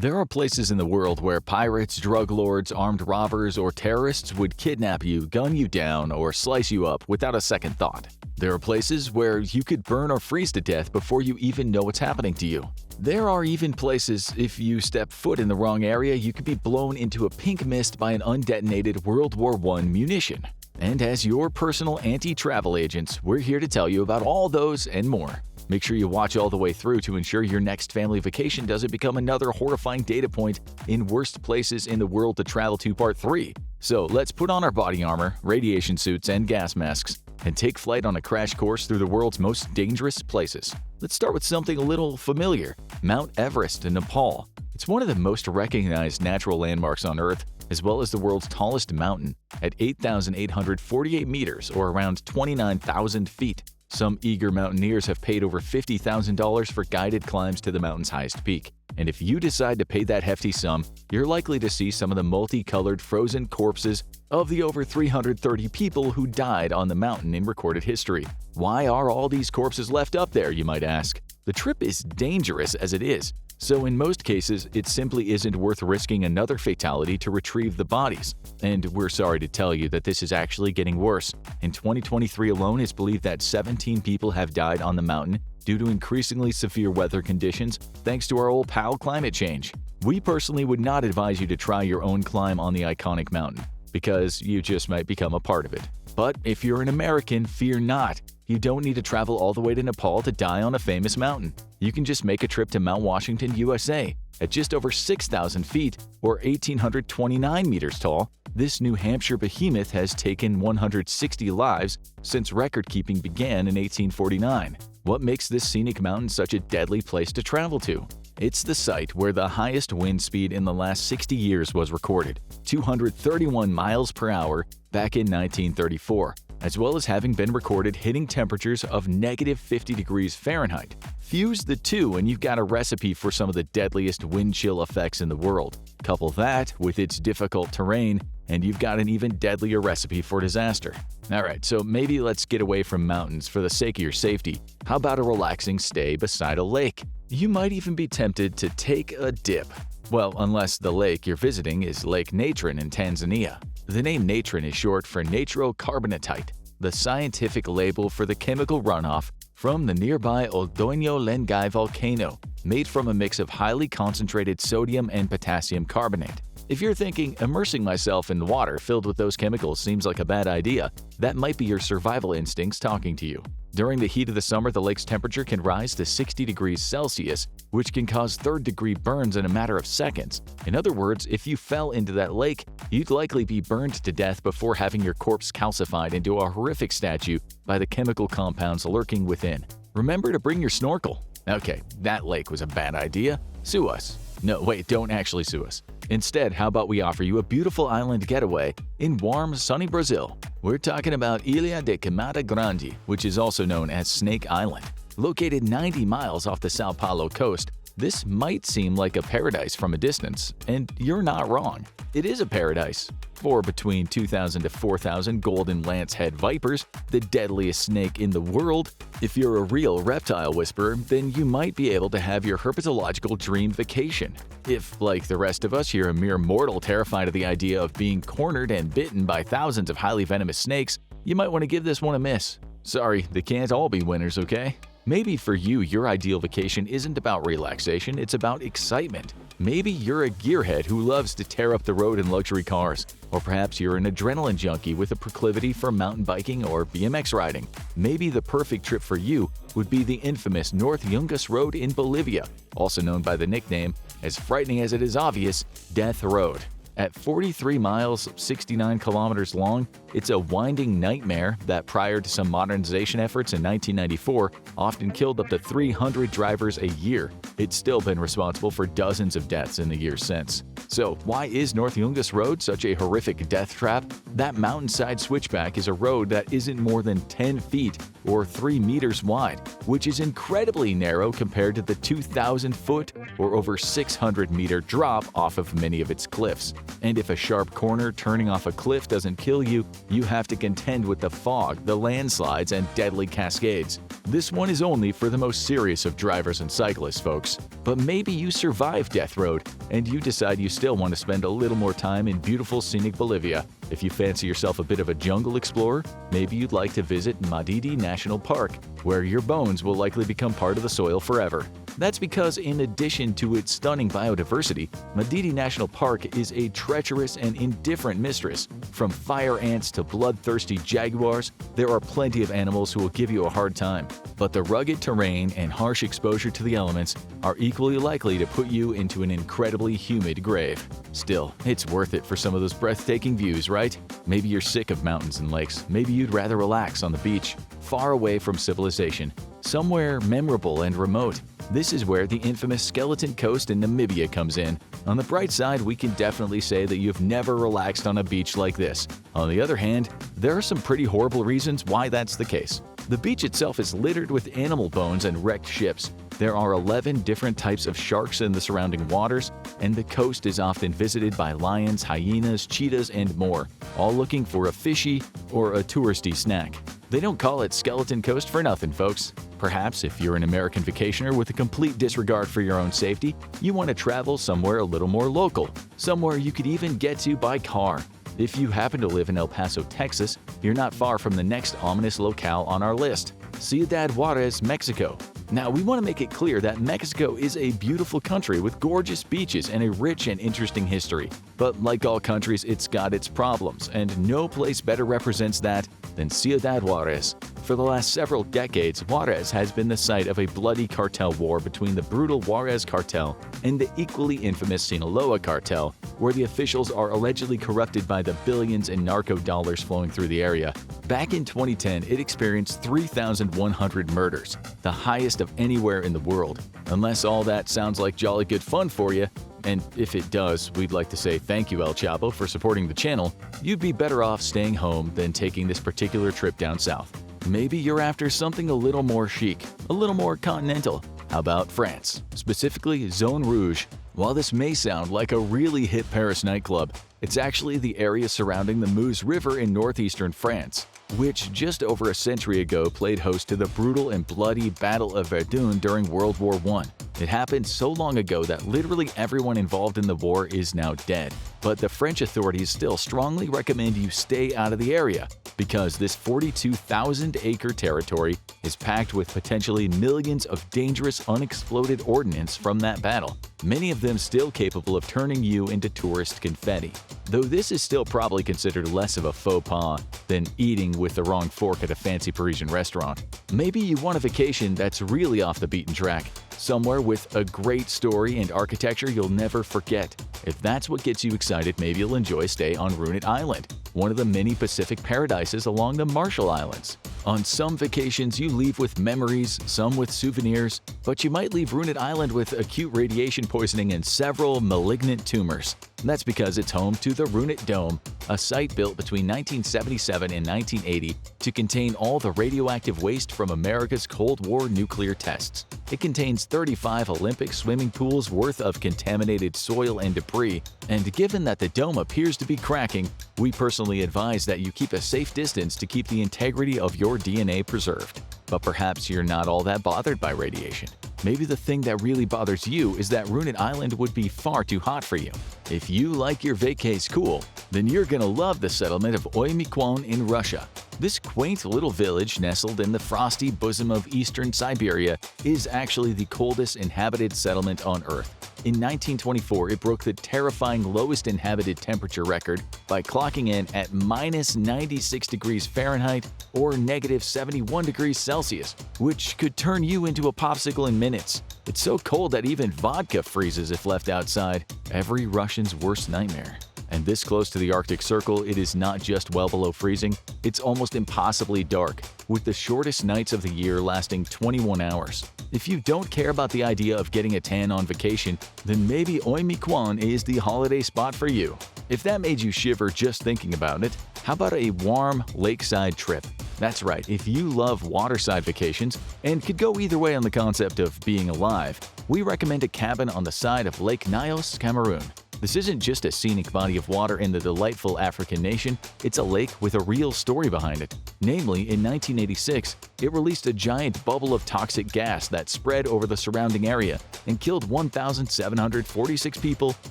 There are places in the world where pirates, drug lords, armed robbers, or terrorists would kidnap you, gun you down, or slice you up without a second thought. There are places where you could burn or freeze to death before you even know what's happening to you. There are even places, if you step foot in the wrong area, you could be blown into a pink mist by an undetonated World War I munition. And as your personal anti-travel agents, we're here to tell you about all those and more. Make sure you watch all the way through to ensure your next family vacation doesn't become another horrifying data point in Worst Places in the World to Travel to Part 3. So let's put on our body armor, radiation suits, and gas masks, and take flight on a crash course through the world's most dangerous places. Let's start with something a little familiar: Mount Everest in Nepal. It's one of the most recognized natural landmarks on Earth, as well as the world's tallest mountain at 8,848 meters, or around 29,000 feet. Some eager mountaineers have paid over $50,000 for guided climbs to the mountain's highest peak. And if you decide to pay that hefty sum, you're likely to see some of the multicolored frozen corpses of the over 330 people who died on the mountain in recorded history. Why are all these corpses left up there, you might ask? The trip is dangerous as it is, so in most cases, it simply isn't worth risking another fatality to retrieve the bodies. And we're sorry to tell you that this is actually getting worse. In 2023 alone, it's believed that 17 people have died on the mountain due to increasingly severe weather conditions thanks to our old pal climate change. We personally would not advise you to try your own climb on the iconic mountain, because you just might become a part of it. But if you're an American, fear not. You don't need to travel all the way to Nepal to die on a famous mountain. You can just make a trip to Mount Washington, USA. At just over 6,000 feet, or 1,829 meters tall, this New Hampshire behemoth has taken 160 lives since record-keeping began in 1849. What makes this scenic mountain such a deadly place to travel to? It's the site where the highest wind speed in the last 60 years was recorded, 231 miles per hour back in 1934, as well as having been recorded hitting temperatures of negative 50 degrees Fahrenheit. Fuse the two and you've got a recipe for some of the deadliest wind chill effects in the world. Couple that with its difficult terrain, and you've got an even deadlier recipe for disaster. Alright, so maybe let's get away from mountains for the sake of your safety. How about a relaxing stay beside a lake? You might even be tempted to take a dip. Well, unless the lake you're visiting is Lake Natron in Tanzania. The name natron is short for nitrocarbonatite, the scientific label for the chemical runoff from the nearby Oldonyo Lengai volcano, made from a mix of highly concentrated sodium and potassium carbonate. If you're thinking, immersing myself in water filled with those chemicals seems like a bad idea, that might be your survival instincts talking to you. During the heat of the summer, the lake's temperature can rise to 60 degrees Celsius, which can cause third-degree burns in a matter of seconds. In other words, if you fell into that lake, you'd likely be burned to death before having your corpse calcified into a horrific statue by the chemical compounds lurking within. Remember to bring your snorkel. Okay, that lake was a bad idea. Sue us. No, wait, don't actually sue us. Instead, how about we offer you a beautiful island getaway in warm, sunny Brazil? We're talking about Ilha de Queimada Grande, which is also known as Snake Island. Located 90 miles off the Sao Paulo coast, this might seem like a paradise from a distance, and you're not wrong. It is a paradise for between 2,000 to 4,000 golden lancehead vipers, the deadliest snake in the world. If you're a real reptile whisperer, then you might be able to have your herpetological dream vacation. If, like the rest of us, you're a mere mortal terrified of the idea of being cornered and bitten by thousands of highly venomous snakes, you might want to give this one a miss. Sorry, they can't all be winners, okay? Maybe for you, your ideal vacation isn't about relaxation, it's about excitement. Maybe you're a gearhead who loves to tear up the road in luxury cars. Or perhaps you're an adrenaline junkie with a proclivity for mountain biking or BMX riding. Maybe the perfect trip for you would be the infamous North Yungas Road in Bolivia, also known by the nickname, as frightening as it is obvious, Death Road. At 43 miles, 69 kilometers long, it's a winding nightmare that, prior to some modernization efforts in 1994, often killed up to 300 drivers a year. It's still been responsible for dozens of deaths in the years since. So why is North Yungas Road such a horrific death trap? That mountainside switchback is a road that isn't more than 10 feet or 3 meters wide, which is incredibly narrow compared to the 2,000-foot or over 600-meter drop off of many of its cliffs. And if a sharp corner turning off a cliff doesn't kill you, you have to contend with the fog, the landslides, and deadly cascades. This one is only for the most serious of drivers and cyclists, folks. But maybe you survive Death Road and you decide you still want to spend a little more time in beautiful scenic Bolivia. If you fancy yourself a bit of a jungle explorer, maybe you'd like to visit Madidi National Park, where your bones will likely become part of the soil forever. That's because in addition to its stunning biodiversity, Madidi National Park is a treacherous and indifferent mistress. From fire ants to bloodthirsty jaguars, there are plenty of animals who will give you a hard time. But the rugged terrain and harsh exposure to the elements are equally likely to put you into an incredibly humid grave. Still, it's worth it for some of those breathtaking views, right? Maybe you're sick of mountains and lakes. Maybe you'd rather relax on the beach, far away from civilization, somewhere memorable and remote. This is where the infamous Skeleton Coast in Namibia comes in. On the bright side, we can definitely say that you've never relaxed on a beach like this. On the other hand, there are some pretty horrible reasons why that's the case. The beach itself is littered with animal bones and wrecked ships. There are 11 different types of sharks in the surrounding waters, and the coast is often visited by lions, hyenas, cheetahs, and more, all looking for a fishy or a touristy snack. They don't call it Skeleton Coast for nothing, folks. Perhaps if you're an American vacationer with a complete disregard for your own safety, you want to travel somewhere a little more local, somewhere you could even get to by car. If you happen to live in El Paso, Texas, you're not far from the next ominous locale on our list, Ciudad Juarez, Mexico. Now, we want to make it clear that Mexico is a beautiful country with gorgeous beaches and a rich and interesting history. But like all countries, it's got its problems, and no place better represents that than Ciudad Juarez. For the last several decades, Juarez has been the site of a bloody cartel war between the brutal Juarez cartel and the equally infamous Sinaloa cartel, where the officials are allegedly corrupted by the billions in narco dollars flowing through the area. Back in 2010, it experienced 3,100 murders, the highest of anywhere in the world. Unless all that sounds like jolly good fun for you, and if it does, we'd like to say thank you, El Chapo, for supporting the channel, you'd be better off staying home than taking this particular trip down south. Maybe you're after something a little more chic, a little more continental. How about France, specifically Zone Rouge? While this may sound like a really hip Paris nightclub, it's actually the area surrounding the Meuse River in northeastern France, which just over a century ago played host to the brutal and bloody Battle of Verdun during World War I. It happened so long ago that literally everyone involved in the war is now dead. But the French authorities still strongly recommend you stay out of the area because this 42,000-acre territory is packed with potentially millions of dangerous unexploded ordnance from that battle, many of them still capable of turning you into tourist confetti. Though this is still probably considered less of a faux pas than eating with the wrong fork at a fancy Parisian restaurant. Maybe you want a vacation that's really off the beaten track, somewhere with a great story and architecture you'll never forget. If that's what gets you excited, maybe you'll enjoy a stay on Runit Island, one of the many Pacific paradises along the Marshall Islands. On some vacations, you leave with memories, some with souvenirs, but you might leave Runit Island with acute radiation poisoning and several malignant tumors. That's because it's home to the Runit Dome, a site built between 1977 and 1980 to contain all the radioactive waste from America's Cold War nuclear tests. It contains 35 Olympic swimming pools worth of contaminated soil and debris, and given that the dome appears to be cracking, we personally advise that you keep a safe distance to keep the integrity of your DNA preserved. But perhaps you're not all that bothered by radiation. Maybe the thing that really bothers you is that Runit Island would be far too hot for you. If you like your vacays cool, then you're gonna love the settlement of Oymyakon in Russia. This quaint little village nestled in the frosty bosom of eastern Siberia is actually the coldest inhabited settlement on Earth. In 1924, it broke the terrifying lowest inhabited temperature record by clocking in at minus 96 degrees Fahrenheit or negative 71 degrees Celsius, which could turn you into a popsicle in minutes. It's so cold that even vodka freezes if left outside, every Russian's worst nightmare. And this close to the Arctic Circle, it is not just well below freezing, it's almost impossibly dark, with the shortest nights of the year lasting 21 hours. If you don't care about the idea of getting a tan on vacation, then maybe Oymyakon is the holiday spot for you. If that made you shiver just thinking about it, how about a warm lakeside trip? That's right, if you love waterside vacations and could go either way on the concept of being alive, we recommend a cabin on the side of Lake Nyos, Cameroon. This isn't just a scenic body of water in the delightful African nation, it's a lake with a real story behind it. Namely, in 1986, it released a giant bubble of toxic gas that spread over the surrounding area and killed 1,746 people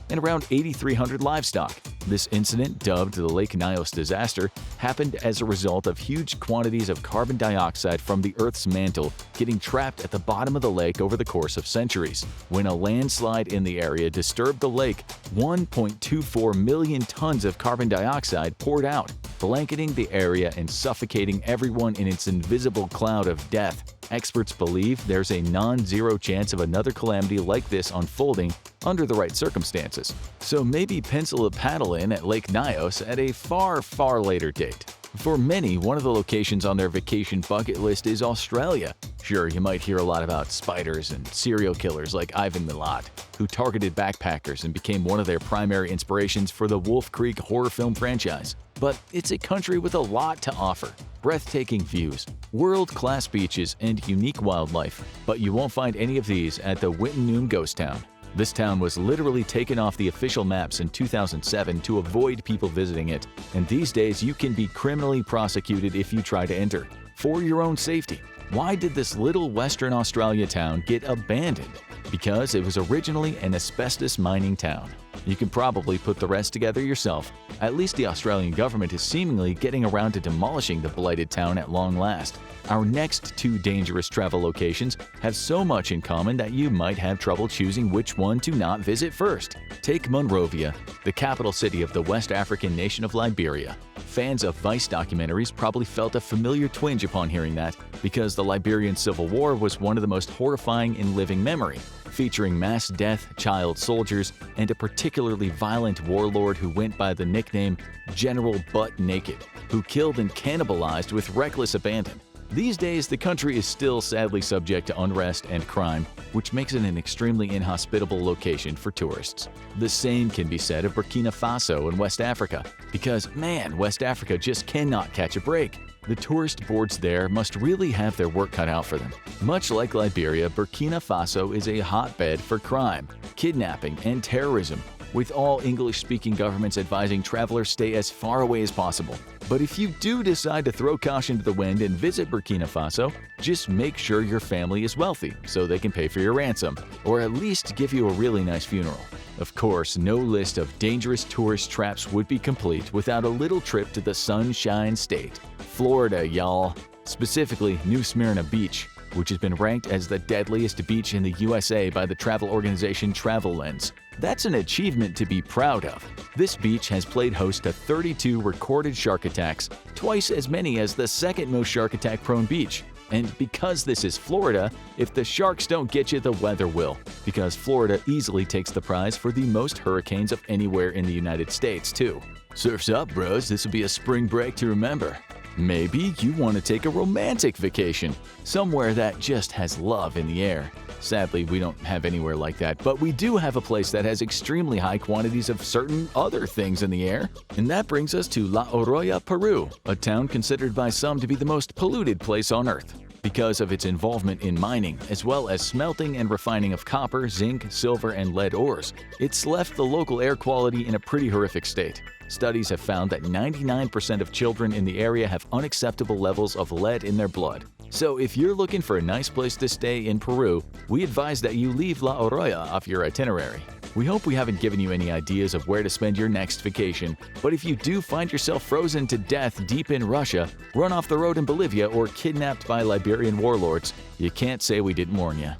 and around 8,300 livestock. This incident, dubbed the Lake Nyos disaster, happened as a result of huge quantities of carbon dioxide from the Earth's mantle getting trapped at the bottom of the lake over the course of centuries. When a landslide in the area disturbed the lake, 1.24 million tons of carbon dioxide poured out, blanketing the area and suffocating everyone in its invisible cloud of death. Experts believe there's a non-zero chance of another calamity like this unfolding under the right circumstances. So maybe pencil a paddle in at Lake Nyos at a far, far later date. For many, one of the locations on their vacation bucket list is Australia. Sure, you might hear a lot about spiders and serial killers like Ivan Milat, who targeted backpackers and became one of their primary inspirations for the Wolf Creek horror film franchise. But it's a country with a lot to offer. Breathtaking views, world-class beaches, and unique wildlife. But you won't find any of these at the Wittenoom Ghost Town. This town was literally taken off the official maps in 2007 to avoid people visiting it, and these days you can be criminally prosecuted if you try to enter. For your own safety. Why did this little Western Australia town get abandoned? Because it was originally an asbestos mining town. You can probably put the rest together yourself. At least the Australian government is seemingly getting around to demolishing the blighted town at long last. Our next two dangerous travel locations have so much in common that you might have trouble choosing which one to not visit first. Take Monrovia, the capital city of the West African nation of Liberia. Fans of Vice documentaries probably felt a familiar twinge upon hearing that, because the Liberian Civil War was one of the most horrifying in living memory, featuring mass death, child soldiers, and a particularly violent warlord who went by the nickname General Butt Naked, who killed and cannibalized with reckless abandon. These days, the country is still sadly subject to unrest and crime, which makes it an extremely inhospitable location for tourists. The same can be said of Burkina Faso in West Africa, because man, West Africa just cannot catch a break. The tourist boards there must really have their work cut out for them. Much like Liberia, Burkina Faso is a hotbed for crime, kidnapping, and terrorism, with all English-speaking governments advising travelers stay as far away as possible. But if you do decide to throw caution to the wind and visit Burkina Faso, just make sure your family is wealthy so they can pay for your ransom, or at least give you a really nice funeral. Of course, no list of dangerous tourist traps would be complete without a little trip to the Sunshine State, Florida, y'all. Specifically, New Smyrna Beach, which has been ranked as the deadliest beach in the USA by the travel organization Travel Lens. That's an achievement to be proud of. This beach has played host to 32 recorded shark attacks, twice as many as the second most shark attack-prone beach. And because this is Florida, if the sharks don't get you, the weather will, because Florida easily takes the prize for the most hurricanes of anywhere in the United States, too. Surf's up, bros. This will be a spring break to remember. Maybe you want to take a romantic vacation, somewhere that just has love in the air. Sadly, we don't have anywhere like that, but we do have a place that has extremely high quantities of certain other things in the air. And that brings us to La Oroya, Peru, a town considered by some to be the most polluted place on Earth, because of its involvement in mining, as well as smelting and refining of copper, zinc, silver, and lead ores. It's left the local air quality in a pretty horrific state. Studies have found that 99% of children in the area have unacceptable levels of lead in their blood. So if you're looking for a nice place to stay in Peru, we advise that you leave La Oroya off your itinerary. We hope we haven't given you any ideas of where to spend your next vacation, but if you do find yourself frozen to death deep in Russia, run off the road in Bolivia, or kidnapped by Liberian warlords, you can't say we didn't warn you.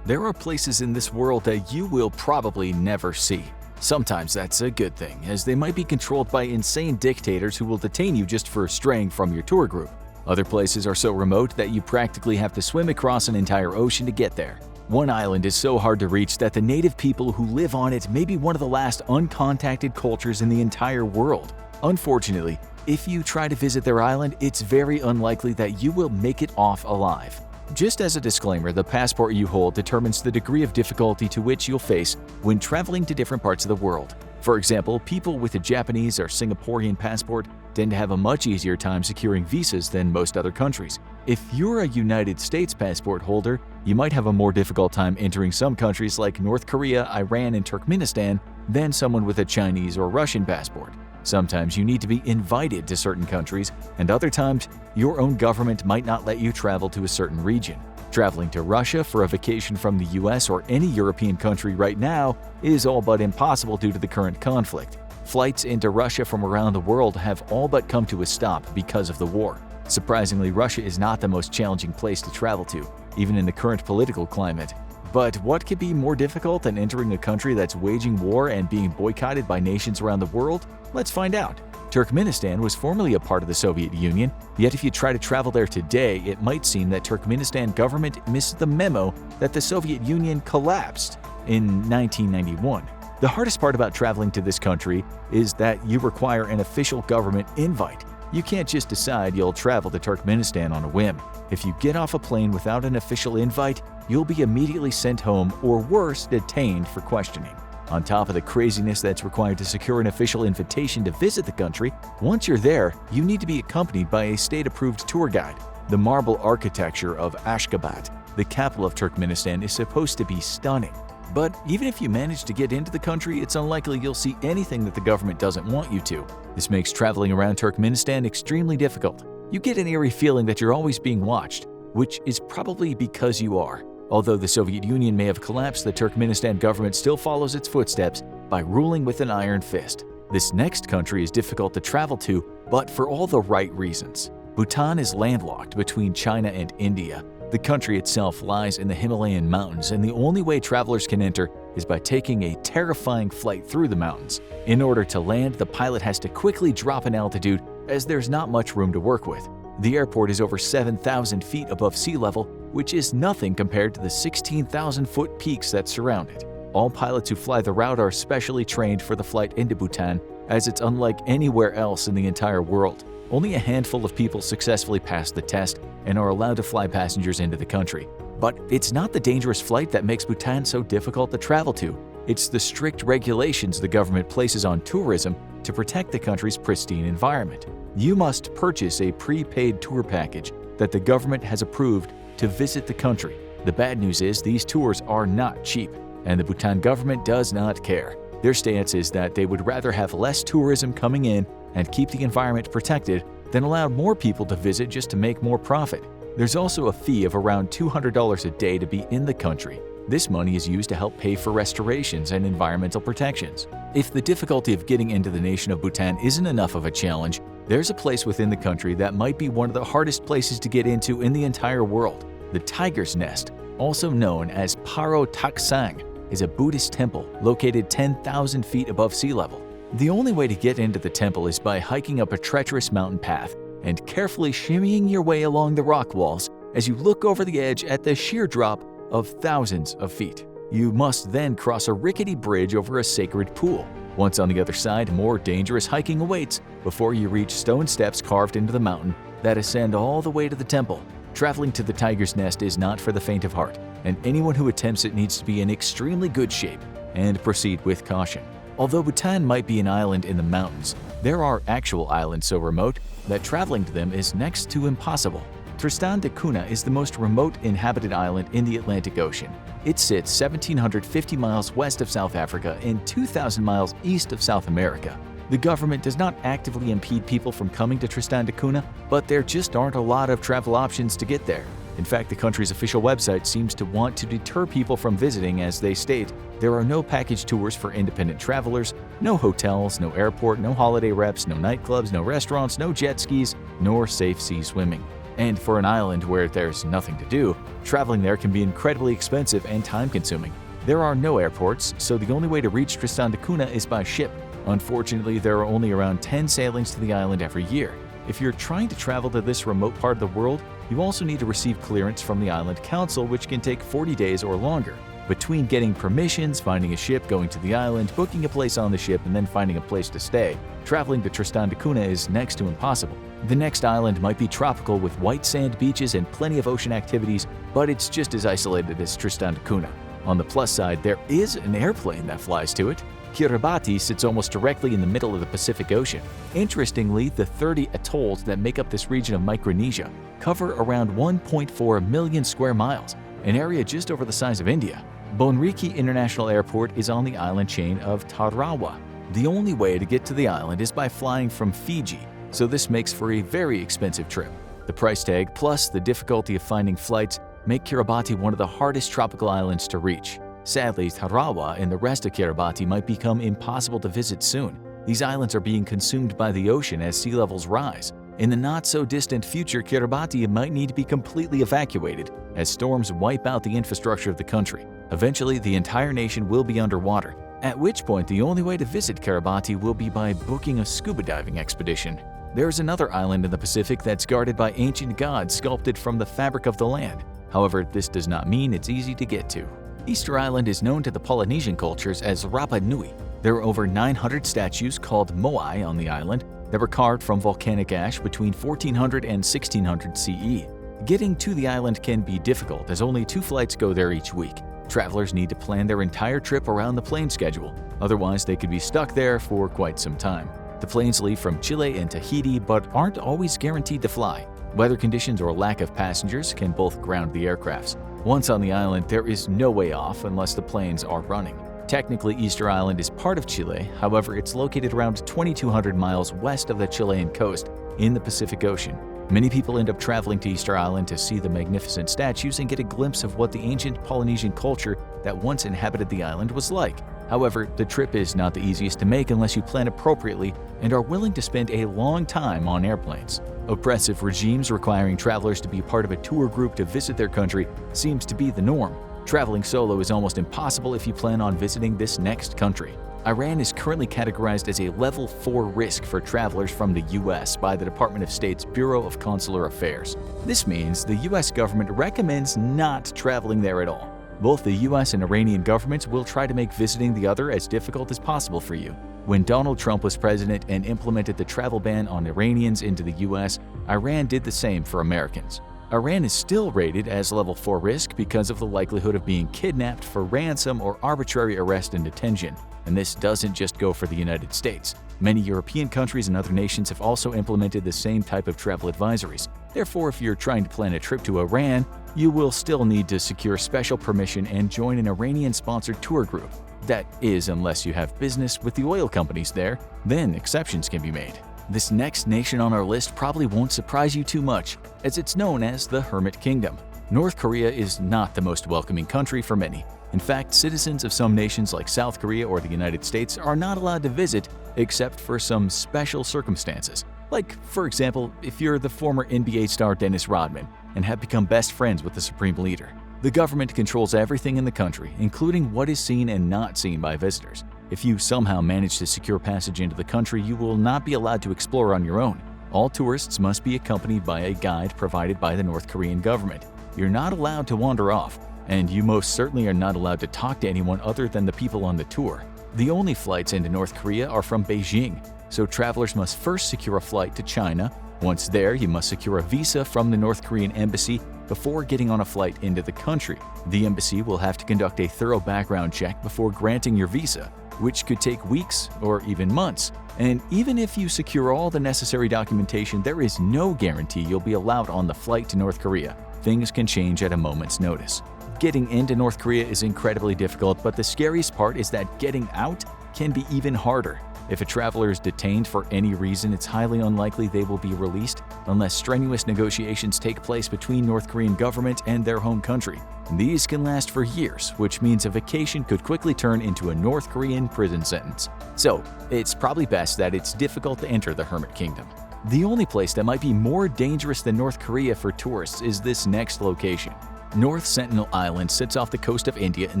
There are places in this world that you will probably never see. Sometimes that's a good thing, as they might be controlled by insane dictators who will detain you just for straying from your tour group. Other places are so remote that you practically have to swim across an entire ocean to get there. One island is so hard to reach that the native people who live on it may be one of the last uncontacted cultures in the entire world. Unfortunately, if you try to visit their island, it's very unlikely that you will make it off alive. Just as a disclaimer, the passport you hold determines the degree of difficulty to which you'll face when traveling to different parts of the world. For example, people with a Japanese or Singaporean passport tend to have a much easier time securing visas than most other countries. If you're a United States passport holder, you might have a more difficult time entering some countries like North Korea, Iran, and Turkmenistan than someone with a Chinese or Russian passport. Sometimes you need to be invited to certain countries, and other times your own government might not let you travel to a certain region. Traveling to Russia for a vacation from the US or any European country right now is all but impossible due to the current conflict. Flights into Russia from around the world have all but come to a stop because of the war. Surprisingly, Russia is not the most challenging place to travel to, even in the current political climate. But what could be more difficult than entering a country that's waging war and being boycotted by nations around the world? Let's find out. Turkmenistan was formerly a part of the Soviet Union, yet if you try to travel there today, it might seem that Turkmenistan government missed the memo that the Soviet Union collapsed in 1991. The hardest part about traveling to this country is that you require an official government invite. You can't just decide you'll travel to Turkmenistan on a whim. If you get off a plane without an official invite, you'll be immediately sent home or worse, detained for questioning. On top of the craziness that's required to secure an official invitation to visit the country, once you're there, you need to be accompanied by a state-approved tour guide. The marble architecture of Ashgabat, the capital of Turkmenistan, is supposed to be stunning. But even if you manage to get into the country, it's unlikely you'll see anything that the government doesn't want you to. This makes traveling around Turkmenistan extremely difficult. You get an eerie feeling that you're always being watched, which is probably because you are. Although the Soviet Union may have collapsed, the Turkmenistan government still follows its footsteps by ruling with an iron fist. This next country is difficult to travel to, but for all the right reasons. Bhutan is landlocked between China and India. The country itself lies in the Himalayan mountains, and the only way travelers can enter is by taking a terrifying flight through the mountains. In order to land, the pilot has to quickly drop in altitude as there's not much room to work with. The airport is over 7,000 feet above sea level, which is nothing compared to the 16,000-foot peaks that surround it. All pilots who fly the route are specially trained for the flight into Bhutan, as it's unlike anywhere else in the entire world. Only a handful of people successfully pass the test and are allowed to fly passengers into the country. But it's not the dangerous flight that makes Bhutan so difficult to travel to. It's the strict regulations the government places on tourism to protect the country's pristine environment. You must purchase a prepaid tour package that the government has approved to visit the country. The bad news is these tours are not cheap, and the Bhutan government does not care. Their stance is that they would rather have less tourism coming in and keep the environment protected than allow more people to visit just to make more profit. There's also a fee of around $200 a day to be in the country. This money is used to help pay for restorations and environmental protections. If the difficulty of getting into the nation of Bhutan isn't enough of a challenge, there's a place within the country that might be one of the hardest places to get into in the entire world. The Tiger's Nest, also known as Paro Taksang, is a Buddhist temple located 10,000 feet above sea level. The only way to get into the temple is by hiking up a treacherous mountain path and carefully shimmying your way along the rock walls as you look over the edge at the sheer drop of thousands of feet. You must then cross a rickety bridge over a sacred pool. Once on the other side, more dangerous hiking awaits before you reach stone steps carved into the mountain that ascend all the way to the temple. Traveling to the Tiger's Nest is not for the faint of heart, and anyone who attempts it needs to be in extremely good shape and proceed with caution. Although Bhutan might be an island in the mountains, there are actual islands so remote that traveling to them is next to impossible. Tristan da Cunha is the most remote inhabited island in the Atlantic Ocean. It sits 1,750 miles west of South Africa and 2,000 miles east of South America. The government does not actively impede people from coming to Tristan da Cunha, but there just aren't a lot of travel options to get there. In fact, the country's official website seems to want to deter people from visiting, as they state, there are no package tours for independent travelers, no hotels, no airport, no holiday reps, no nightclubs, no restaurants, no jet skis, nor safe sea swimming. And for an island where there's nothing to do, traveling there can be incredibly expensive and time-consuming. There are no airports, so the only way to reach Tristan da Cunha is by ship. Unfortunately, there are only around 10 sailings to the island every year. If you're trying to travel to this remote part of the world, you also need to receive clearance from the Island Council, which can take 40 days or longer. Between getting permissions, finding a ship, going to the island, booking a place on the ship, and then finding a place to stay, traveling to Tristan da Cunha is next to impossible. The next island might be tropical with white sand beaches and plenty of ocean activities, but it's just as isolated as Tristan da Cunha. On the plus side, there is an airplane that flies to it. Kiribati sits almost directly in the middle of the Pacific Ocean. Interestingly, the 30 atolls that make up this region of Micronesia cover around 1.4 million square miles, an area just over the size of India. Bonriki International Airport is on the island chain of Tarawa. The only way to get to the island is by flying from Fiji, so this makes for a very expensive trip. The price tag plus the difficulty of finding flights make Kiribati one of the hardest tropical islands to reach. Sadly, Tarawa and the rest of Kiribati might become impossible to visit soon. These islands are being consumed by the ocean as sea levels rise. In the not-so-distant future, Kiribati might need to be completely evacuated as storms wipe out the infrastructure of the country. Eventually, the entire nation will be underwater, at which point the only way to visit Kiribati will be by booking a scuba diving expedition. There is another island in the Pacific that's guarded by ancient gods sculpted from the fabric of the land. However, this does not mean it's easy to get to. Easter Island is known to the Polynesian cultures as Rapa Nui. There are over 900 statues called moai on the island that were carved from volcanic ash between 1400 and 1600 CE. Getting to the island can be difficult as only 2 flights go there each week. Travelers need to plan their entire trip around the plane schedule, otherwise they could be stuck there for quite some time. The planes leave from Chile and Tahiti but aren't always guaranteed to fly. Weather conditions or lack of passengers can both ground the aircrafts. Once on the island, there is no way off unless the planes are running. Technically, Easter Island is part of Chile, however, it's located around 2,200 miles west of the Chilean coast in the Pacific Ocean. Many people end up traveling to Easter Island to see the magnificent statues and get a glimpse of what the ancient Polynesian culture that once inhabited the island was like. However, the trip is not the easiest to make unless you plan appropriately and are willing to spend a long time on airplanes. Oppressive regimes requiring travelers to be part of a tour group to visit their country seems to be the norm. Traveling solo is almost impossible if you plan on visiting this next country. Iran is currently categorized as a level 4 risk for travelers from the US by the Department of State's Bureau of Consular Affairs. This means the US government recommends not traveling there at all. Both the US and Iranian governments will try to make visiting the other as difficult as possible for you. When Donald Trump was president and implemented the travel ban on Iranians into the US, Iran did the same for Americans. Iran is still rated as level 4 risk because of the likelihood of being kidnapped for ransom or arbitrary arrest and detention. And this doesn't just go for the United States. Many European countries and other nations have also implemented the same type of travel advisories. Therefore, if you're trying to plan a trip to Iran, you will still need to secure special permission and join an Iranian-sponsored tour group. That is, unless you have business with the oil companies there, then exceptions can be made. This next nation on our list probably won't surprise you too much, as it's known as the Hermit Kingdom. North Korea is not the most welcoming country for many. In fact, citizens of some nations like South Korea or the United States are not allowed to visit except for some special circumstances. Like, for example, if you're the former NBA star Dennis Rodman and have become best friends with the supreme leader. The government controls everything in the country, including what is seen and not seen by visitors. If you somehow manage to secure passage into the country, you will not be allowed to explore on your own. All tourists must be accompanied by a guide provided by the North Korean government. You're not allowed to wander off, and you most certainly are not allowed to talk to anyone other than the people on the tour. The only flights into North Korea are from Beijing, so travelers must first secure a flight to China. Once there, you must secure a visa from the North Korean embassy before getting on a flight into the country. The embassy will have to conduct a thorough background check before granting your visa, which could take weeks or even months. And even if you secure all the necessary documentation, there is no guarantee you'll be allowed on the flight to North Korea. Things can change at a moment's notice. Getting into North Korea is incredibly difficult, but the scariest part is that getting out can be even harder. If a traveler is detained for any reason, it's highly unlikely they will be released unless strenuous negotiations take place between North Korean government and their home country. These can last for years, which means a vacation could quickly turn into a North Korean prison sentence. So, it's probably best that it's difficult to enter the Hermit Kingdom. The only place that might be more dangerous than North Korea for tourists is this next location. North Sentinel Island sits off the coast of India in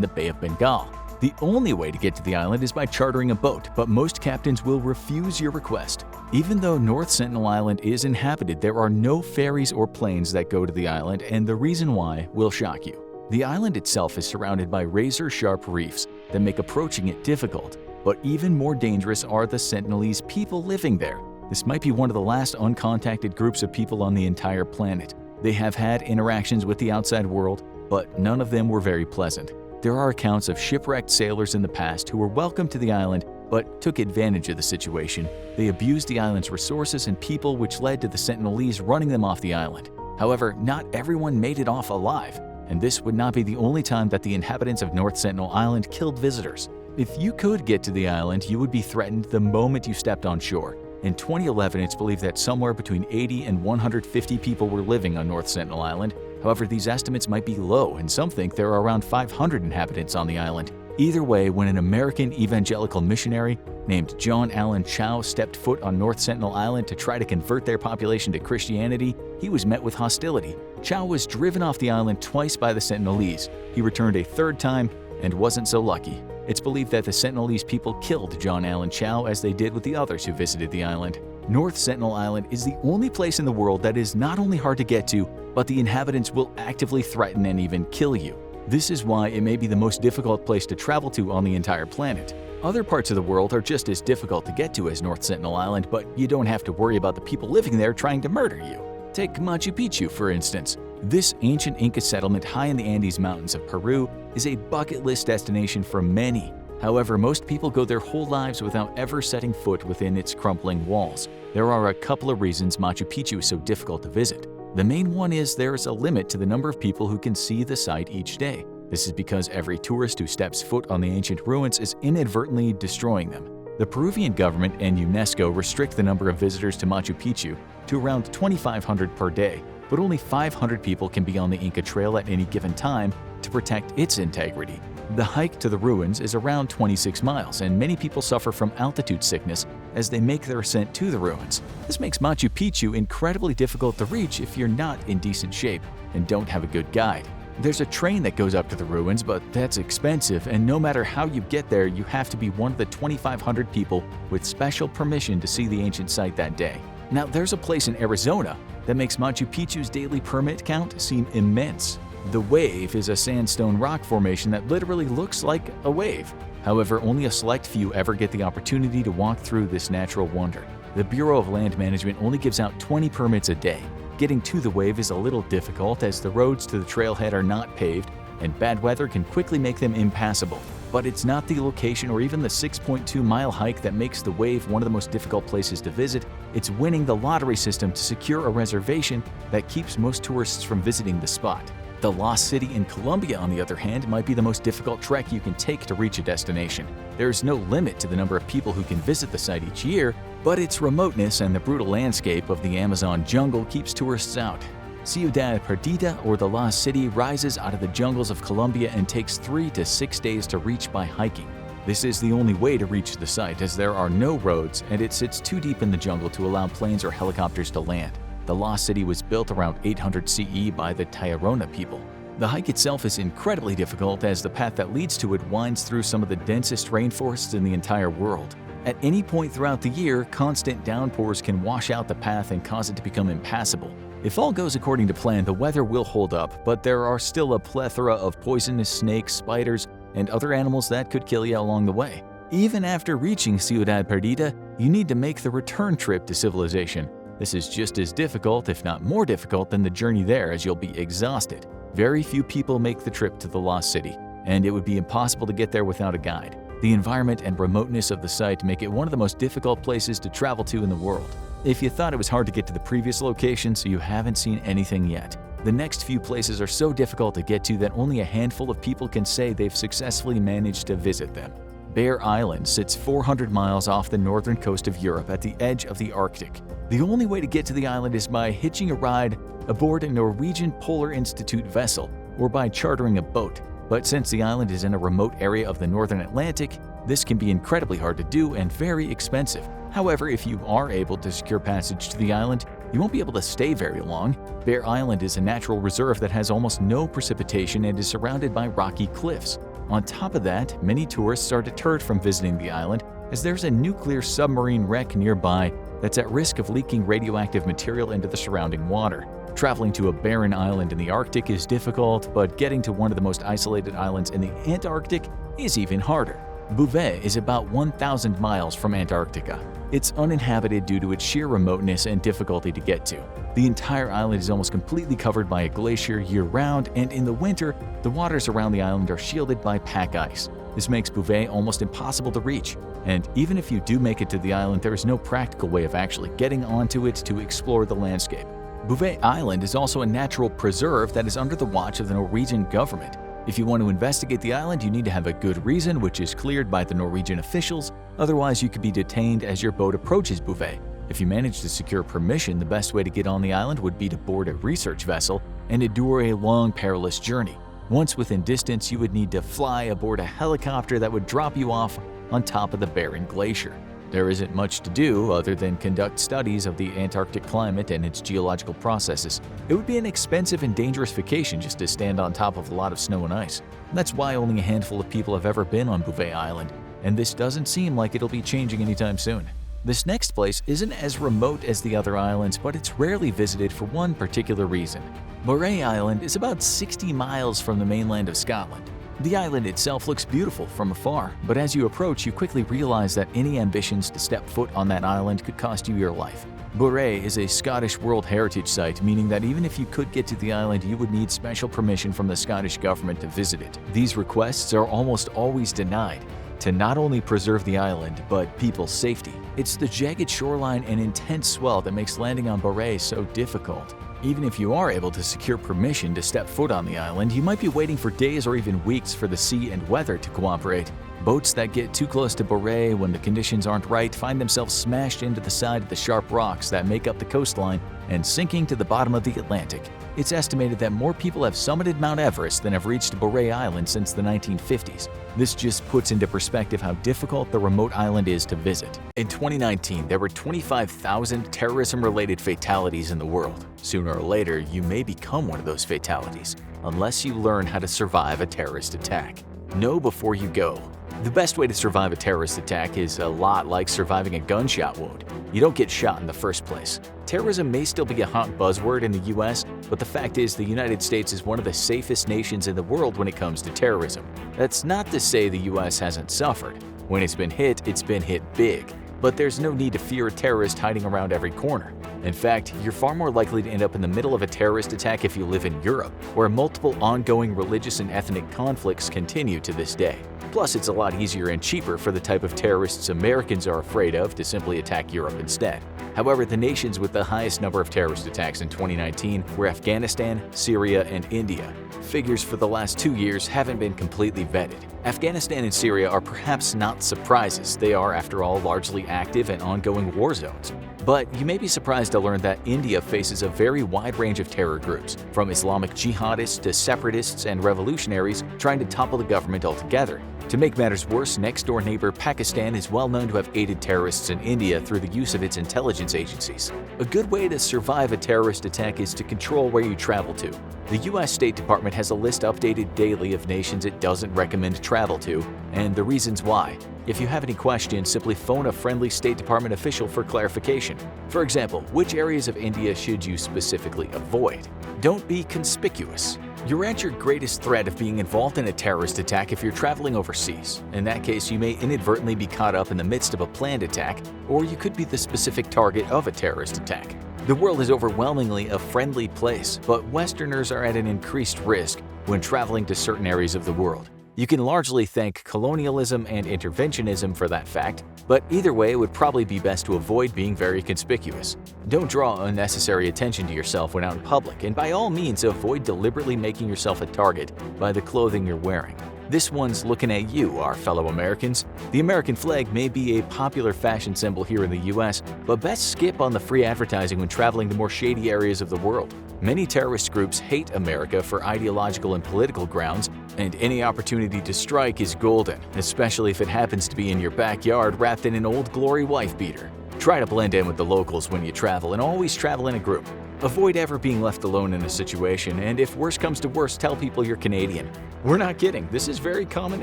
the Bay of Bengal. The only way to get to the island is by chartering a boat, but most captains will refuse your request. Even though North Sentinel Island is inhabited, there are no ferries or planes that go to the island, and the reason why will shock you. The island itself is surrounded by razor-sharp reefs that make approaching it difficult, but even more dangerous are the Sentinelese people living there. This might be one of the last uncontacted groups of people on the entire planet. They have had interactions with the outside world, but none of them were very pleasant. There are accounts of shipwrecked sailors in the past who were welcomed to the island but took advantage of the situation. They abused the island's resources and people, which led to the Sentinelese running them off the island. However, not everyone made it off alive, and this would not be the only time that the inhabitants of North Sentinel Island killed visitors. If you could get to the island, you would be threatened the moment you stepped on shore. In 2011, it's believed that somewhere between 80 and 150 people were living on North Sentinel Island. However, these estimates might be low, and some think there are around 500 inhabitants on the island. Either way, when an American evangelical missionary named John Allen Chau stepped foot on North Sentinel Island to try to convert their population to Christianity, he was met with hostility. Chau was driven off the island twice by the Sentinelese. He returned a third time and wasn't so lucky. It's believed that the Sentinelese people killed John Allen Chau as they did with the others who visited the island. North Sentinel Island is the only place in the world that is not only hard to get to, but the inhabitants will actively threaten and even kill you. This is why it may be the most difficult place to travel to on the entire planet. Other parts of the world are just as difficult to get to as North Sentinel Island, but you don't have to worry about the people living there trying to murder you. Take Machu Picchu, for instance. This ancient Inca settlement high in the Andes Mountains of Peru is a bucket list destination for many. However, most people go their whole lives without ever setting foot within its crumbling walls. There are a couple of reasons Machu Picchu is so difficult to visit. The main one is there is a limit to the number of people who can see the site each day. This is because every tourist who steps foot on the ancient ruins is inadvertently destroying them. The Peruvian government and UNESCO restrict the number of visitors to Machu Picchu to around 2,500 per day, but only 500 people can be on the Inca Trail at any given time to protect its integrity. The hike to the ruins is around 26 miles, and many people suffer from altitude sickness as they make their ascent to the ruins. This makes Machu Picchu incredibly difficult to reach if you're not in decent shape and don't have a good guide. There's a train that goes up to the ruins, but that's expensive, and no matter how you get there, you have to be one of the 2,500 people with special permission to see the ancient site that day. Now, there's a place in Arizona that makes Machu Picchu's daily permit count seem immense. The Wave is a sandstone rock formation that literally looks like a wave. However, only a select few ever get the opportunity to walk through this natural wonder. The Bureau of Land Management only gives out 20 permits a day. Getting to the Wave is a little difficult as the roads to the trailhead are not paved, and bad weather can quickly make them impassable. But it's not the location or even the 6.2-mile hike that makes the Wave one of the most difficult places to visit. It's winning the lottery system to secure a reservation that keeps most tourists from visiting the spot. The Lost City in Colombia, on the other hand, might be the most difficult trek you can take to reach a destination. There's no limit to the number of people who can visit the site each year, but its remoteness and the brutal landscape of the Amazon jungle keeps tourists out. Ciudad Perdida, or the Lost City, rises out of the jungles of Colombia and takes 3 to 6 days to reach by hiking. This is the only way to reach the site, as there are no roads and it sits too deep in the jungle to allow planes or helicopters to land. The Lost City was built around 800 CE by the Tairona people. The hike itself is incredibly difficult as the path that leads to it winds through some of the densest rainforests in the entire world. At any point throughout the year, constant downpours can wash out the path and cause it to become impassable. If all goes according to plan, the weather will hold up, but there are still a plethora of poisonous snakes, spiders, and other animals that could kill you along the way. Even after reaching Ciudad Perdida, you need to make the return trip to civilization. This is just as difficult, if not more difficult, than the journey there, as you'll be exhausted. Very few people make the trip to the Lost City, and it would be impossible to get there without a guide. The environment and remoteness of the site make it one of the most difficult places to travel to in the world. If you thought it was hard to get to the previous locations, you haven't seen anything yet. The next few places are so difficult to get to that only a handful of people can say they've successfully managed to visit them. Bear Island sits 400 miles off the northern coast of Europe at the edge of the Arctic. The only way to get to the island is by hitching a ride aboard a Norwegian Polar Institute vessel or by chartering a boat. But since the island is in a remote area of the northern Atlantic, this can be incredibly hard to do and very expensive. However, if you are able to secure passage to the island, you won't be able to stay very long. Bear Island is a natural reserve that has almost no precipitation and is surrounded by rocky cliffs. On top of that, many tourists are deterred from visiting the island as there's a nuclear submarine wreck nearby that's at risk of leaking radioactive material into the surrounding water. Traveling to a barren island in the Arctic is difficult, but getting to one of the most isolated islands in the Antarctic is even harder. Bouvet is about 1,000 miles from Antarctica. It's uninhabited due to its sheer remoteness and difficulty to get to. The entire island is almost completely covered by a glacier year-round, and in the winter, the waters around the island are shielded by pack ice. This makes Bouvet almost impossible to reach, and even if you do make it to the island, there is no practical way of actually getting onto it to explore the landscape. Bouvet Island is also a natural preserve that is under the watch of the Norwegian government. If you want to investigate the island, you need to have a good reason, which is cleared by the Norwegian officials. Otherwise, you could be detained as your boat approaches Bouvet. If you manage to secure permission, the best way to get on the island would be to board a research vessel and endure a long, perilous journey. Once within distance, you would need to fly aboard a helicopter that would drop you off on top of the barren glacier. There isn't much to do other than conduct studies of the Antarctic climate and its geological processes. It would be an expensive and dangerous vacation just to stand on top of a lot of snow and ice. That's why only a handful of people have ever been on Bouvet Island, and this doesn't seem like it'll be changing anytime soon. This next place isn't as remote as the other islands, but it's rarely visited for one particular reason. Moray Island is about 60 miles from the mainland of Scotland. The island itself looks beautiful from afar, but as you approach, you quickly realize that any ambitions to step foot on that island could cost you your life. Moray is a Scottish World Heritage Site, meaning that even if you could get to the island, you would need special permission from the Scottish government to visit it. These requests are almost always denied, to not only preserve the island, but people's safety. It's the jagged shoreline and intense swell that makes landing on Moray so difficult. Even if you are able to secure permission to step foot on the island, you might be waiting for days or even weeks for the sea and weather to cooperate. Boats that get too close to Moray when the conditions aren't right find themselves smashed into the side of the sharp rocks that make up the coastline and sinking to the bottom of the Atlantic. It's estimated that more people have summited Mount Everest than have reached Moray Island since the 1950s. This just puts into perspective how difficult the remote island is to visit. In 2019, there were 25,000 terrorism-related fatalities in the world. Sooner or later, you may become one of those fatalities, unless you learn how to survive a terrorist attack. Know before you go. The best way to survive a terrorist attack is a lot like surviving a gunshot wound. You don't get shot in the first place. Terrorism may still be a hot buzzword in the US, but the fact is the United States is one of the safest nations in the world when it comes to terrorism. That's not to say the US hasn't suffered. When it's been hit big. But there's no need to fear a terrorist hiding around every corner. In fact, you're far more likely to end up in the middle of a terrorist attack if you live in Europe, where multiple ongoing religious and ethnic conflicts continue to this day. Plus, it's a lot easier and cheaper for the type of terrorists Americans are afraid of to simply attack Europe instead. However, the nations with the highest number of terrorist attacks in 2019 were Afghanistan, Syria, and India. Figures for the last 2 years haven't been completely vetted. Afghanistan and Syria are perhaps not surprises. They are, after all, largely active and ongoing war zones. But you may be surprised to learn that India faces a very wide range of terror groups, from Islamic jihadists to separatists and revolutionaries trying to topple the government altogether. To make matters worse, next-door neighbor Pakistan is well known to have aided terrorists in India through the use of its intelligence agencies. A good way to survive a terrorist attack is to control where you travel to. The US State Department has a list updated daily of nations it doesn't recommend travel to, and the reasons why. If you have any questions, simply phone a friendly State Department official for clarification. For example, which areas of India should you specifically avoid? Don't be conspicuous. You're at your greatest threat of being involved in a terrorist attack if you're traveling overseas. In that case, you may inadvertently be caught up in the midst of a planned attack, or you could be the specific target of a terrorist attack. The world is overwhelmingly a friendly place, but Westerners are at an increased risk when traveling to certain areas of the world. You can largely thank colonialism and interventionism for that fact, but either way, it would probably be best to avoid being very conspicuous. Don't draw unnecessary attention to yourself when out in public, and by all means avoid deliberately making yourself a target by the clothing you're wearing. This one's looking at you, our fellow Americans. The American flag may be a popular fashion symbol here in the US, but best skip on the free advertising when traveling to more shady areas of the world. Many terrorist groups hate America for ideological and political grounds, and any opportunity to strike is golden, especially if it happens to be in your backyard wrapped in an Old Glory wife beater. Try to blend in with the locals when you travel, and always travel in a group. Avoid ever being left alone in a situation, and if worse comes to worse, tell people you're Canadian. We're not kidding, this is very common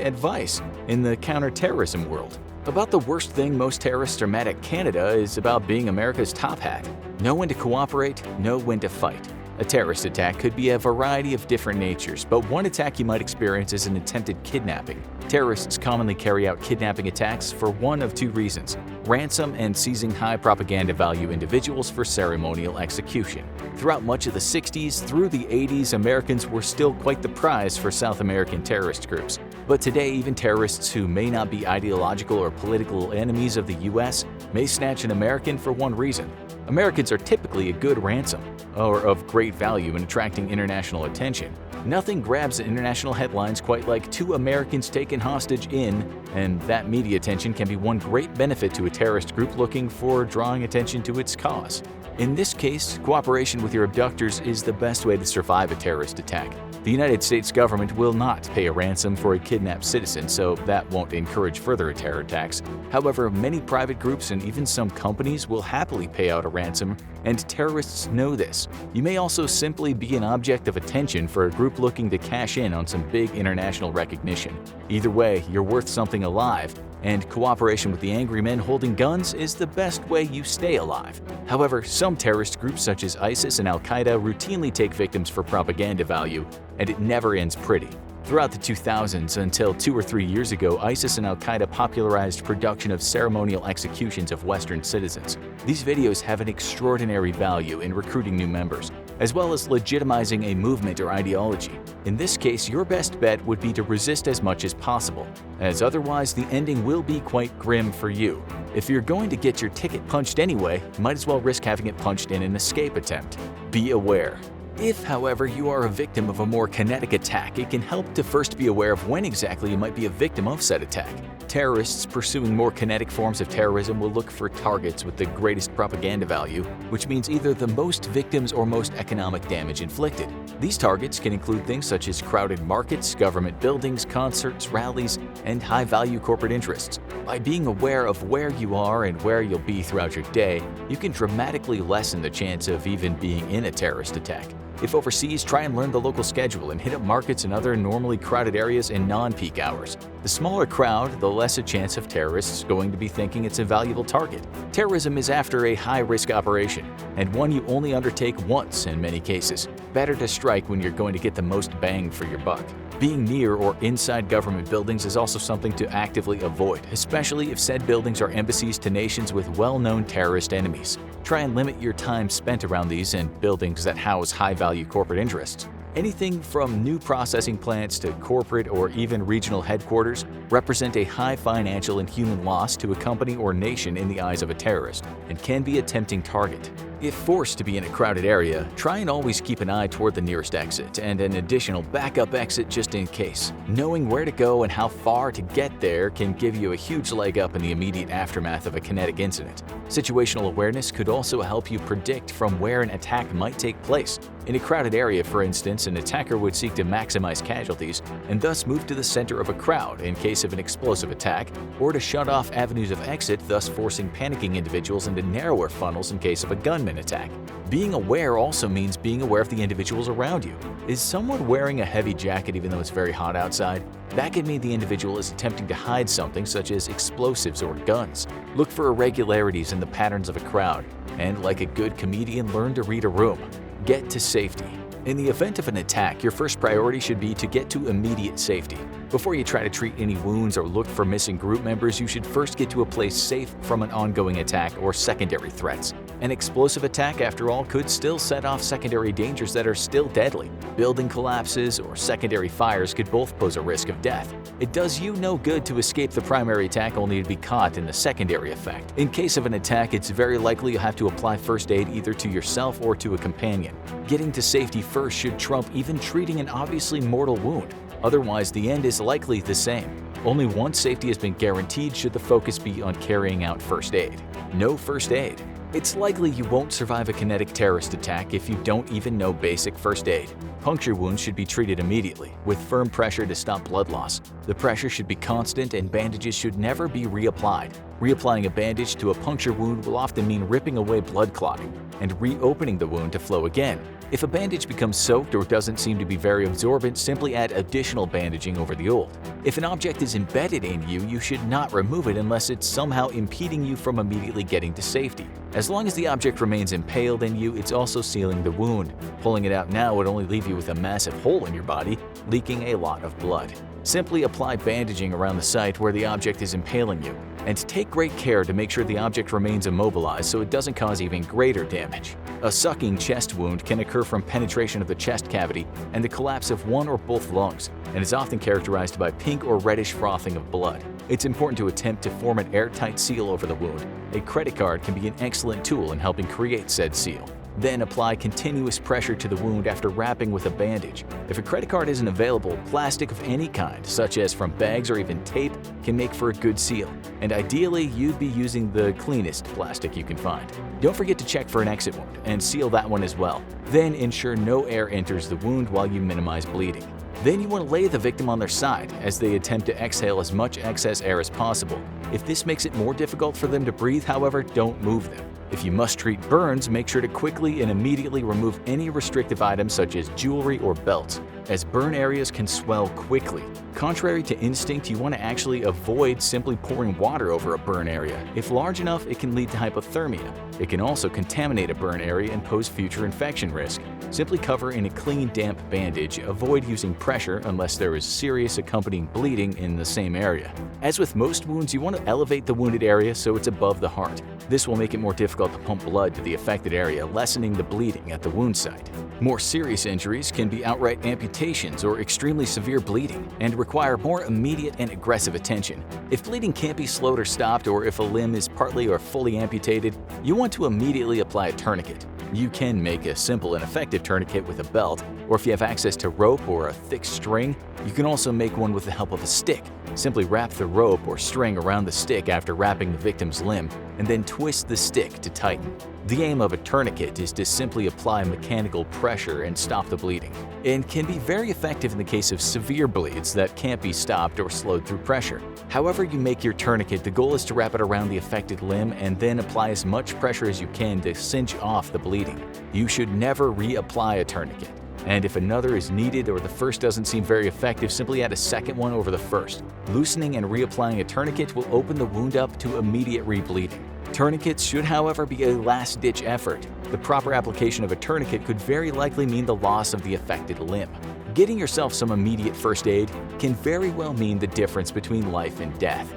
advice in the counter-terrorism world. About the worst thing most terrorists are mad at Canada is about being America's top hat. Know when to cooperate, know when to fight. A terrorist attack could be a variety of different natures, but one attack you might experience is an attempted kidnapping. Terrorists commonly carry out kidnapping attacks for one of two reasons. ransom, and seizing high propaganda value individuals for ceremonial execution. Throughout much of the 60s through the 80s, Americans were still quite the prize for South American terrorist groups. But today, even terrorists who may not be ideological or political enemies of the US may snatch an American for one reason. Americans are typically a good ransom, or of great value in attracting international attention. Nothing grabs international headlines quite like 2 Americans taken hostage in, and that media attention can be one great benefit to a terrorist group looking for drawing attention to its cause. In this case, cooperation with your abductors is the best way to survive a terrorist attack. The United States government will not pay a ransom for a kidnapped citizen, so that won't encourage further terror attacks. However, many private groups and even some companies will happily pay out a ransom, and terrorists know this. You may also simply be an object of attention for a group looking to cash in on some big international recognition. Either way, you're worth something alive, and cooperation with the angry men holding guns is the best way you stay alive. However, some terrorist groups such as ISIS and Al-Qaeda routinely take victims for propaganda value, and it never ends pretty. Throughout the 2000s until 2 or 3 years ago, ISIS and Al-Qaeda popularized production of ceremonial executions of Western citizens. These videos have an extraordinary value in recruiting new members, as well as legitimizing a movement or ideology. In this case, your best bet would be to resist as much as possible, as otherwise the ending will be quite grim for you. If you're going to get your ticket punched anyway, might as well risk having it punched in an escape attempt. Be aware. If, however, you are a victim of a more kinetic attack, it can help to first be aware of when exactly you might be a victim of said attack. Terrorists pursuing more kinetic forms of terrorism will look for targets with the greatest propaganda value, which means either the most victims or most economic damage inflicted. These targets can include things such as crowded markets, government buildings, concerts, rallies, and high-value corporate interests. By being aware of where you are and where you'll be throughout your day, you can dramatically lessen the chance of even being in a terrorist attack. If overseas, try and learn the local schedule and hit up markets and other normally crowded areas in non-peak hours. The smaller crowd, the less a chance of terrorists going to be thinking it's a valuable target. Terrorism is after a high-risk operation, and one you only undertake once in many cases. Better to strike when you're going to get the most bang for your buck. Being near or inside government buildings is also something to actively avoid, especially if said buildings are embassies to nations with well-known terrorist enemies. Try and limit your time spent around these and buildings that house high-value corporate interests. Anything from new processing plants to corporate or even regional headquarters represent a high financial and human loss to a company or nation in the eyes of a terrorist and can be a tempting target. If forced to be in a crowded area, try and always keep an eye toward the nearest exit and an additional backup exit just in case. Knowing where to go and how far to get there can give you a huge leg up in the immediate aftermath of a kinetic incident. Situational awareness could also help you predict from where an attack might take place. In a crowded area, for instance, an attacker would seek to maximize casualties and thus move to the center of a crowd in case of an explosive attack, or to shut off avenues of exit, thus forcing panicking individuals into narrower funnels in case of a gunman attack. Being aware also means being aware of the individuals around you. Is someone wearing a heavy jacket even though it's very hot outside? That could mean the individual is attempting to hide something such as explosives or guns. Look for irregularities in the patterns of a crowd, and like a good comedian, learn to read a room. Get to safety. In the event of an attack, your first priority should be to get to immediate safety. Before you try to treat any wounds or look for missing group members, you should first get to a place safe from an ongoing attack or secondary threats. An explosive attack, after all, could still set off secondary dangers that are still deadly. Building collapses or secondary fires could both pose a risk of death. It does you no good to escape the primary attack only to be caught in the secondary effect. In case of an attack, it's very likely you'll have to apply first aid either to yourself or to a companion. Getting to safety first should trump even treating an obviously mortal wound. Otherwise, the end is likely the same. Only once safety has been guaranteed should the focus be on carrying out first aid. No first aid. It's likely you won't survive a kinetic terrorist attack if you don't even know basic first aid. Puncture wounds should be treated immediately, with firm pressure to stop blood loss. The pressure should be constant and bandages should never be reapplied. Reapplying a bandage to a puncture wound will often mean ripping away blood clotting and reopening the wound to flow again. If a bandage becomes soaked or doesn't seem to be very absorbent, simply add additional bandaging over the old. If an object is embedded in you, you should not remove it unless it's somehow impeding you from immediately getting to safety. As long as the object remains impaled in you, it's also sealing the wound. Pulling it out now would only leave you with a massive hole in your body, leaking a lot of blood. Simply apply bandaging around the site where the object is impaling you. and take great care to make sure the object remains immobilized so it doesn't cause even greater damage. A sucking chest wound can occur from penetration of the chest cavity and the collapse of one or both lungs, and is often characterized by pink or reddish frothing of blood. It's important to attempt to form an airtight seal over the wound. A credit card can be an excellent tool in helping create said seal. Then apply continuous pressure to the wound after wrapping with a bandage. If a credit card isn't available, plastic of any kind, such as from bags or even tape, can make for a good seal. And ideally, you'd be using the cleanest plastic you can find. Don't forget to check for an exit wound and seal that one as well. Then ensure no air enters the wound while you minimize bleeding. Then you want to lay the victim on their side as they attempt to exhale as much excess air as possible. If this makes it more difficult for them to breathe, however, don't move them. If you must treat burns, make sure to quickly and immediately remove any restrictive items such as jewelry or belts, as burn areas can swell quickly. Contrary to instinct, you want to actually avoid simply pouring water over a burn area. If large enough, it can lead to hypothermia. It can also contaminate a burn area and pose future infection risk. Simply cover in a clean, damp bandage. Avoid using pressure unless there is serious accompanying bleeding in the same area. As with most wounds, you want to elevate the wounded area so it's above the heart. This will make it more difficult to pump blood to the affected area, lessening the bleeding at the wound site. More serious injuries can be outright amputations or extremely severe bleeding and require more immediate and aggressive attention. If bleeding can't be slowed or stopped, or if a limb is partly or fully amputated, you want to immediately apply a tourniquet. You can make a simple and effective tourniquet with a belt, or if you have access to rope or a thick string, you can also make one with the help of a stick. Simply wrap the rope or string around the stick after wrapping the victim's limb, and then twist the stick to tighten. The aim of a tourniquet is to simply apply mechanical pressure and stop the bleeding, and can be very effective in the case of severe bleeds that can't be stopped or slowed through pressure. However you make your tourniquet, the goal is to wrap it around the affected limb and then apply as much pressure as you can to cinch off the bleeding. You should never reapply a tourniquet. And if another is needed or the first doesn't seem very effective, simply add a second one over the first. Loosening and reapplying a tourniquet will open the wound up to immediate rebleeding. Tourniquets should, however, be a last-ditch effort. The proper application of a tourniquet could very likely mean the loss of the affected limb. Getting yourself some immediate first aid can very well mean the difference between life and death.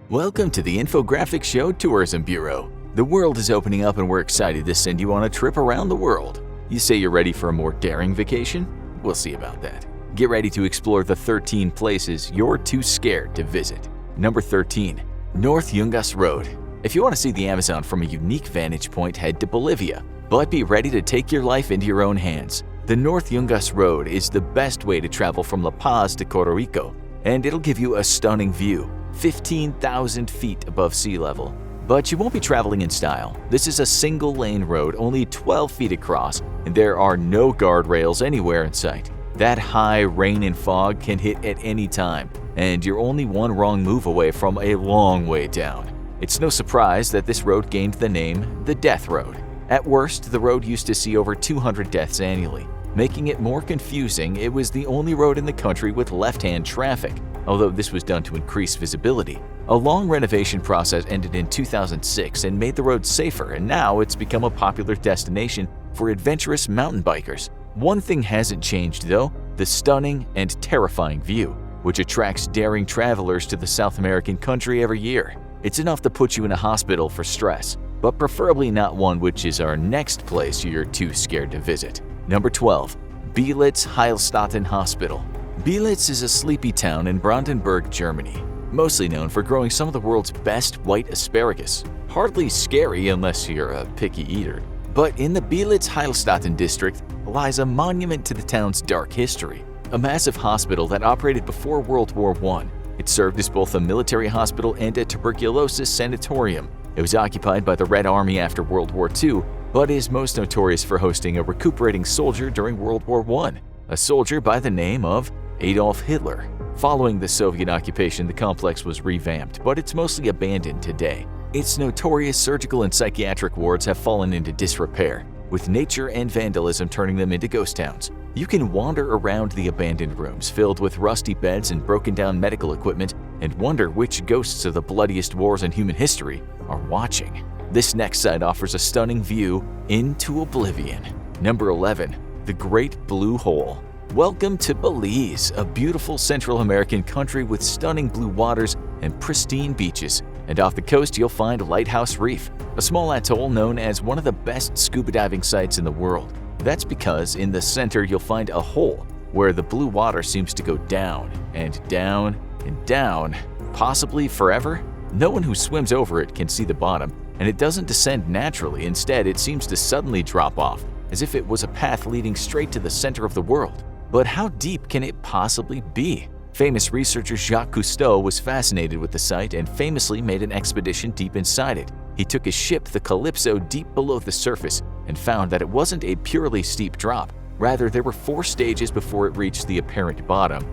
Welcome to the Infographic Show Tourism Bureau. The world is opening up and we're excited to send you on a trip around the world. You say you're ready for a more daring vacation? We'll see about that. Get ready to explore the 13 places you're too scared to visit. Number 13. North Yungas Road. If you want to see the Amazon from a unique vantage point, head to Bolivia. But be ready to take your life into your own hands. The North Yungas Road is the best way to travel from La Paz to Puerto Rico, and it'll give you a stunning view, 15,000 feet above sea level. But you won't be traveling in style. This is a single-lane road, only 12 feet across, and there are no guardrails anywhere in sight. That high rain and fog can hit at any time, and you're only one wrong move away from a long way down. It's no surprise that this road gained the name the Death Road. At worst, the road used to see over 200 deaths annually. Making it more confusing, it was the only road in the country with left-hand traffic, although this was done to increase visibility. A long renovation process ended in 2006 and made the road safer, and now it's become a popular destination for adventurous mountain bikers. One thing hasn't changed though, the stunning and terrifying view, which attracts daring travelers to the South American country every year. It's enough to put you in a hospital for stress, but preferably not one, which is our next place you're too scared to visit. Number 12. Belitz Heilstatten Hospital. Belitz is a sleepy town in Brandenburg, Germany, mostly known for growing some of the world's best white asparagus. Hardly scary unless you're a picky eater. But in the Belitz Heilstatten district lies a monument to the town's dark history, a massive hospital that operated before World War I. It served as both a military hospital and a tuberculosis sanatorium. It was occupied by the Red Army after World War II, but is most notorious for hosting a recuperating soldier during World War I, a soldier by the name of Adolf Hitler. Following the Soviet occupation, the complex was revamped, but it's mostly abandoned today. Its notorious surgical and psychiatric wards have fallen into disrepair, with nature and vandalism turning them into ghost towns. You can wander around the abandoned rooms filled with rusty beds and broken-down medical equipment and wonder which ghosts of the bloodiest wars in human history are watching. This next site offers a stunning view into oblivion. Number 11. The Great Blue Hole. Welcome to Belize, a beautiful Central American country with stunning blue waters and pristine beaches. And off the coast, you'll find Lighthouse Reef, a small atoll known as one of the best scuba diving sites in the world. That's because in the center you'll find a hole where the blue water seems to go down and down and down, possibly forever. No one who swims over it can see the bottom, and it doesn't descend naturally. Instead, it seems to suddenly drop off, as if it was a path leading straight to the center of the world. But how deep can it possibly be? Famous researcher Jacques Cousteau was fascinated with the site and famously made an expedition deep inside it. He took his ship, the Calypso, deep below the surface and found that it wasn't a purely steep drop. Rather, there were 4 stages before it reached the apparent bottom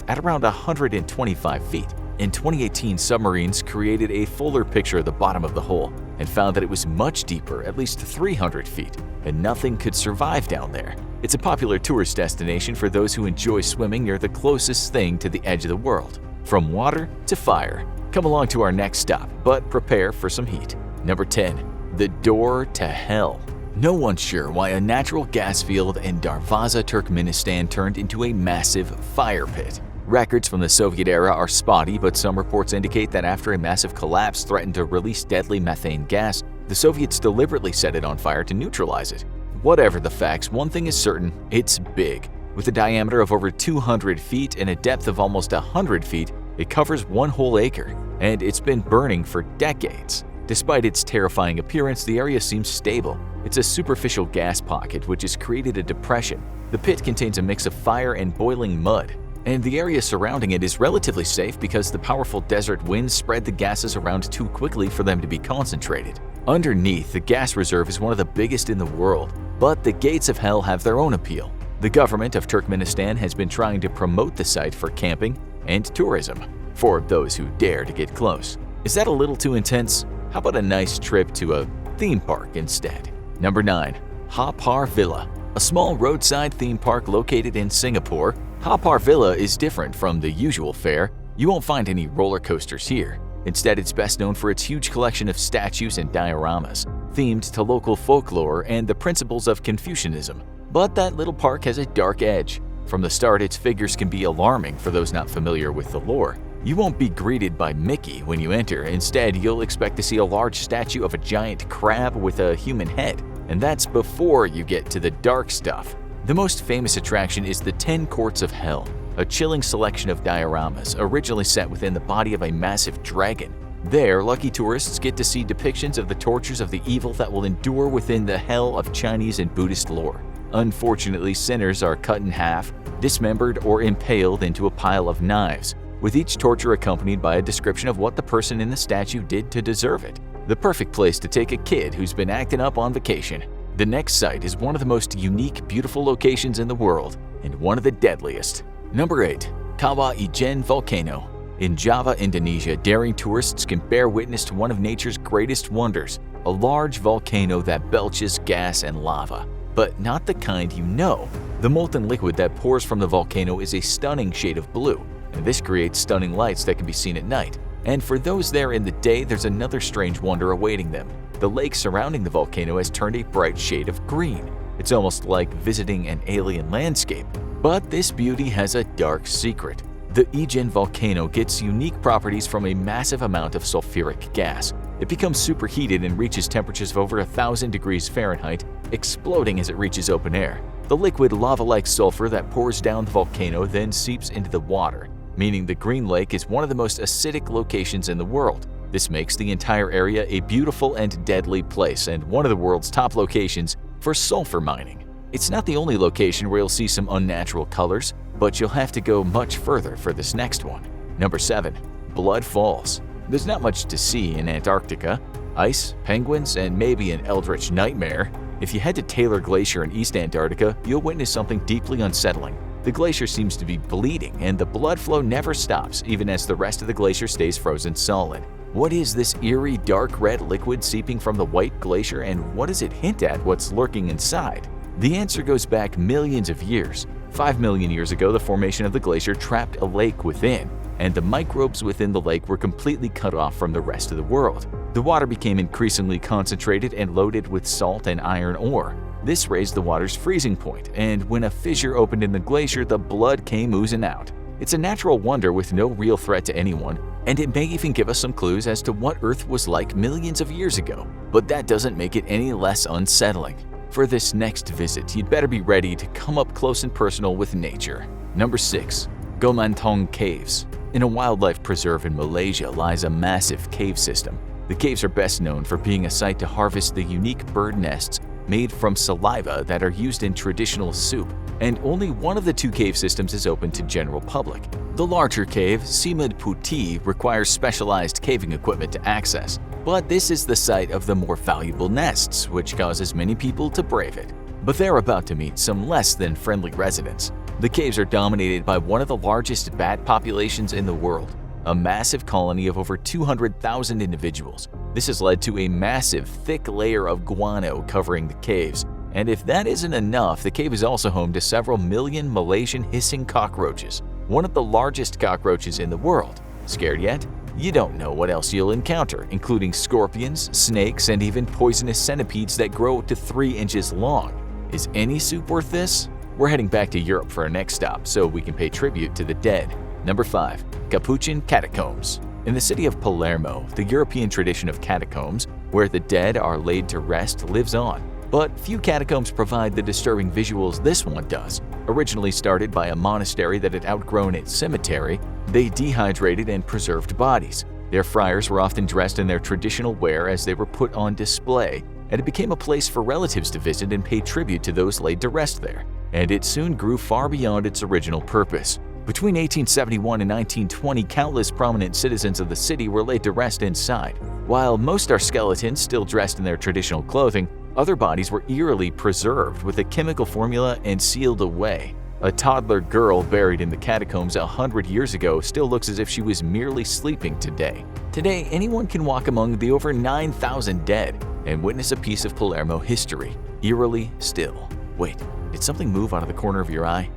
at around 125 feet. In 2018, submarines created a fuller picture of the bottom of the hole and found that it was much deeper, at least 300 feet, and nothing could survive down there. It's a popular tourist destination for those who enjoy swimming near the closest thing to the edge of the world. From water to fire. Come along to our next stop, but prepare for some heat. Number 10. The Door to Hell. No one's sure why a natural gas field in Darvaza, Turkmenistan turned into a massive fire pit. Records from the Soviet era are spotty, but some reports indicate that after a massive collapse threatened to release deadly methane gas, the Soviets deliberately set it on fire to neutralize it. Whatever the facts, one thing is certain: it's big. With a diameter of over 200 feet and a depth of almost 100 feet, it covers 1 whole acre, and it's been burning for decades. Despite its terrifying appearance, the area seems stable. It's a superficial gas pocket which has created a depression. The pit contains a mix of fire and boiling mud, and the area surrounding it is relatively safe because the powerful desert winds spread the gases around too quickly for them to be concentrated. Underneath, the gas reserve is one of the biggest in the world, but the gates of hell have their own appeal. The government of Turkmenistan has been trying to promote the site for camping and tourism, for those who dare to get close. Is that a little too intense? How about a nice trip to a theme park instead? Number 9. Ha Par Villa. A small roadside theme park located in Singapore, Ha Par Villa is different from the usual fare. You won't find any roller coasters here. Instead, it's best known for its huge collection of statues and dioramas, themed to local folklore and the principles of Confucianism. But that little park has a dark edge. From the start, its figures can be alarming for those not familiar with the lore. You won't be greeted by Mickey when you enter. Instead, you'll expect to see a large statue of a giant crab with a human head. And that's before you get to the dark stuff. The most famous attraction is the 10 Courts of Hell, a chilling selection of dioramas originally set within the body of a massive dragon. There, lucky tourists get to see depictions of the tortures of the evil that will endure within the hell of Chinese and Buddhist lore. Unfortunately, sinners are cut in half, dismembered, or impaled into a pile of knives, with each torture accompanied by a description of what the person in the statue did to deserve it. The perfect place to take a kid who's been acting up on vacation. The next site is one of the most unique, beautiful locations in the world, and one of the deadliest. Number 8. Kawah Ijen Volcano. In Java, Indonesia, daring tourists can bear witness to one of nature's greatest wonders, a large volcano that belches gas and lava. But not the kind you know. The molten liquid that pours from the volcano is a stunning shade of blue, and this creates stunning lights that can be seen at night. And for those there in the day, there's another strange wonder awaiting them. The lake surrounding the volcano has turned a bright shade of green. It's almost like visiting an alien landscape. But this beauty has a dark secret. The Ijen volcano gets unique properties from a massive amount of sulfuric gas. It becomes superheated and reaches temperatures of over 1,000 degrees Fahrenheit, exploding as it reaches open air. The liquid lava-like sulfur that pours down the volcano then seeps into the water, meaning the Green Lake is one of the most acidic locations in the world. This makes the entire area a beautiful and deadly place and one of the world's top locations for sulfur mining. It's not the only location where you'll see some unnatural colors, but you'll have to go much further for this next one. Number 7. Blood Falls. There's not much to see in Antarctica. Ice, penguins, and maybe an eldritch nightmare. If you head to Taylor Glacier in East Antarctica, you'll witness something deeply unsettling. The glacier seems to be bleeding, and the blood flow never stops, even as the rest of the glacier stays frozen solid. What is this eerie dark red liquid seeping from the white glacier, and what does it hint at what's lurking inside? The answer goes back millions of years. 5 million years ago, the formation of the glacier trapped a lake within, and the microbes within the lake were completely cut off from the rest of the world. The water became increasingly concentrated and loaded with salt and iron ore. This raised the water's freezing point, and when a fissure opened in the glacier, the blood came oozing out. It's a natural wonder with no real threat to anyone, And it may even give us some clues as to what Earth was like millions of years ago, but that doesn't make it any less unsettling. For this next visit, you'd better be ready to come up close and personal with nature. Number 6. Gomantong Caves. In a wildlife preserve in Malaysia lies a massive cave system. The caves are best known for being a site to harvest the unique bird nests made from saliva that are used in traditional soup, and only one of the 2 cave systems is open to general public. The larger cave, Simad Puti, requires specialized caving equipment to access, but this is the site of the more valuable nests, which causes many people to brave it. But they're about to meet some less than friendly residents. The caves are dominated by one of the largest bat populations in the world, a massive colony of over 200,000 individuals. This has led to a massive, thick layer of guano covering the caves. And if that isn't enough, the cave is also home to several million Malaysian hissing cockroaches, one of the largest cockroaches in the world. Scared yet? You don't know what else you'll encounter, including scorpions, snakes, and even poisonous centipedes that grow to 3 inches long. Is any soup worth this? We're heading back to Europe for our next stop so we can pay tribute to the dead. Number 5. Capuchin Catacombs. In the city of Palermo, the European tradition of catacombs, where the dead are laid to rest, lives on. But few catacombs provide the disturbing visuals this one does. Originally started by a monastery that had outgrown its cemetery, they dehydrated and preserved bodies. Their friars were often dressed in their traditional wear as they were put on display, and it became a place for relatives to visit and pay tribute to those laid to rest there. And it soon grew far beyond its original purpose. Between 1871 and 1920, countless prominent citizens of the city were laid to rest inside. While most are skeletons still dressed in their traditional clothing, other bodies were eerily preserved with a chemical formula and sealed away. A toddler girl buried in the catacombs 100 years ago still looks as if she was merely sleeping today. Today, anyone can walk among the over 9,000 dead and witness a piece of Palermo history, eerily still. Wait, did something move out of the corner of your eye?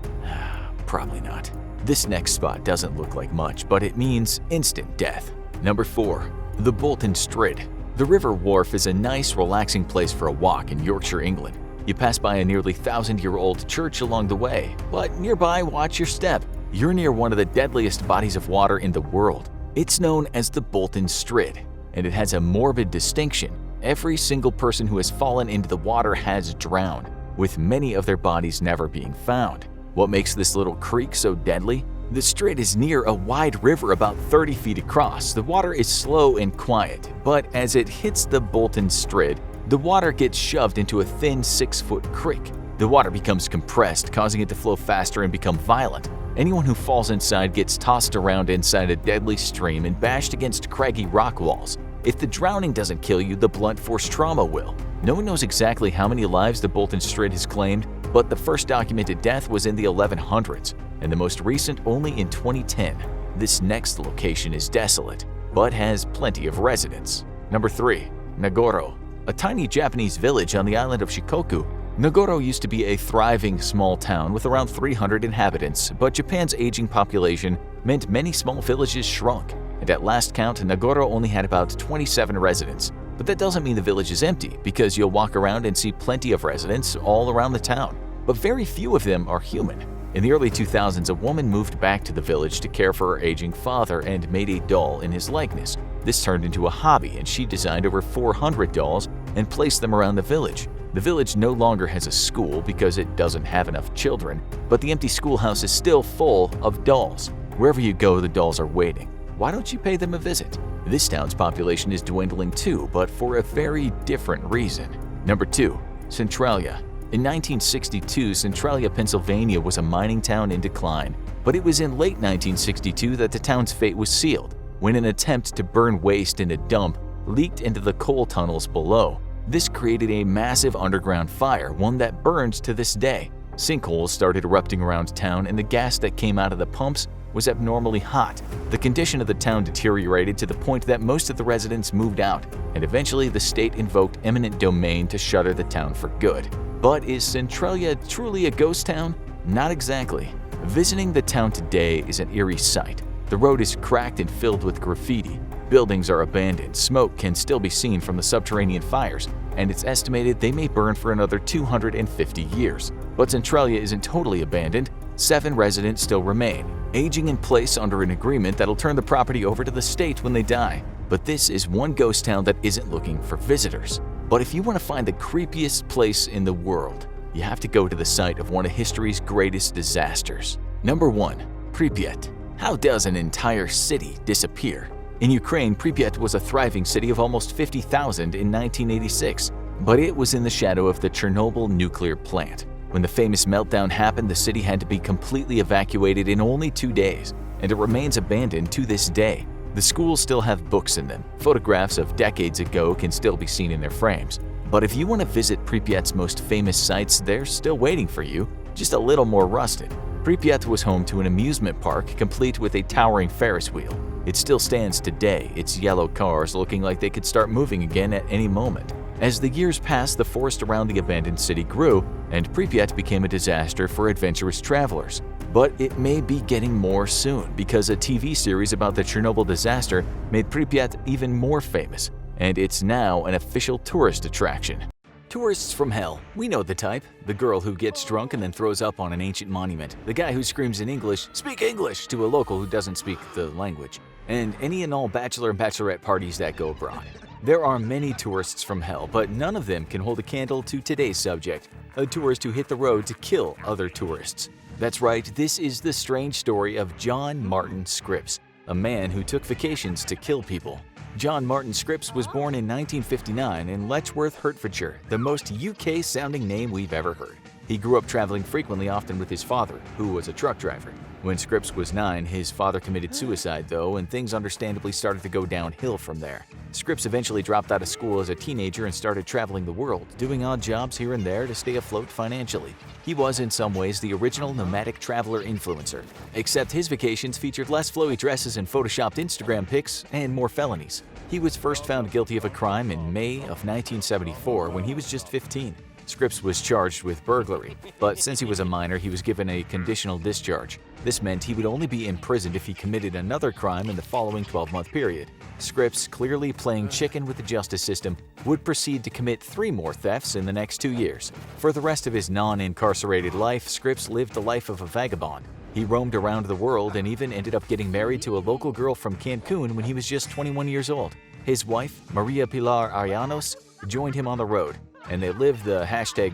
Probably not. This next spot doesn't look like much, but it means instant death. Number 4. The Bolton Strid. The River Wharf is a nice, relaxing place for a walk in Yorkshire, England. You pass by a nearly 1,000-year-old church along the way, but nearby, watch your step. You're near one of the deadliest bodies of water in the world. It's known as the Bolton Strid, and it has a morbid distinction. Every single person who has fallen into the water has drowned, with many of their bodies never being found. What makes this little creek so deadly? The Strid is near a wide river about 30 feet across. The water is slow and quiet, but as it hits the Bolton Strid, the water gets shoved into a thin 6-foot creek. The water becomes compressed, causing it to flow faster and become violent. Anyone who falls inside gets tossed around inside a deadly stream and bashed against craggy rock walls. If the drowning doesn't kill you, the blunt force trauma will. No one knows exactly how many lives the Bolton Strid has claimed, but the first documented death was in the 1100s, and the most recent only in 2010. This next location is desolate, but has plenty of residents. Number 3. Nagoro. A tiny Japanese village on the island of Shikoku, Nagoro used to be a thriving small town with around 300 inhabitants, but Japan's aging population meant many small villages shrunk, and at last count, Nagoro only had about 27 residents. But that doesn't mean the village is empty, because you'll walk around and see plenty of residents all around the town, but very few of them are human. In the early 2000s, a woman moved back to the village to care for her aging father and made a doll in his likeness. This turned into a hobby, and she designed over 400 dolls and placed them around the village. The village no longer has a school because it doesn't have enough children, but the empty schoolhouse is still full of dolls. Wherever you go, the dolls are waiting. Why don't you pay them a visit? This town's population is dwindling too, but for a very different reason. Number 2. Centralia. In 1962, Centralia, Pennsylvania was a mining town in decline, but it was in late 1962 that the town's fate was sealed, when an attempt to burn waste in a dump leaked into the coal tunnels below. This created a massive underground fire, one that burns to this day. Sinkholes started erupting around town, and the gas that came out of the pumps was abnormally hot. The condition of the town deteriorated to the point that most of the residents moved out, and eventually the state invoked eminent domain to shutter the town for good. But is Centralia truly a ghost town? Not exactly. Visiting the town today is an eerie sight. The road is cracked and filled with graffiti. Buildings are abandoned, smoke can still be seen from the subterranean fires, and it's estimated they may burn for another 250 years. But Centralia isn't totally abandoned. 7 residents still remain, aging in place under an agreement that'll turn the property over to the state when they die. But this is one ghost town that isn't looking for visitors. But if you want to find the creepiest place in the world, you have to go to the site of one of history's greatest disasters. Number 1. Pripyat. How does an entire city disappear? In Ukraine, Pripyat was a thriving city of almost 50,000 in 1986, but it was in the shadow of the Chernobyl nuclear plant. When the famous meltdown happened, the city had to be completely evacuated in only 2 days, and it remains abandoned to this day. The schools still have books in them. Photographs of decades ago can still be seen in their frames. But if you want to visit Pripyat's most famous sites, they're still waiting for you, just a little more rusted. Pripyat was home to an amusement park complete with a towering Ferris wheel. It still stands today, its yellow cars looking like they could start moving again at any moment. As the years passed, the forest around the abandoned city grew, and Pripyat became a disaster for adventurous travelers. But it may be getting more soon, because a TV series about the Chernobyl disaster made Pripyat even more famous, and it's now an official tourist attraction. Tourists from hell. We know the type. The girl who gets drunk and then throws up on an ancient monument. The guy who screams in English, "Speak English!" to a local who doesn't speak the language. And any and all bachelor and bachelorette parties that go abroad. There are many tourists from hell, but none of them can hold a candle to today's subject, a tourist who hit the road to kill other tourists. That's right, this is the strange story of John Martin Scripps, a man who took vacations to kill people. John Martin Scripps was born in 1959 in Letchworth, Hertfordshire, the most UK-sounding name we've ever heard. He grew up traveling frequently, often with his father, who was a truck driver. When Scripps was 9, his father committed suicide, though, and things understandably started to go downhill from there. Scripps eventually dropped out of school as a teenager and started traveling the world, doing odd jobs here and there to stay afloat financially. He was, in some ways, the original nomadic traveler influencer, except his vacations featured less flowy dresses and photoshopped Instagram pics and more felonies. He was first found guilty of a crime in May of 1974 when he was just 15. Scripps was charged with burglary, but since he was a minor, he was given a conditional discharge. This meant he would only be imprisoned if he committed another crime in the following 12-month period. Scripps, clearly playing chicken with the justice system, would proceed to commit 3 more thefts in the next 2 years. For the rest of his non-incarcerated life, Scripps lived the life of a vagabond. He roamed around the world and even ended up getting married to a local girl from Cancun when he was just 21 years old. His wife, Maria Pilar Arianos, joined him on the road, and they lived the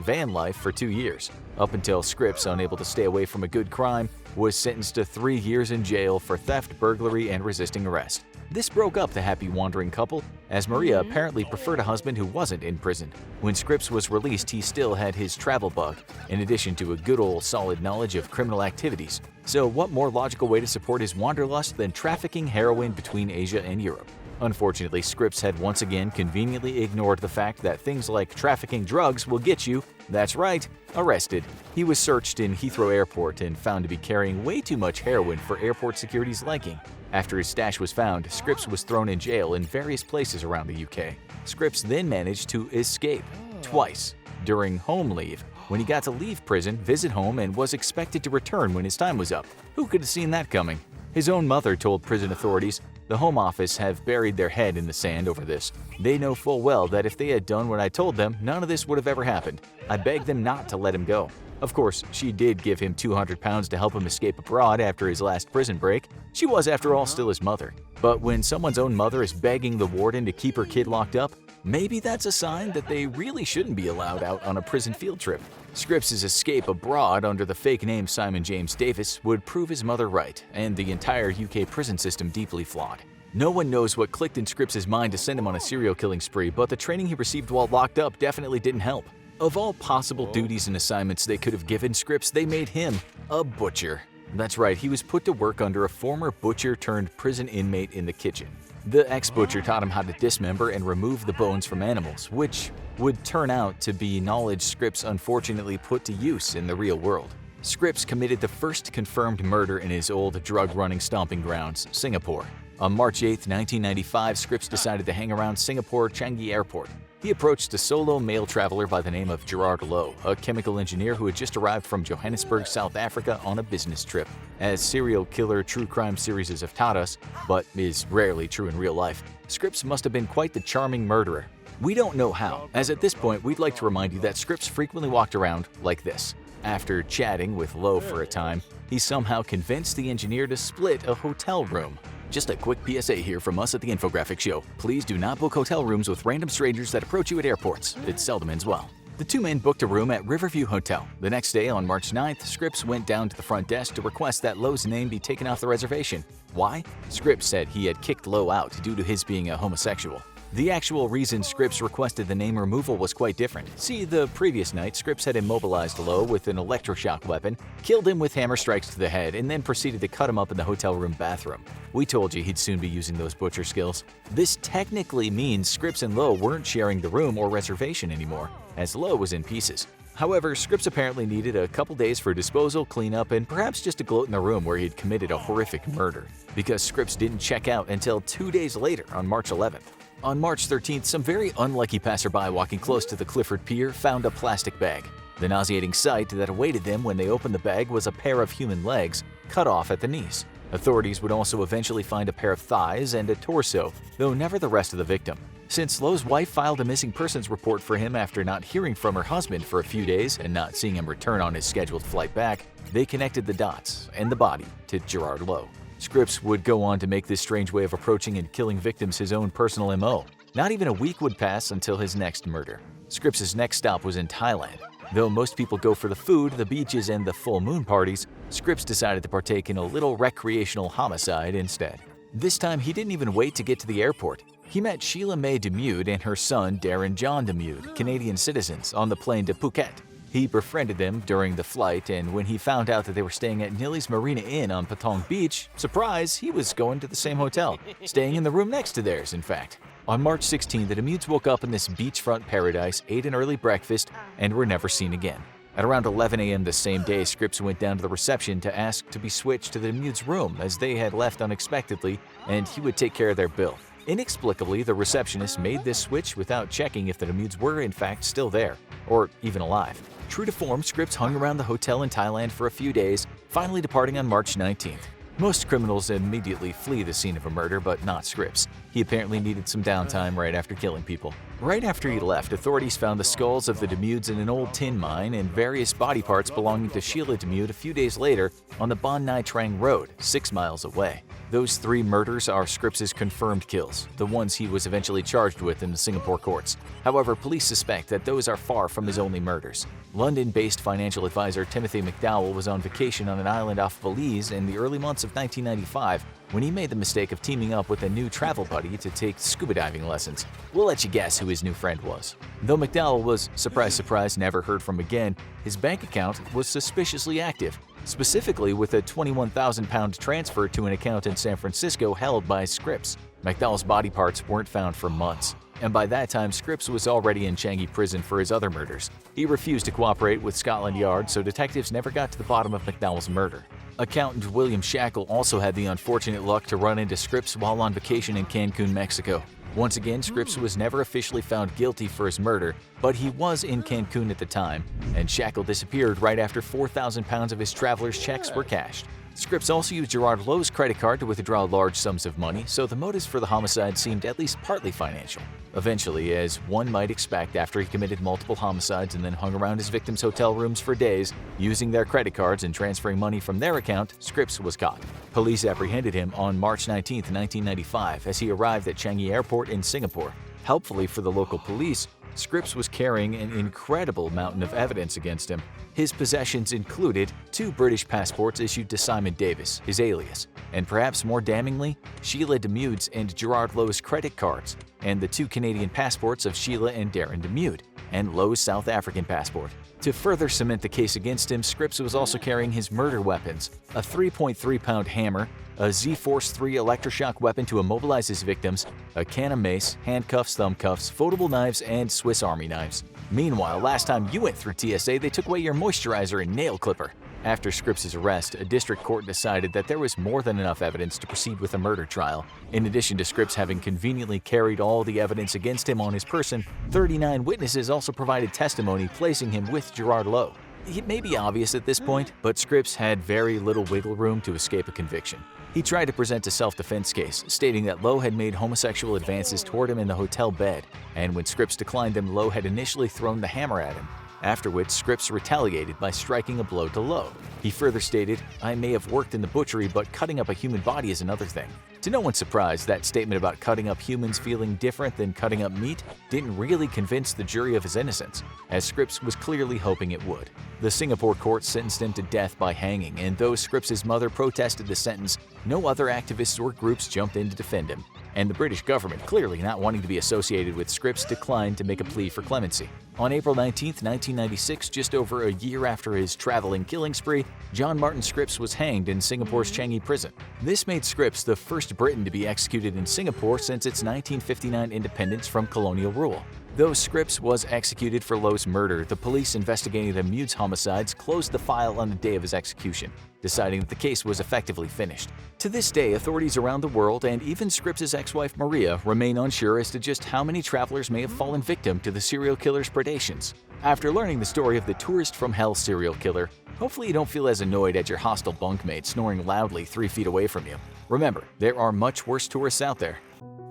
#van life for 2 years, up until Scripps, unable to stay away from a good crime, was sentenced to 3 years in jail for theft, burglary, and resisting arrest. This broke up the happy wandering couple, as Maria apparently preferred a husband who wasn't in prison. When Scripps was released, he still had his travel bug, in addition to a good old solid knowledge of criminal activities. So what more logical way to support his wanderlust than trafficking heroin between Asia and Europe? Unfortunately, Scripps had once again conveniently ignored the fact that things like trafficking drugs will get you, that's right, arrested. He was searched in Heathrow Airport and found to be carrying way too much heroin for airport security's liking. After his stash was found, Scripps was thrown in jail in various places around the UK. Scripps then managed to escape twice during home leave, when he got to leave prison, visit home, and was expected to return when his time was up. Who could have seen that coming? His own mother told prison authorities, "The Home Office have buried their head in the sand over this. They know full well that if they had done what I told them, none of this would have ever happened. I begged them not to let him go." Of course, she did give him £200 to help him escape abroad after his last prison break. She was, after all, still his mother. But when someone's own mother is begging the warden to keep her kid locked up, maybe that's a sign that they really shouldn't be allowed out on a prison field trip. Scripps' escape abroad under the fake name Simon James Davis would prove his mother right, and the entire UK prison system deeply flawed. No one knows what clicked in Scripps' mind to send him on a serial killing spree, but the training he received while locked up definitely didn't help. Of all possible duties and assignments they could have given Scripps, they made him a butcher. That's right, he was put to work under a former butcher-turned-prison inmate in the kitchen. The ex-butcher taught him how to dismember and remove the bones from animals, which would turn out to be knowledge Scripps unfortunately put to use in the real world. Scripps committed the first confirmed murder in his old drug-running stomping grounds, Singapore. On March 8, 1995, Scripps decided to hang around Singapore Changi Airport. He approached a solo male traveler by the name of Gerard Lowe, a chemical engineer who had just arrived from Johannesburg, South Africa on a business trip. As serial killer true crime series have taught us, but is rarely true in real life, Scripps must have been quite the charming murderer. We don't know how, as at this point we'd like to remind you that Scripps frequently walked around like this. After chatting with Lowe for a time, he somehow convinced the engineer to split a hotel room. Just a quick PSA here from us at the Infographic Show. Please do not book hotel rooms with random strangers that approach you at airports. It seldom ends well. The two men booked a room at Riverview Hotel. The next day, on March 9th, Scripps went down to the front desk to request that Lowe's name be taken off the reservation. Why? Scripps said he had kicked Lowe out due to his being a homosexual. The actual reason Scripps requested the name removal was quite different. See, the previous night, Scripps had immobilized Lowe with an electroshock weapon, killed him with hammer strikes to the head, and then proceeded to cut him up in the hotel room bathroom. We told you he'd soon be using those butcher skills. This technically means Scripps and Lowe weren't sharing the room or reservation anymore, as Lowe was in pieces. However, Scripps apparently needed a couple days for disposal, cleanup, and perhaps just to gloat in the room where he'd committed a horrific murder, because Scripps didn't check out until 2 days later on March 11th. On March 13th, some very unlucky passerby walking close to the Clifford Pier found a plastic bag. The nauseating sight that awaited them when they opened the bag was a pair of human legs cut off at the knees. Authorities would also eventually find a pair of thighs and a torso, though never the rest of the victim. Since Lowe's wife filed a missing persons report for him after not hearing from her husband for a few days and not seeing him return on his scheduled flight back, they connected the dots and the body to Gerard Lowe. Scripps would go on to make this strange way of approaching and killing victims his own personal MO. Not even a week would pass until his next murder. Scripps' next stop was in Thailand. Though most people go for the food, the beaches, and the full moon parties, Scripps decided to partake in a little recreational homicide instead. This time, he didn't even wait to get to the airport. He met Sheila Mae Demude and her son Darren John Demude, Canadian citizens, on the plane to Phuket. He befriended them during the flight, and when he found out that they were staying at Nilly's Marina Inn on Patong Beach, surprise, he was going to the same hotel, staying in the room next to theirs, in fact. On March 16, the Demudes woke up in this beachfront paradise, ate an early breakfast, and were never seen again. At around 11 a.m. the same day, Scripps went down to the reception to ask to be switched to the Demudes' room as they had left unexpectedly, and he would take care of their bill. Inexplicably, the receptionist made this switch without checking if the Demudes were in fact still there, or even alive. True to form, Scripps hung around the hotel in Thailand for a few days, finally departing on March 19th. Most criminals immediately flee the scene of a murder, but not Scripps. He apparently needed some downtime right after killing people. Right after he left, authorities found the skulls of the Demudes in an old tin mine and various body parts belonging to Sheila Demude a few days later on the Bon Nai Trang Road, 6 miles away. Those 3 murders are Scripps' confirmed kills, the ones he was eventually charged with in the Singapore courts. However, police suspect that those are far from his only murders. London-based financial advisor Timothy McDowell was on vacation on an island off Belize in the early months of 1995 when he made the mistake of teaming up with a new travel buddy to take scuba diving lessons. We'll let you guess who his new friend was. Though McDowell was, surprise surprise, never heard from again, his bank account was suspiciously active, specifically with a £21,000 transfer to an account in San Francisco held by Scripps. McDowell's body parts weren't found for months, and by that time Scripps was already in Changi prison for his other murders. He refused to cooperate with Scotland Yard, so detectives never got to the bottom of McDowell's murder. Accountant William Shackle also had the unfortunate luck to run into Scripps while on vacation in Cancun, Mexico. Once again, Scripps was never officially found guilty for his murder, but he was in Cancun at the time, and Shackle disappeared right after 4,000 pounds of his traveler's checks were cashed. Scripps also used Gerard Lowe's credit card to withdraw large sums of money, so the motives for the homicide seemed at least partly financial. Eventually, as one might expect after he committed multiple homicides and then hung around his victims' hotel rooms for days, using their credit cards and transferring money from their account, Scripps was caught. Police apprehended him on March 19, 1995, as he arrived at Changi Airport in Singapore. Helpfully for the local police, Scripps was carrying an incredible mountain of evidence against him. His possessions included 2 British passports issued to Simon Davis, his alias, and perhaps more damningly, Sheila Demude's and Gerard Lowe's credit cards, and the 2 Canadian passports of Sheila and Darren Demude, and Lowe's South African passport. To further cement the case against him, Scripps was also carrying his murder weapons, a 3.3-pound hammer, a Z-Force 3 electroshock weapon to immobilize his victims, a can of mace, handcuffs, thumb cuffs, foldable knives, and Swiss Army knives. Meanwhile, last time you went through TSA, they took away your moisturizer and nail clipper. After Scripps' arrest, a district court decided that there was more than enough evidence to proceed with a murder trial. In addition to Scripps having conveniently carried all the evidence against him on his person, 39 witnesses also provided testimony placing him with Gerard Lowe. It may be obvious at this point, but Scripps had very little wiggle room to escape a conviction. He tried to present a self-defense case, stating that Lowe had made homosexual advances toward him in the hotel bed, and when Scripps declined them, Lowe had initially thrown the hammer at him, after which Scripps retaliated by striking a blow to Lowe. He further stated, "I may have worked in the butchery, but cutting up a human body is another thing." To no one's surprise, that statement about cutting up humans feeling different than cutting up meat didn't really convince the jury of his innocence, as Scripps was clearly hoping it would. The Singapore court sentenced him to death by hanging, and though Scripps' mother protested the sentence, no other activists or groups jumped in to defend him. And the British government, clearly not wanting to be associated with Scripps, declined to make a plea for clemency. On April 19, 1996, just over a year after his traveling killing spree, John Martin Scripps was hanged in Singapore's Changi prison. This made Scripps the first Briton to be executed in Singapore since its 1959 independence from colonial rule. Though Scripps was executed for Lowe's murder, the police investigating the Mudes homicides closed the file on the day of his execution, deciding that the case was effectively finished. To this day, authorities around the world and even Scripps' ex-wife Maria remain unsure as to just how many travelers may have fallen victim to the serial killer's predations. After learning the story of the tourist from hell serial killer, hopefully you don't feel as annoyed at your hostile bunkmate snoring loudly 3 feet away from you. Remember, there are much worse tourists out there.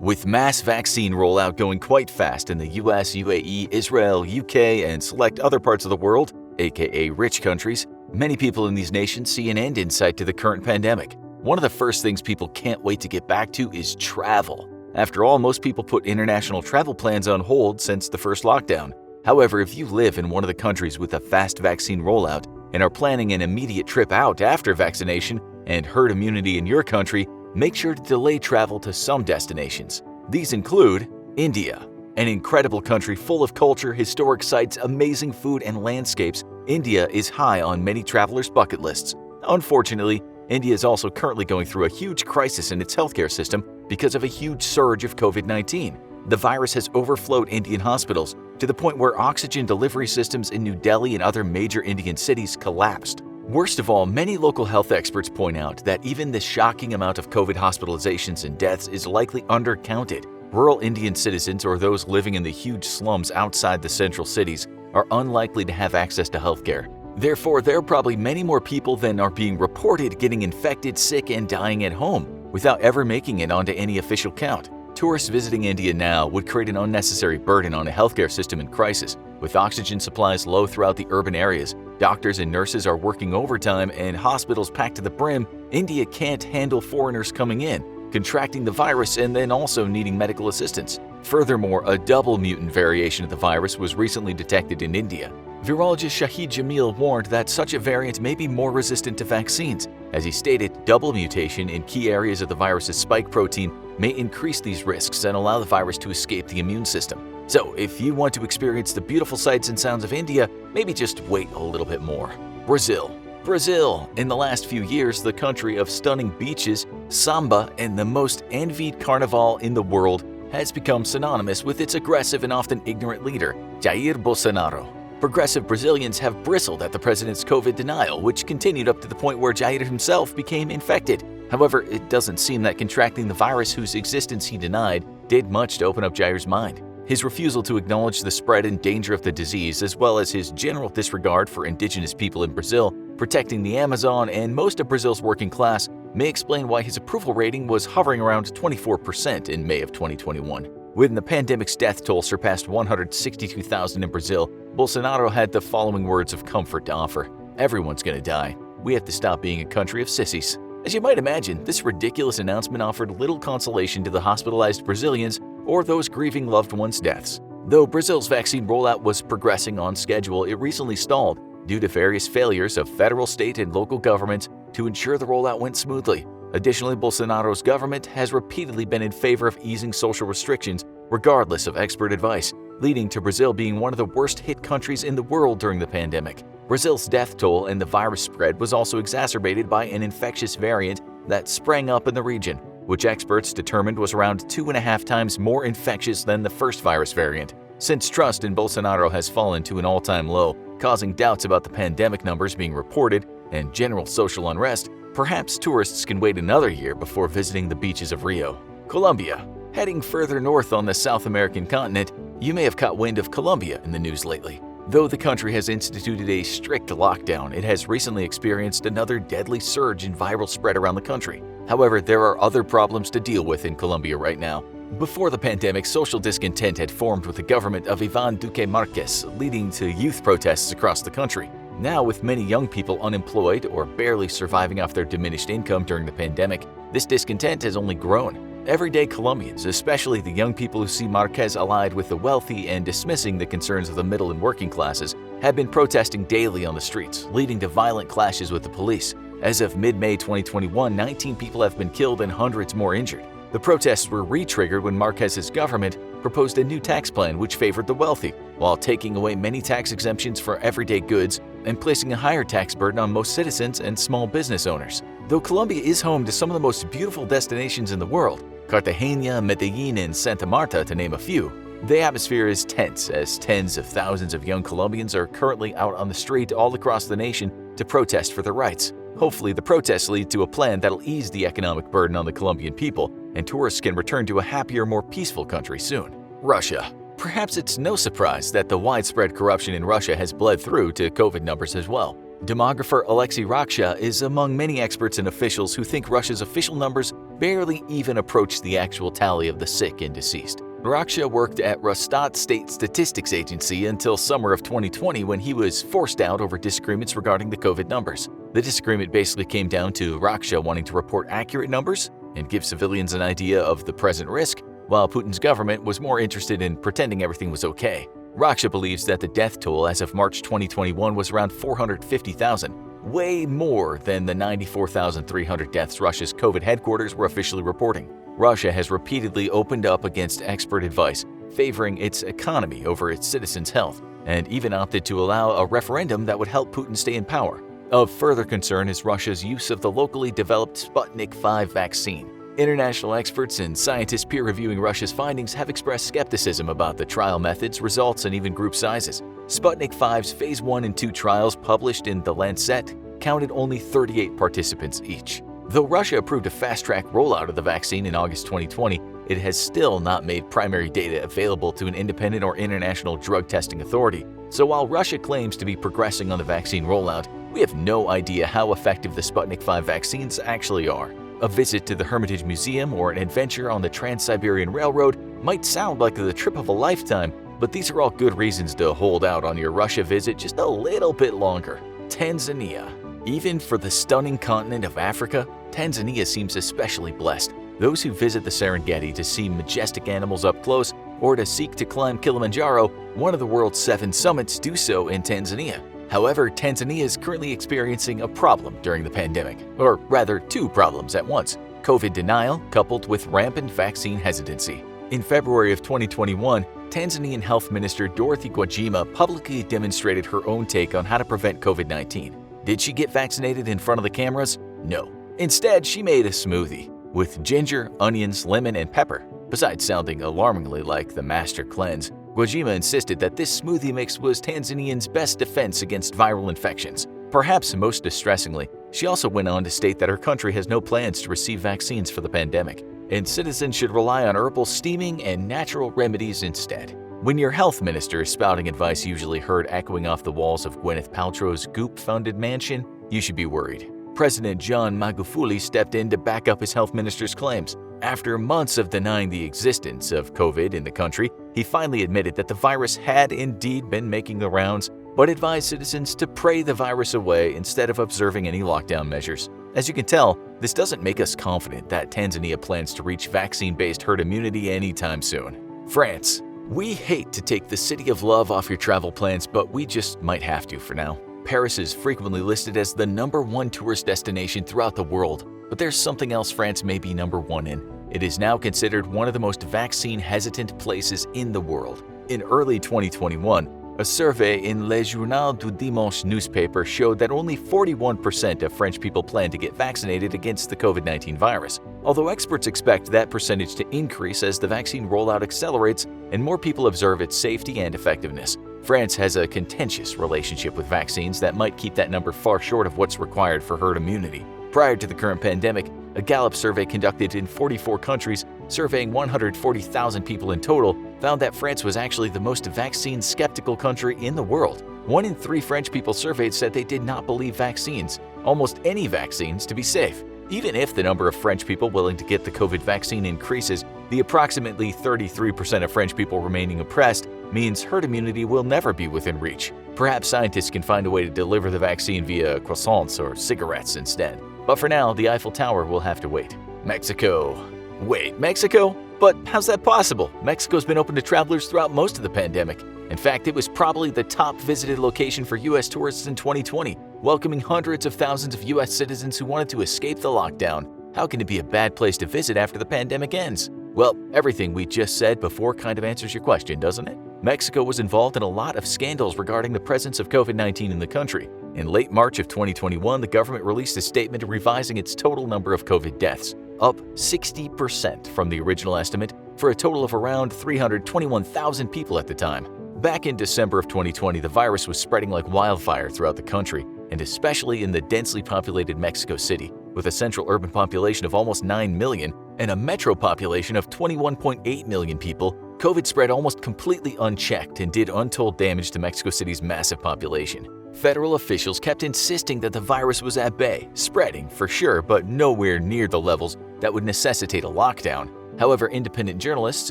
With mass vaccine rollout going quite fast in the US, UAE, Israel, UK, and select other parts of the world, aka rich countries, many people in these nations see an end in sight to the current pandemic. One of the first things people can't wait to get back to is travel. After all, most people put international travel plans on hold since the first lockdown. However, if you live in one of the countries with a fast vaccine rollout and are planning an immediate trip out after vaccination and herd immunity in your country, make sure to delay travel to some destinations. These include India, an incredible country full of culture, historic sites, amazing food, and landscapes. India is high on many travelers' bucket lists. Unfortunately, India is also currently going through a huge crisis in its healthcare system because of a huge surge of COVID-19. The virus has overflowed Indian hospitals to the point where oxygen delivery systems in New Delhi and other major Indian cities collapsed. Worst of all, many local health experts point out that even the shocking amount of COVID hospitalizations and deaths is likely undercounted. Rural Indian citizens or those living in the huge slums outside the central cities are unlikely to have access to healthcare. Therefore, there are probably many more people than are being reported getting infected, sick, and dying at home without ever making it onto any official count. Tourists visiting India now would create an unnecessary burden on a healthcare system in crisis. With oxygen supplies low throughout the urban areas, doctors and nurses are working overtime, and hospitals packed to the brim, India can't handle foreigners coming in, contracting the virus, and then also needing medical assistance. Furthermore, a double mutant variation of the virus was recently detected in India. Virologist Shahid Jamil warned that such a variant may be more resistant to vaccines. As he stated, double mutation in key areas of the virus's spike protein may increase these risks and allow the virus to escape the immune system. So, if you want to experience the beautiful sights and sounds of India, maybe just wait a little bit more. Brazil. Brazil, in the last few years, the country of stunning beaches, samba, and the most envied carnival in the world, has become synonymous with its aggressive and often ignorant leader, Jair Bolsonaro. Progressive Brazilians have bristled at the president's COVID denial, which continued up to the point where Jair himself became infected. However, it doesn't seem that contracting the virus whose existence he denied did much to open up Jair's mind. His refusal to acknowledge the spread and danger of the disease, as well as his general disregard for indigenous people in Brazil, protecting the Amazon, and most of Brazil's working class, may explain why his approval rating was hovering around 24% in May of 2021. When the pandemic's death toll surpassed 162,000 in Brazil, Bolsonaro had the following words of comfort to offer: "Everyone's gonna die. We have to stop being a country of sissies." As you might imagine, this ridiculous announcement offered little consolation to the hospitalized Brazilians or those grieving loved ones' deaths. Though Brazil's vaccine rollout was progressing on schedule, it recently stalled due to various failures of federal, state, and local governments to ensure the rollout went smoothly. Additionally, Bolsonaro's government has repeatedly been in favor of easing social restrictions regardless of expert advice, leading to Brazil being one of the worst-hit countries in the world during the pandemic. Brazil's death toll and the virus spread was also exacerbated by an infectious variant that sprang up in the region, which experts determined was around 2.5 times more infectious than the first virus variant. Since trust in Bolsonaro has fallen to an all-time low, causing doubts about the pandemic numbers being reported and general social unrest, perhaps tourists can wait another year before visiting the beaches of Rio. Colombia. Heading further north on the South American continent, you may have caught wind of Colombia in the news lately. Though the country has instituted a strict lockdown, it has recently experienced another deadly surge in viral spread around the country. However, there are other problems to deal with in Colombia right now. Before the pandemic, social discontent had formed with the government of Iván Duque Márquez, leading to youth protests across the country. Now, with many young people unemployed or barely surviving off their diminished income during the pandemic, this discontent has only grown. Everyday Colombians, especially the young people who see Márquez allied with the wealthy and dismissing the concerns of the middle and working classes, have been protesting daily on the streets, leading to violent clashes with the police. As of mid-May 2021, 19 people have been killed and hundreds more injured. The protests were re-triggered when Márquez's government proposed a new tax plan which favored the wealthy, while taking away many tax exemptions for everyday goods and placing a higher tax burden on most citizens and small business owners. Though Colombia is home to some of the most beautiful destinations in the world, Cartagena, Medellin, and Santa Marta to name a few, the atmosphere is tense as tens of thousands of young Colombians are currently out on the street all across the nation to protest for their rights. Hopefully, the protests lead to a plan that'll ease the economic burden on the Colombian people, and tourists can return to a happier, more peaceful country soon. Russia. Perhaps it's no surprise that the widespread corruption in Russia has bled through to COVID numbers as well. Demographer Alexei Raksha is among many experts and officials who think Russia's official numbers barely even approach the actual tally of the sick and deceased. Raksha worked at Rosstat State Statistics Agency until summer of 2020 when he was forced out over disagreements regarding the COVID numbers. The disagreement basically came down to Raksha wanting to report accurate numbers and give civilians an idea of the present risk, while Putin's government was more interested in pretending everything was okay. Raksha believes that the death toll as of March 2021 was around 450,000, way more than the 94,300 deaths Russia's COVID headquarters were officially reporting. Russia has repeatedly opened up against expert advice, favoring its economy over its citizens' health, and even opted to allow a referendum that would help Putin stay in power. Of further concern is Russia's use of the locally developed Sputnik V vaccine. International experts and scientists peer-reviewing Russia's findings have expressed skepticism about the trial methods, results, and even group sizes. Sputnik V's Phase 1 and 2 trials published in The Lancet counted only 38 participants each. Though Russia approved a fast-track rollout of the vaccine in August 2020, it has still not made primary data available to an independent or international drug testing authority. So while Russia claims to be progressing on the vaccine rollout, we have no idea how effective the Sputnik V vaccines actually are. A visit to the Hermitage Museum or an adventure on the Trans-Siberian Railroad might sound like the trip of a lifetime, but these are all good reasons to hold out on your Russia visit just a little bit longer. Tanzania. Even for the stunning continent of Africa, Tanzania seems especially blessed. Those who visit the Serengeti to see majestic animals up close or to seek to climb Kilimanjaro, one of the world's 7 summits, do so in Tanzania. However, Tanzania is currently experiencing a problem during the pandemic, or rather 2 problems at once: COVID denial coupled with rampant vaccine hesitancy. In February of 2021, Tanzanian Health Minister Dorothy Gwajima publicly demonstrated her own take on how to prevent COVID-19. Did she get vaccinated in front of the cameras? No. Instead, she made a smoothie with ginger, onions, lemon, and pepper. Besides sounding alarmingly like the Master Cleanse, Gwajima insisted that this smoothie mix was Tanzanians' best defense against viral infections. Perhaps most distressingly, she also went on to state that her country has no plans to receive vaccines for the pandemic, and citizens should rely on herbal steaming and natural remedies instead. When your health minister is spouting advice usually heard echoing off the walls of Gwyneth Paltrow's Goop-funded mansion, you should be worried. President John Magufuli stepped in to back up his health minister's claims. After months of denying the existence of COVID in the country, he finally admitted that the virus had indeed been making the rounds, but advised citizens to pray the virus away instead of observing any lockdown measures. As you can tell, this doesn't make us confident that Tanzania plans to reach vaccine-based herd immunity anytime soon. France. We hate to take the city of love off your travel plans, but we just might have to for now. Paris is frequently listed as the #1 tourist destination throughout the world, but there's something else France may be #1 in. It is now considered one of the most vaccine-hesitant places in the world. In early 2021, a survey in Le Journal du Dimanche newspaper showed that only 41% of French people plan to get vaccinated against the COVID-19 virus, although experts expect that percentage to increase as the vaccine rollout accelerates and more people observe its safety and effectiveness. France has a contentious relationship with vaccines that might keep that number far short of what's required for herd immunity. Prior to the current pandemic, a Gallup survey conducted in 44 countries, surveying 140,000 people in total, found that France was actually the most vaccine-skeptical country in the world. 1 in 3 French people surveyed said they did not believe vaccines, almost any vaccines, to be safe. Even if the number of French people willing to get the COVID vaccine increases, the approximately 33% of French people remaining oppressed means herd immunity will never be within reach. Perhaps scientists can find a way to deliver the vaccine via croissants or cigarettes instead. But for now, the Eiffel Tower will have to wait. Mexico. Wait, Mexico? But how's that possible? Mexico's been open to travelers throughout most of the pandemic. In fact, it was probably the top visited location for U.S. tourists in 2020, welcoming hundreds of thousands of U.S. citizens who wanted to escape the lockdown. How can it be a bad place to visit after the pandemic ends? Well, everything we just said before kind of answers your question, doesn't it? Mexico was involved in a lot of scandals regarding the presence of COVID-19 in the country. In late March of 2021, the government released a statement revising its total number of COVID deaths, up 60% from the original estimate, for a total of around 321,000 people at the time. Back in December of 2020, the virus was spreading like wildfire throughout the country, and especially in the densely populated Mexico City, with a central urban population of almost 9 million and a metro population of 21.8 million people. COVID spread almost completely unchecked and did untold damage to Mexico City's massive population. Federal officials kept insisting that the virus was at bay, spreading for sure, but nowhere near the levels that would necessitate a lockdown. However, independent journalists,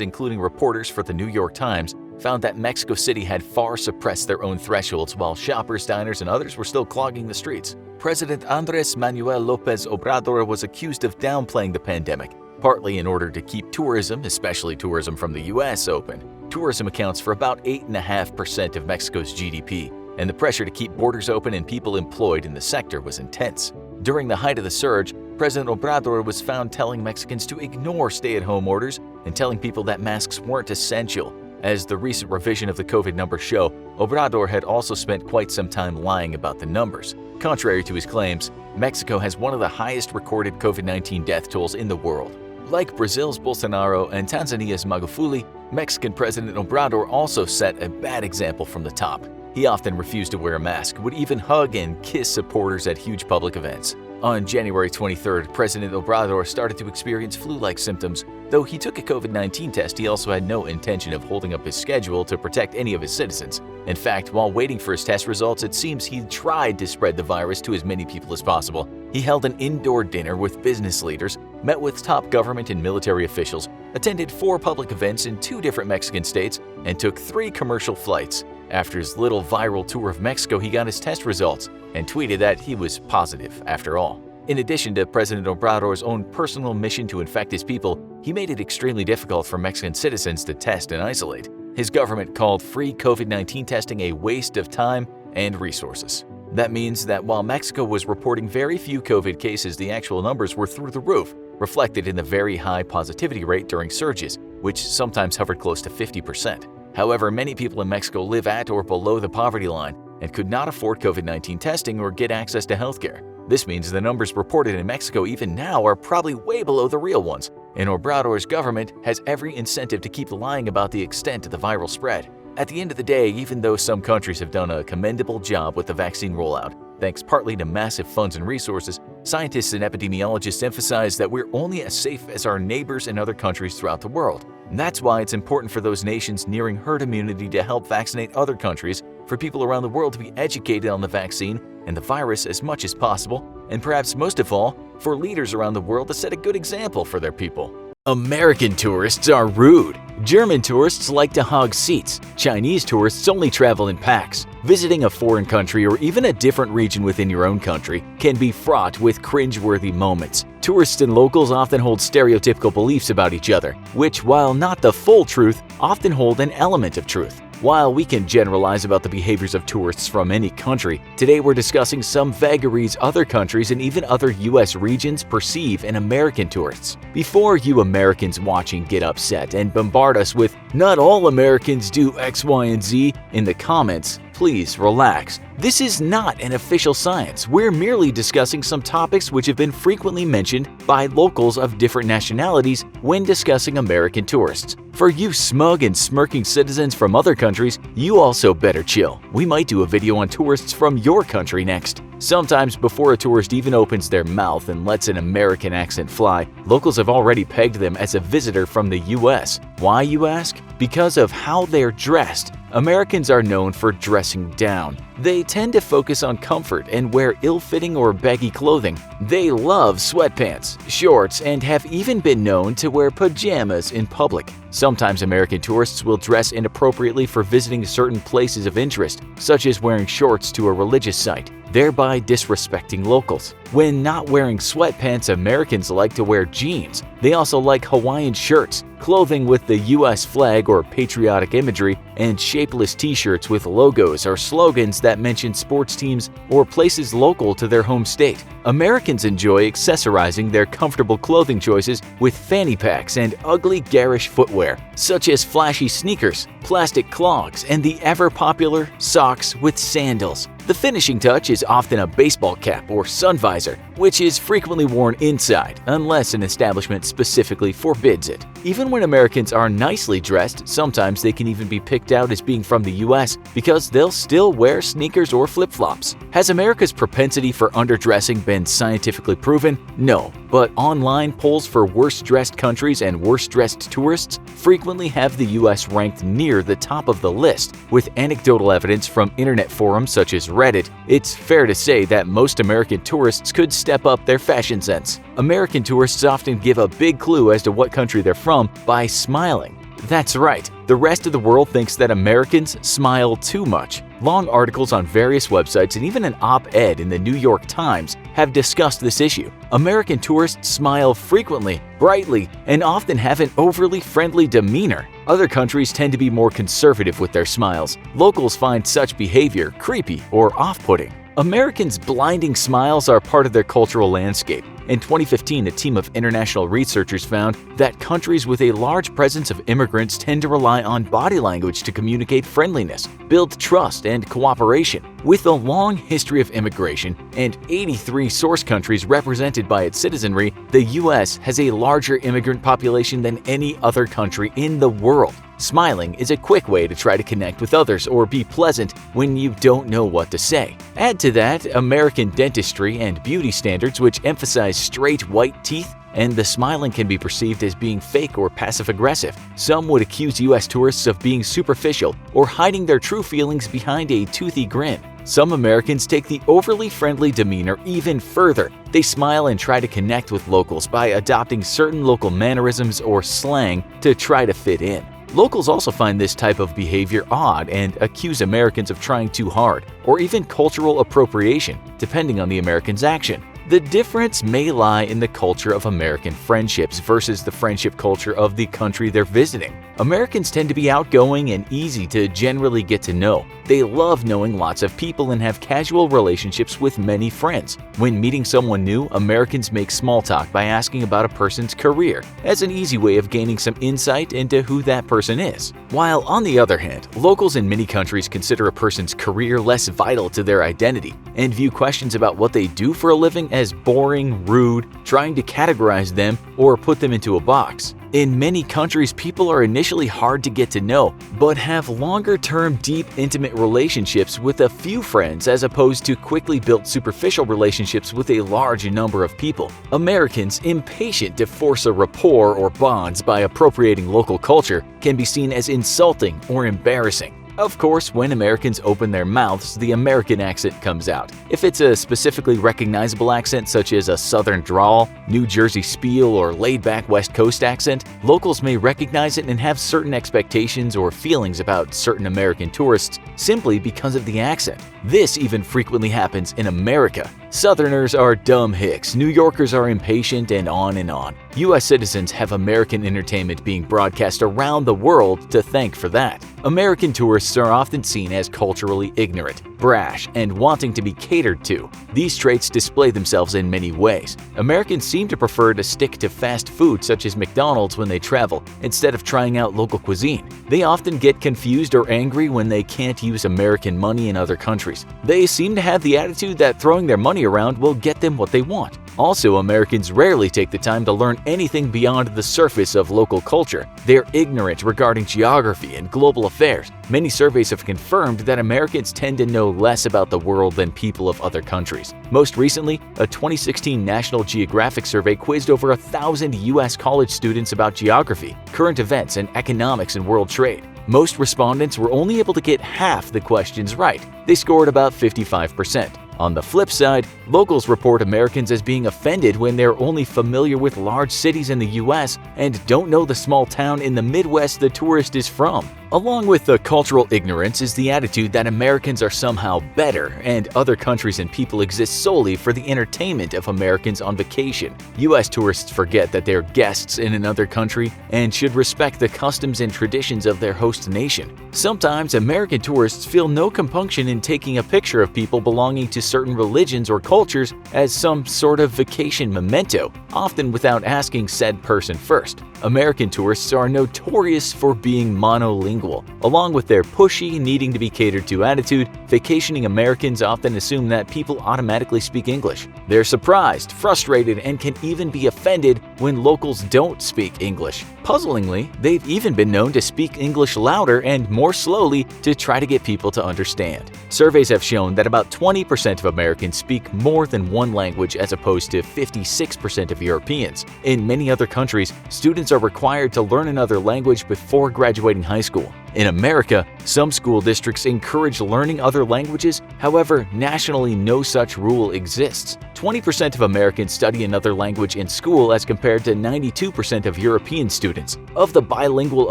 including reporters for the New York Times, found that Mexico City had far suppressed their own thresholds while shoppers, diners, and others were still clogging the streets. President Andrés Manuel López Obrador was accused of downplaying the pandemic, partly in order to keep tourism, especially tourism from the U.S., open. Tourism accounts for about 8.5% of Mexico's GDP, and the pressure to keep borders open and people employed in the sector was intense. During the height of the surge, President Obrador was found telling Mexicans to ignore stay-at-home orders and telling people that masks weren't essential. As the recent revision of the COVID numbers show, Obrador had also spent quite some time lying about the numbers. Contrary to his claims, Mexico has one of the highest recorded COVID-19 death tolls in the world. Like Brazil's Bolsonaro and Tanzania's Magufuli, Mexican President Obrador also set a bad example from the top. He often refused to wear a mask, would even hug and kiss supporters at huge public events. On January 23rd, President Obrador started to experience flu-like symptoms. Though he took a COVID-19 test, he also had no intention of holding up his schedule to protect any of his citizens. In fact, while waiting for his test results, it seems he tried to spread the virus to as many people as possible. He held an indoor dinner with business leaders, met with top government and military officials, attended 4 public events in 2 different Mexican states, and took 3 commercial flights. After his little viral tour of Mexico, he got his test results and tweeted that he was positive after all. In addition to President Obrador's own personal mission to infect his people, he made it extremely difficult for Mexican citizens to test and isolate. His government called free COVID-19 testing a waste of time and resources. That means that while Mexico was reporting very few COVID cases, the actual numbers were through the roof, reflected in the very high positivity rate during surges, which sometimes hovered close to 50%. However, many people in Mexico live at or below the poverty line and could not afford COVID-19 testing or get access to healthcare. This means the numbers reported in Mexico even now are probably way below the real ones, and Obrador's government has every incentive to keep lying about the extent of the viral spread. At the end of the day, even though some countries have done a commendable job with the vaccine rollout, thanks partly to massive funds and resources, scientists and epidemiologists emphasize that we're only as safe as our neighbors in other countries throughout the world. And that's why it's important for those nations nearing herd immunity to help vaccinate other countries, for people around the world to be educated on the vaccine and the virus as much as possible, and perhaps most of all, for leaders around the world to set a good example for their people. American tourists are rude. German tourists like to hog seats. Chinese tourists only travel in packs. Visiting a foreign country or even a different region within your own country can be fraught with cringe-worthy moments. Tourists and locals often hold stereotypical beliefs about each other, which, while not the full truth, often hold an element of truth. While we can generalize about the behaviors of tourists from any country, today we're discussing some vagaries other countries and even other U.S. regions perceive in American tourists. Before you Americans watching get upset and bombard us with "not all Americans do X, Y, and Z" in the comments, please relax. This is not an official science. We're merely discussing some topics which have been frequently mentioned by locals of different nationalities when discussing American tourists. For you smug and smirking citizens from other countries, you also better chill. We might do a video on tourists from your country next. Sometimes before a tourist even opens their mouth and lets an American accent fly, locals have already pegged them as a visitor from the US. Why, you ask? Because of how they're dressed. Americans are known for dressing down. They tend to focus on comfort and wear ill-fitting or baggy clothing. They love sweatpants, shorts, and have even been known to wear pajamas in public. Sometimes American tourists will dress inappropriately for visiting certain places of interest, such as wearing shorts to a religious site, thereby disrespecting locals. When not wearing sweatpants, Americans like to wear jeans. They also like Hawaiian shirts, clothing with the US flag or patriotic imagery, and shapeless t-shirts with logos or slogans that mention sports teams or places local to their home state. Americans enjoy accessorizing their comfortable clothing choices with fanny packs and ugly garish footwear, such as flashy sneakers, plastic clogs, and the ever-popular socks with sandals. The finishing touch is often a baseball cap or sun visor, which is frequently worn inside unless an establishment specifically forbids it. Even when Americans are nicely dressed, sometimes they can even be picked out as being from the US because they'll still wear sneakers or flip-flops. Has America's propensity for underdressing been scientifically proven? No, but online polls for worst-dressed countries and worst-dressed tourists frequently have the US ranked near the top of the list. With anecdotal evidence from internet forums such as Reddit, it's fair to say that most American tourists could step up their fashion sense. American tourists often give a big clue as to what country they're from by smiling. That's right, the rest of the world thinks that Americans smile too much. Long articles on various websites and even an op-ed in the New York Times have discussed this issue. American tourists smile frequently, brightly, and often have an overly friendly demeanor. Other countries tend to be more conservative with their smiles. Locals find such behavior creepy or off-putting. Americans' blinding smiles are part of their cultural landscape. In 2015, a team of international researchers found that countries with a large presence of immigrants tend to rely on body language to communicate friendliness, build trust, and cooperation. With a long history of immigration and 83 source countries represented by its citizenry, the US has a larger immigrant population than any other country in the world. Smiling is a quick way to try to connect with others or be pleasant when you don't know what to say. Add to that American dentistry and beauty standards, which emphasize straight white teeth, and the smiling can be perceived as being fake or passive-aggressive. Some would accuse US tourists of being superficial or hiding their true feelings behind a toothy grin. Some Americans take the overly friendly demeanor even further. They smile and try to connect with locals by adopting certain local mannerisms or slang to try to fit in. Locals also find this type of behavior odd and accuse Americans of trying too hard, or even cultural appropriation, depending on the American's action. The difference may lie in the culture of American friendships versus the friendship culture of the country they're visiting. Americans tend to be outgoing and easy to generally get to know. They love knowing lots of people and have casual relationships with many friends. When meeting someone new, Americans make small talk by asking about a person's career, as an easy way of gaining some insight into who that person is. While on the other hand, locals in many countries consider a person's career less vital to their identity and view questions about what they do for a living as boring, rude, trying to categorize them or put them into a box. In many countries, people are initially hard to get to know, but have longer-term, deep, intimate relationships with a few friends as opposed to quickly built superficial relationships with a large number of people. Americans, impatient to force a rapport or bonds by appropriating local culture, can be seen as insulting or embarrassing. Of course, when Americans open their mouths, the American accent comes out. If it's a specifically recognizable accent such as a Southern drawl, New Jersey spiel, or laid-back West Coast accent, locals may recognize it and have certain expectations or feelings about certain American tourists simply because of the accent. This even frequently happens in America. Southerners are dumb hicks, New Yorkers are impatient, and on and on. US citizens have American entertainment being broadcast around the world to thank for that. American tourists are often seen as culturally ignorant, brash, and wanting to be catered to. These traits display themselves in many ways. Americans seem to prefer to stick to fast food such as McDonald's when they travel, instead of trying out local cuisine. They often get confused or angry when they can't use American money in other countries. They seem to have the attitude that throwing their money around will get them what they want. Also, Americans rarely take the time to learn anything beyond the surface of local culture. They're ignorant regarding geography and global affairs. Many surveys have confirmed that Americans tend to know less about the world than people of other countries. Most recently, a 2016 National Geographic survey quizzed over 1,000 U.S. college students about geography, current events, and economics and world trade. Most respondents were only able to get half the questions right. They scored about 55%. On the flip side, locals report Americans as being offended when they're only familiar with large cities in the US and don't know the small town in the Midwest the tourist is from. Along with the cultural ignorance is the attitude that Americans are somehow better and other countries and people exist solely for the entertainment of Americans on vacation. US tourists forget that they're guests in another country and should respect the customs and traditions of their host nation. Sometimes American tourists feel no compunction in taking a picture of people belonging to certain religions or cultures as some sort of vacation memento, often without asking said person first. American tourists are notorious for being monolingual. Along with their pushy, needing to be catered to attitude, vacationing Americans often assume that people automatically speak English. They're surprised, frustrated, and can even be offended when locals don't speak English. Puzzlingly, they've even been known to speak English louder and more slowly to try to get people to understand. Surveys have shown that about 20% of Americans speak more than one language as opposed to 56% of Europeans. In many other countries, students are required to learn another language before graduating high school. In America, some school districts encourage learning other languages, however, nationally no such rule exists. 20% of Americans study another language in school as compared to 92% of European students. Of the bilingual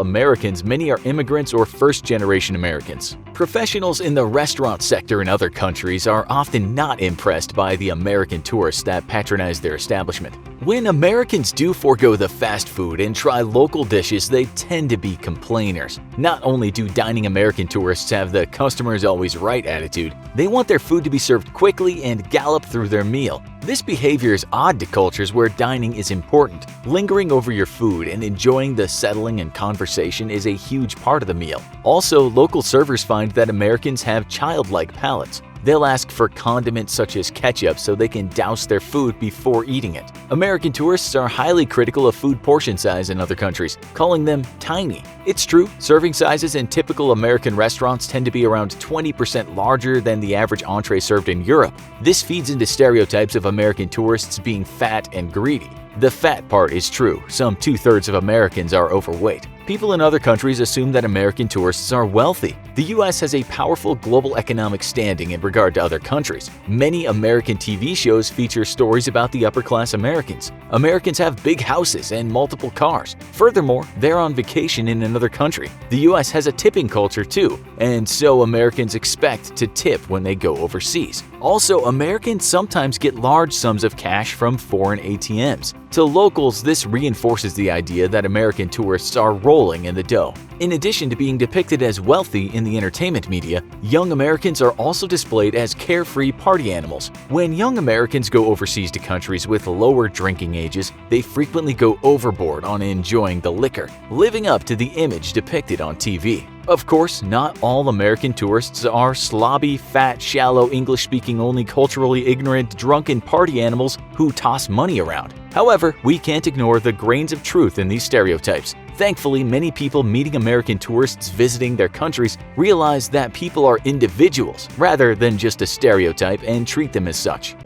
Americans, many are immigrants or first-generation Americans. Professionals in the restaurant sector in other countries are often not impressed by the American tourists that patronize their establishment. When Americans do forego the fast food and try local dishes, they tend to be complainers. Not only do dining American tourists have the customer's always right attitude, they want their food to be served quickly and gallop through their meal. This behavior is odd to cultures where dining is important. Lingering over your food and enjoying the settling and conversation is a huge part of the meal. Also, local servers find that Americans have childlike palates. They'll ask for condiments such as ketchup so they can douse their food before eating it. American tourists are highly critical of food portion size in other countries, calling them tiny. It's true, serving sizes in typical American restaurants tend to be around 20% larger than the average entree served in Europe. This feeds into stereotypes of American tourists being fat and greedy. The fat part is true. Some 2/3 of Americans are overweight. People in other countries assume that American tourists are wealthy. The US has a powerful global economic standing in regard to other countries. Many American TV shows feature stories about the upper-class Americans. Americans have big houses and multiple cars. Furthermore, they're on vacation in another country. The US has a tipping culture too, and so Americans expect to tip when they go overseas. Also, Americans sometimes get large sums of cash from foreign ATMs. To locals, this reinforces the idea that American tourists are rolling in the dough. In addition to being depicted as wealthy in the entertainment media, young Americans are also displayed as carefree party animals. When young Americans go overseas to countries with lower drinking ages, they frequently go overboard on enjoying the liquor, living up to the image depicted on TV. Of course, not all American tourists are slobby, fat, shallow, English-speaking only culturally ignorant, drunken party animals who toss money around. However, we can't ignore the grains of truth in these stereotypes. Thankfully, many people meeting American tourists visiting their countries realize that people are individuals rather than just a stereotype and treat them as such.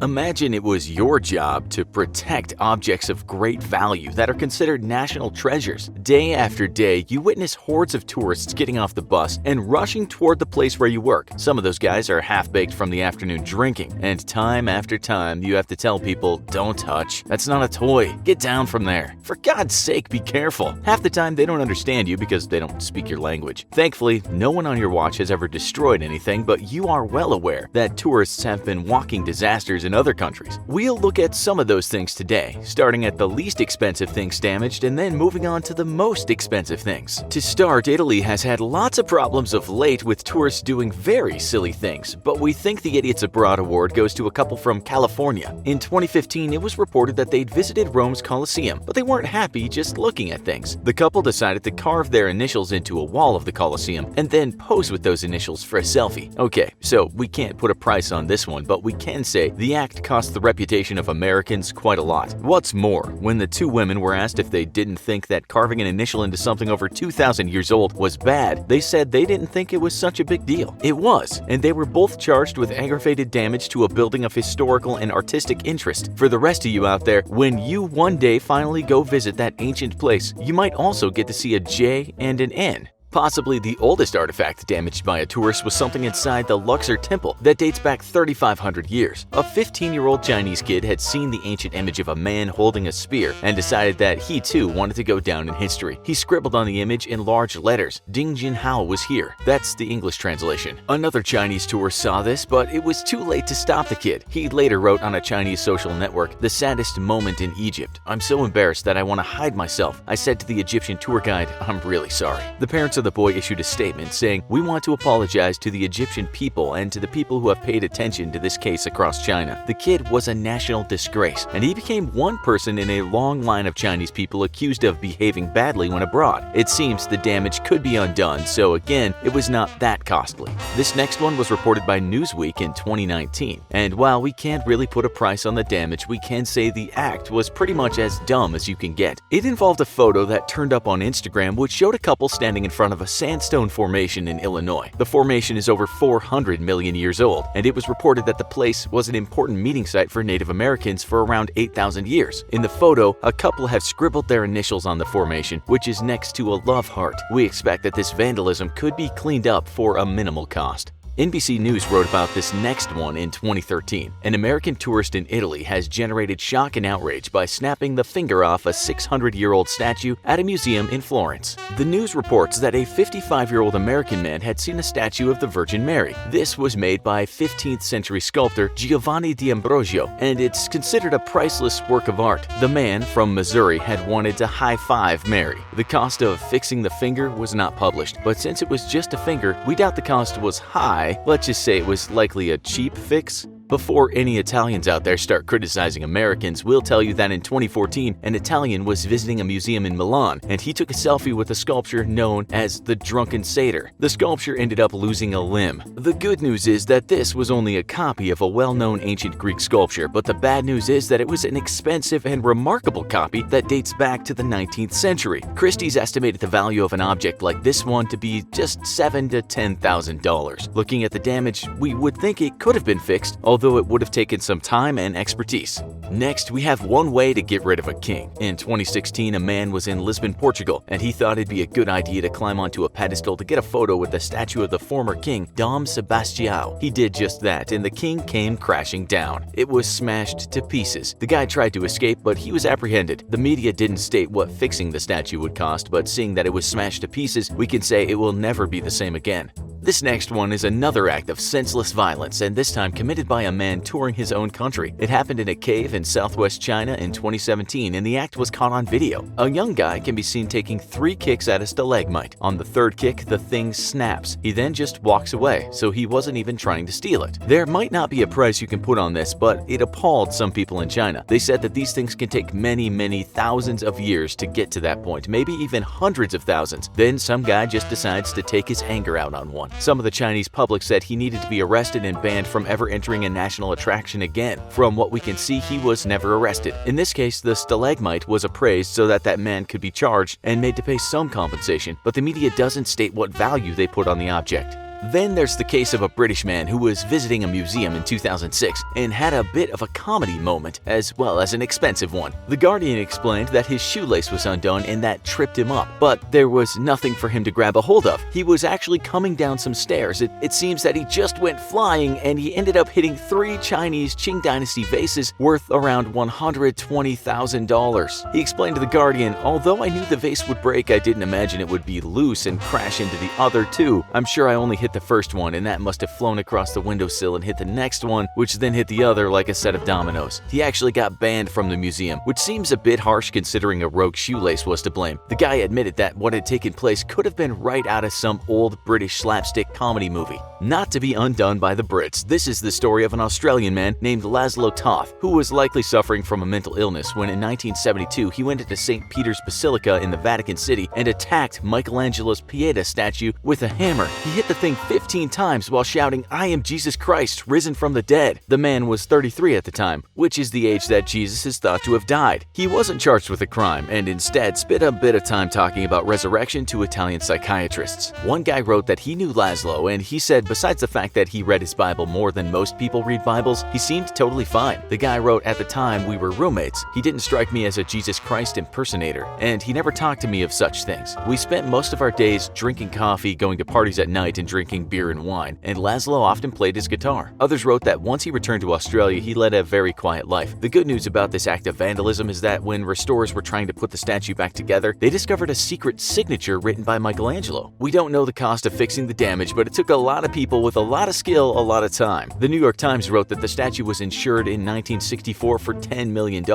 Imagine it was your job to protect objects of great value that are considered national treasures. Day after day, you witness hordes of tourists getting off the bus and rushing toward the place where you work. Some of those guys are half-baked from the afternoon drinking, and time after time you have to tell people, "Don't touch. That's not a toy. Get down from there. For God's sake, be careful." Half the time they don't understand you because they don't speak your language. Thankfully, no one on your watch has ever destroyed anything, but you are well aware that tourists have been walking disasters in other countries. We'll look at some of those things today, starting at the least expensive things damaged and then moving on to the most expensive things. To start, Italy has had lots of problems of late with tourists doing very silly things, but we think the Idiots Abroad award goes to a couple from California. In 2015, it was reported that they'd visited Rome's Colosseum, but they weren't happy just looking at things. The couple decided to carve their initials into a wall of the Colosseum and then pose with those initials for a selfie. Okay, so we can't put a price on this one, but we can say the act cost the reputation of Americans quite a lot. What's more, when the two women were asked if they didn't think that carving an initial into something over 2,000 years old was bad, they said they didn't think it was such a big deal. It was, and they were both charged with aggravated damage to a building of historical and artistic interest. For the rest of you out there, when you one day finally go visit that ancient place, you might also get to see a J and an N. Possibly the oldest artifact damaged by a tourist was something inside the Luxor Temple that dates back 3,500 years. A 15-year-old Chinese kid had seen the ancient image of a man holding a spear and decided that he too wanted to go down in history. He scribbled on the image in large letters, "Ding Jinhao was here." That's the English translation. Another Chinese tourist saw this, but it was too late to stop the kid. He later wrote on a Chinese social network, "The saddest moment in Egypt. I'm so embarrassed that I want to hide myself. I said to the Egyptian tour guide, I'm really sorry." The parents of the boy issued a statement saying, "We want to apologize to the Egyptian people and to the people who have paid attention to this case across China. The kid was a national disgrace, and he became one person in a long line of Chinese people accused of behaving badly when abroad. It seems the damage could be undone, so again, it was not that costly." This next one was reported by Newsweek in 2019, and while we can't really put a price on the damage, we can say the act was pretty much as dumb as you can get. It involved a photo that turned up on Instagram which showed a couple standing in front of a sandstone formation in Illinois. The formation is over 400 million years old, and it was reported that the place was an important meeting site for Native Americans for around 8,000 years. In the photo, a couple have scribbled their initials on the formation, which is next to a love heart. We expect that this vandalism could be cleaned up for a minimal cost. NBC News wrote about this next one in 2013. An American tourist in Italy has generated shock and outrage by snapping the finger off a 600-year-old statue at a museum in Florence. The news reports that a 55-year-old American man had seen a statue of the Virgin Mary. This was made by 15th century sculptor Giovanni d'Ambrosio, and it's considered a priceless work of art. The man from Missouri had wanted to high-five Mary. The cost of fixing the finger was not published, but since it was just a finger, we doubt the cost was high. Let's just say it was likely a cheap fix. Before any Italians out there start criticizing Americans, we'll tell you that in 2014, an Italian was visiting a museum in Milan, and he took a selfie with a sculpture known as the Drunken Satyr. The sculpture ended up losing a limb. The good news is that this was only a copy of a well-known ancient Greek sculpture, but the bad news is that it was an expensive and remarkable copy that dates back to the 19th century. Christie's estimated the value of an object like this one to be just $7,000 to $10,000. Looking at the damage, we would think it could have been fixed, although it would have taken some time and expertise. Next, we have one way to get rid of a king. In 2016, a man was in Lisbon, Portugal, and he thought it'd be a good idea to climb onto a pedestal to get a photo with the statue of the former king, Dom Sebastião. He did just that, and the king came crashing down. It was smashed to pieces. The guy tried to escape, but he was apprehended. The media didn't state what fixing the statue would cost, but seeing that it was smashed to pieces, we can say it will never be the same again. This next one is another act of senseless violence, and this time committed by a man touring his own country. It happened in a cave in southwest China in 2017, and the act was caught on video. A young guy can be seen taking 3 kicks at a stalagmite. On the 3rd kick, the thing snaps. He then just walks away, so he wasn't even trying to steal it. There might not be a price you can put on this, but it appalled some people in China. They said that these things can take many thousands of years to get to that point, maybe even hundreds of thousands. Then some guy just decides to take his anger out on one. Some of the Chinese public said he needed to be arrested and banned from ever entering a national attraction again. From what we can see, he was never arrested. In this case, the stalagmite was appraised so that man could be charged and made to pay some compensation, but the media doesn't state what value they put on the object. Then there's the case of a British man who was visiting a museum in 2006 and had a bit of a comedy moment as well as an expensive one. The Guardian explained that his shoelace was undone and that tripped him up, but there was nothing for him to grab a hold of. He was actually coming down some stairs. It seems that he just went flying and he ended up hitting 3 Chinese Qing Dynasty vases worth around $120,000. He explained to The Guardian, "Although I knew the vase would break, I didn't imagine it would be loose and crash into the other 2. I'm sure I only hit the first one, and that must have flown across the windowsill and hit the next one, which then hit the other like a set of dominoes." He actually got banned from the museum, which seems a bit harsh considering a rogue shoelace was to blame. The guy admitted that what had taken place could have been right out of some old British slapstick comedy movie. Not to be undone by the Brits, this is the story of an Australian man named Laszlo Toth, who was likely suffering from a mental illness when in 1972 he went into St. Peter's Basilica in the Vatican City and attacked Michelangelo's Pieta statue with a hammer. He hit the thing 15 times while shouting, "I am Jesus Christ, risen from the dead." The man was 33 at the time, which is the age that Jesus is thought to have died. He wasn't charged with a crime and instead spent a bit of time talking about resurrection to Italian psychiatrists. One guy wrote that he knew Laszlo, and he said besides the fact that he read his Bible more than most people read Bibles, he seemed totally fine. The guy wrote, "At the time we were roommates. He didn't strike me as a Jesus Christ impersonator, and he never talked to me of such things. We spent most of our days drinking coffee, going to parties at night, and drinking beer and wine, and Laszlo often played his guitar." Others wrote that once he returned to Australia, he led a very quiet life. The good news about this act of vandalism is that when restorers were trying to put the statue back together, they discovered a secret signature written by Michelangelo. We don't know the cost of fixing the damage, but it took a lot of people with a lot of skill a lot of time. The New York Times wrote that the statue was insured in 1964 for $10 million,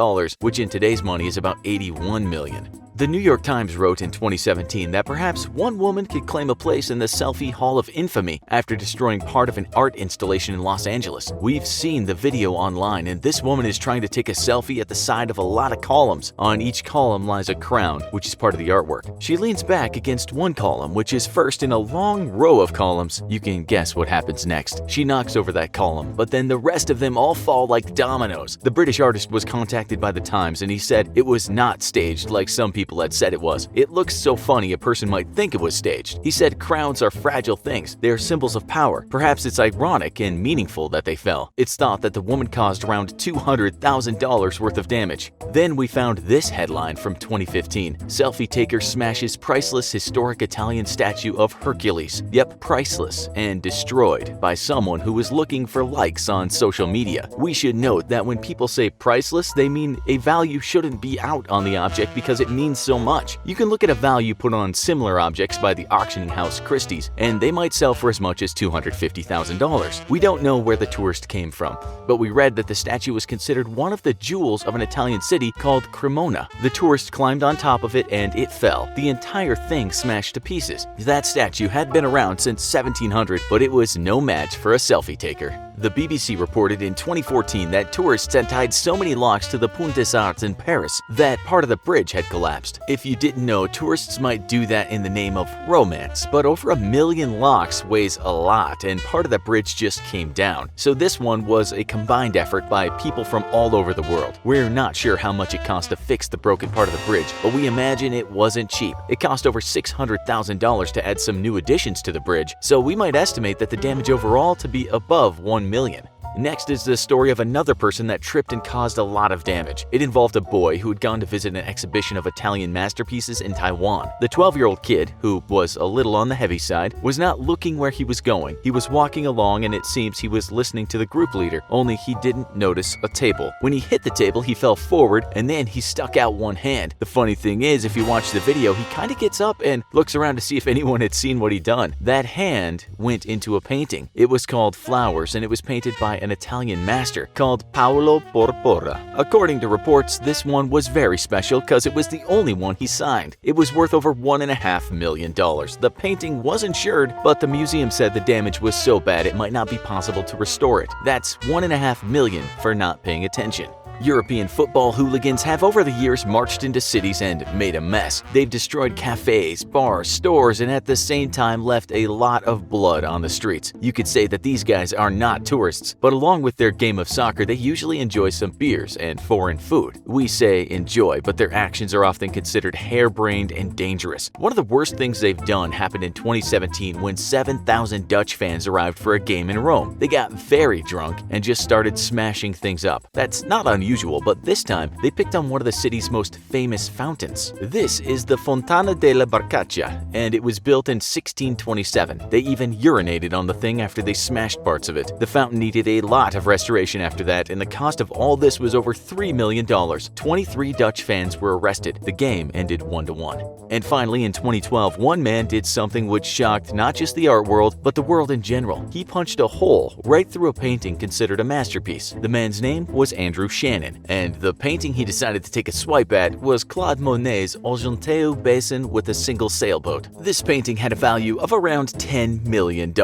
which in today's money is about $81 million. The New York Times wrote in 2017 that perhaps one woman could claim a place in the Selfie Hall of Infamy after destroying part of an art installation in Los Angeles. We've seen the video online, and this woman is trying to take a selfie at the side of a lot of columns. On each column lies a crown, which is part of the artwork. She leans back against one column, which is first in a long row of columns. You can guess what happens next. She knocks over that column, but then the rest of them all fall like dominoes. The British artist was contacted by the Times, and he said it was not staged like some people had said it was. "It looks so funny a person might think it was staged." He said crowns are fragile things. They are symbols of power. Perhaps it's ironic and meaningful that they fell. It's thought that the woman caused around $200,000 worth of damage. Then we found this headline from 2015. Selfie taker smashes priceless historic Italian statue of Hercules. Yep, priceless and destroyed by someone who was looking for likes on social media. We should note that when people say priceless, they mean a value shouldn't be out on the object because it means so much. You can look at a value put on similar objects by the auctioning house Christie's, and they might sell for as much as $250,000. We don't know where the tourist came from, but we read that the statue was considered one of the jewels of an Italian city called Cremona. The tourist climbed on top of it and it fell. The entire thing smashed to pieces. That statue had been around since 1700, but it was no match for a selfie taker. The BBC reported in 2014 that tourists had tied so many locks to the Pont des Arts in Paris that part of the bridge had collapsed. If you didn't know, tourists might do that in the name of romance, but over 1 million locks weighs a lot, and part of the bridge just came down. So this one was a combined effort by people from all over the world. We're not sure how much it cost to fix the broken part of the bridge, but we imagine it wasn't cheap. It cost over $600,000 to add some new additions to the bridge, so we might estimate that the damage overall to be above $1 million. Next is the story of another person that tripped and caused a lot of damage. It involved a boy who had gone to visit an exhibition of Italian masterpieces in Taiwan. The 12-year-old kid, who was a little on the heavy side, was not looking where he was going. He was walking along and it seems he was listening to the group leader, only he didn't notice a table. When he hit the table, he fell forward and then he stuck out one hand. The funny thing is, if you watch the video, he kind of gets up and looks around to see if anyone had seen what he'd done. That hand went into a painting. It was called Flowers and it was painted by an Italian master called Paolo Porpora. According to reports, this one was very special because it was the only one he signed. It was worth over $1.5 million. The painting was insured, but the museum said the damage was so bad it might not be possible to restore it. That's $1.5 million for not paying attention. European football hooligans have over the years marched into cities and made a mess. They've destroyed cafes, bars, stores, and at the same time left a lot of blood on the streets. You could say that these guys are not tourists, but along with their game of soccer, they usually enjoy some beers and foreign food. We say enjoy, but their actions are often considered harebrained and dangerous. One of the worst things they've done happened in 2017 when 7,000 Dutch fans arrived for a game in Rome. They got very drunk and just started smashing things up. That's not unusual, but this time they picked on one of the city's most famous fountains. This is the Fontana della Barcaccia, and it was built in 1627. They even urinated on the thing after they smashed parts of it. The fountain needed a lot of restoration after that, and the cost of all this was over $3 million. 23 Dutch fans were arrested. The game ended 1-1. And finally, in 2012, one man did something which shocked not just the art world, but the world in general. He punched a hole right through a painting considered a masterpiece. The man's name was Andrew Shannon, and the painting he decided to take a swipe at was Claude Monet's Argenteuil Basin with a single sailboat. This painting had a value of around $10 million.